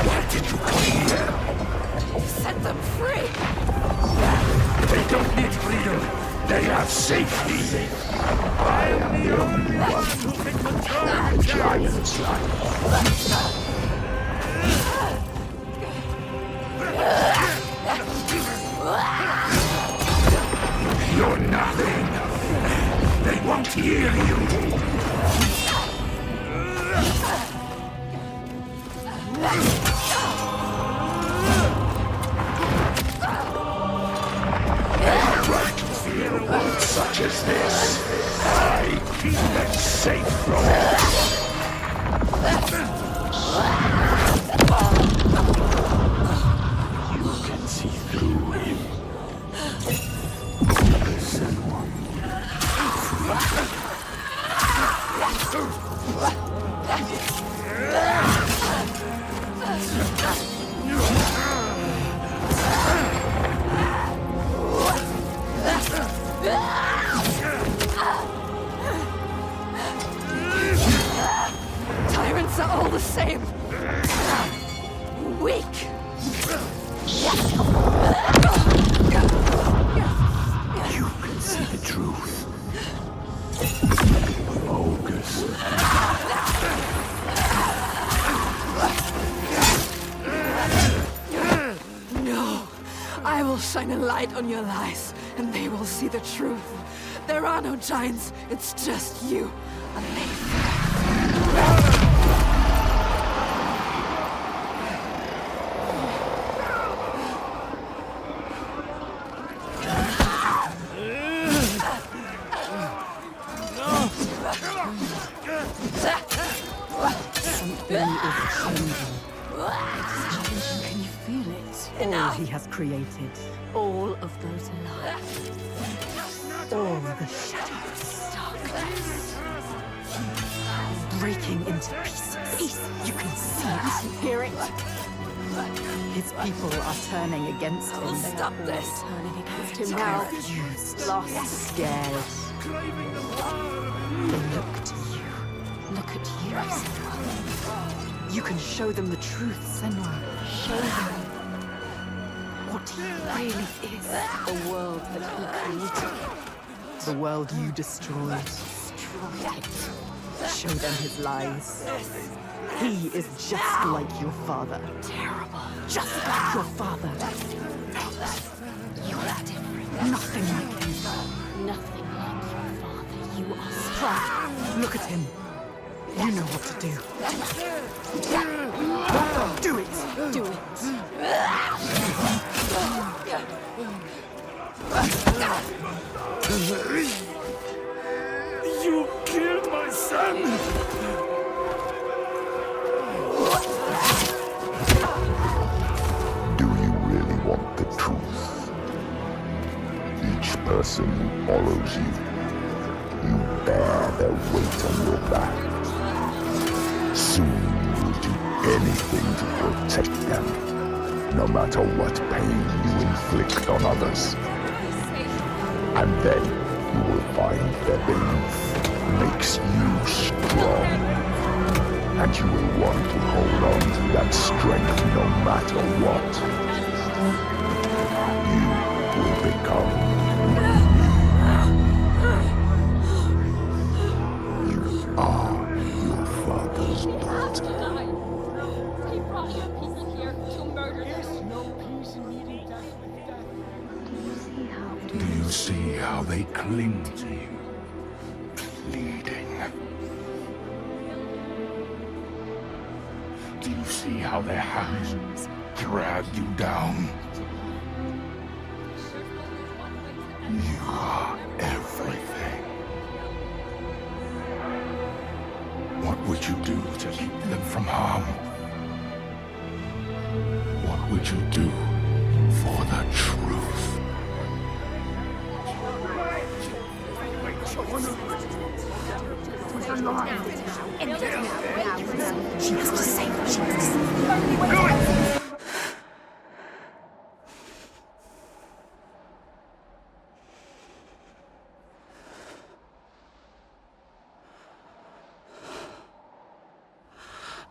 Why did you come here? Set them free. They don't need freedom. They have safety. I am the only one who can control the giant's life. You're nothing. They won't hear you. Right to fear a world such as this. I keep them safe from it. You can see through him. Tyrants are all the same. Weak. You can see the truth. Focus. No. I will shine a light on your lies, and they will see the truth. There are no giants. It's just you. And they he has created. All of those lies. All the shadows. Darkness. Breaking into pieces. You can see it, hear it. His people are turning against him. We'll stop this. Turning against him now. Confused, lost, scared. They look to you. Look at you, Senua. You can show them the truth, Senua. Show them what he really is. The world that he created. The world you destroyed. Destroyed it. Show them his lies. He is just like your father. Terrible. Just like your father. You are different. Nothing like him. Nothing like your father. You are strong. Look at him. You know what to do. Do it. Do it. You killed my son! Do you really want the truth? Each person who follows you, you bear their weight on your back. Soon you will do anything to protect them, no matter what pain you inflict on others. And then you will find their belief makes you strong. And you will want to hold on to that strength no matter what. You will become me. You are your father's daughter. He brought your people here to murder them. No peace in meeting death with death. Do you see how they cling to you, pleading? Do you see how their hands drag you down? You are everything. What would you do to keep them from harm? What would you do for the truth? She has to say what she has to say.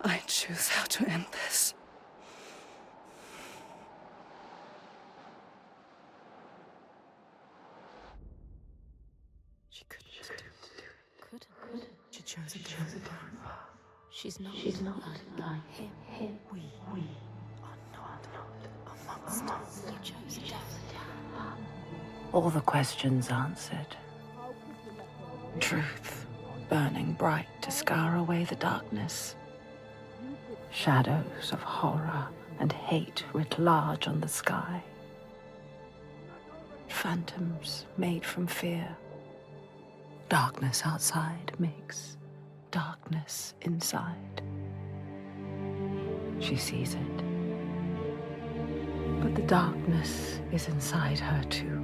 I choose how to end this. She couldn't do it. Couldn't. She chose a different path. She's not like him. We are not a monster. You chose a different path. All the questions answered. Truth burning bright to scour away the darkness. Shadows of horror and hate writ large on the sky. Phantoms made from fear. Darkness outside makes darkness inside. She sees it. But the darkness is inside her too.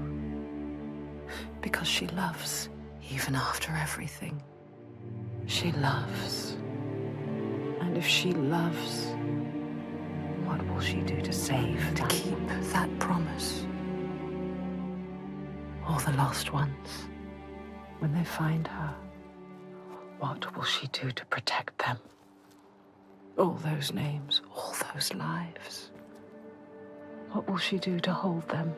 Because she loves, even after everything. She loves. And if she loves, what will she do to save, to keep that promise? All the lost ones, when they find her, what will she do to protect them? All those names, all those lives. What will she do to hold them?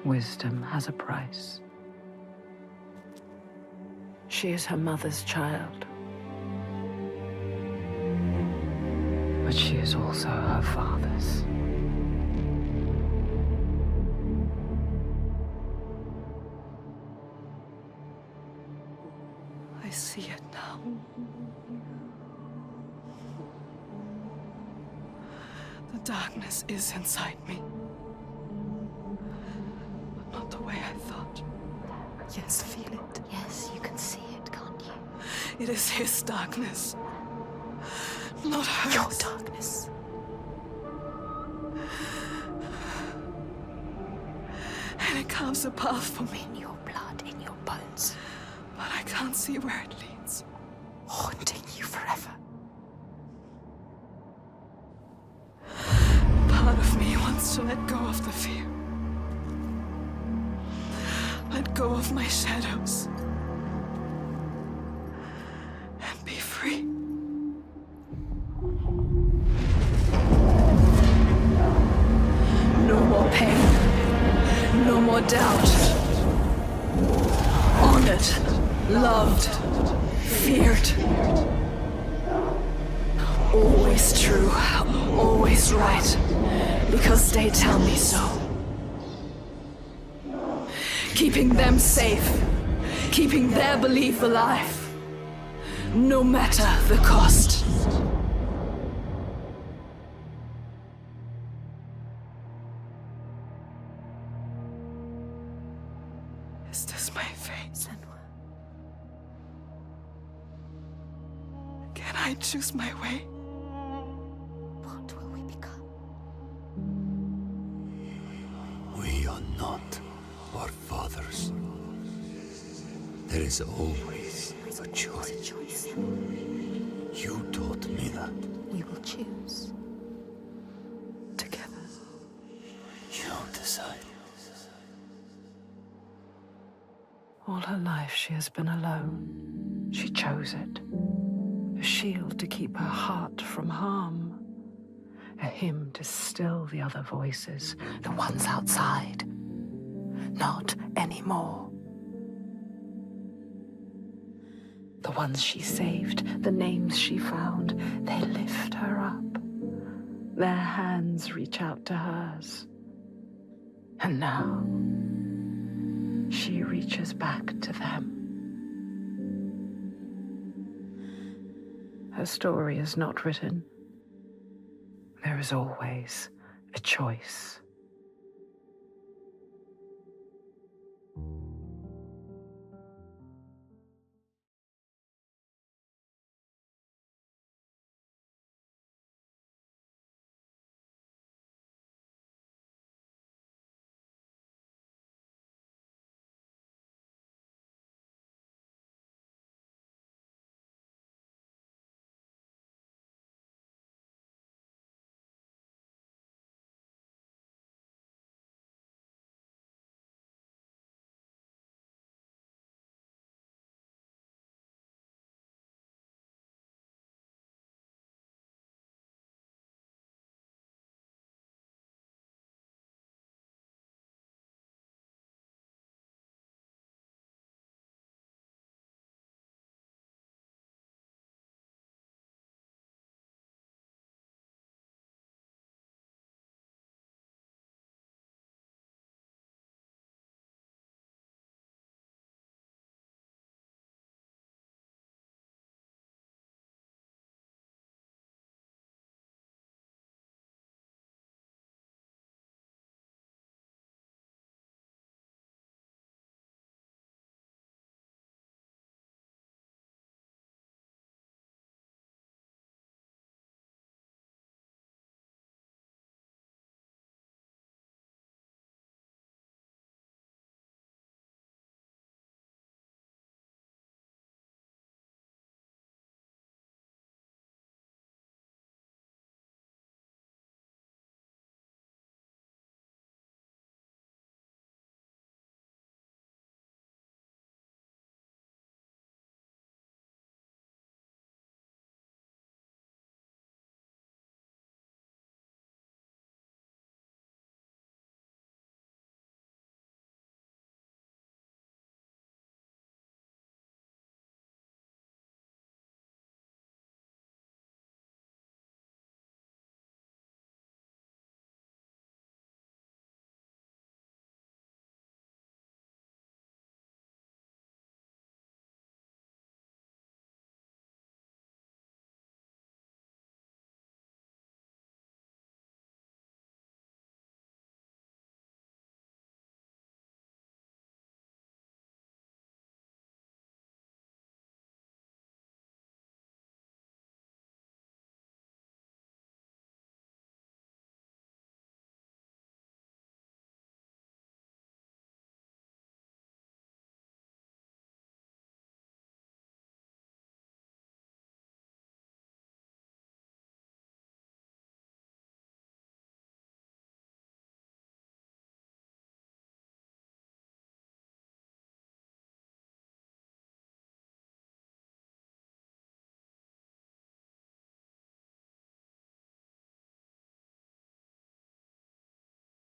Wisdom has a price. She is her mother's child. But she is also her father's. I see it now. The darkness is inside me. But not the way I thought. Yes, feel it. Yes, you can see it, can't you? It is his darkness. Not hers. Your darkness. carves a path for me. In your blood, in your bones. But I can't see where it leads. Haunting you forever. Part of me wants to let go of the fear. Let go of my shadows. And be free. No more pain. No more doubt. Honored. Loved. Feared. Always true. Always right. Because they tell me so. Keeping them safe. Keeping their belief alive. No matter the cost. Is this my fate? Senua. Can I choose my way? What will we become? We are not our fathers. There is always a choice. You taught me that. We will choose. Together. You decide. All her life she has been alone. She chose it. A shield to keep her heart from harm. A hymn to still the other voices, the ones outside. Not anymore. The ones she saved, the names she found, they lift her up. Their hands reach out to hers. And now, she reaches back to them. Her story is not written. There is always a choice.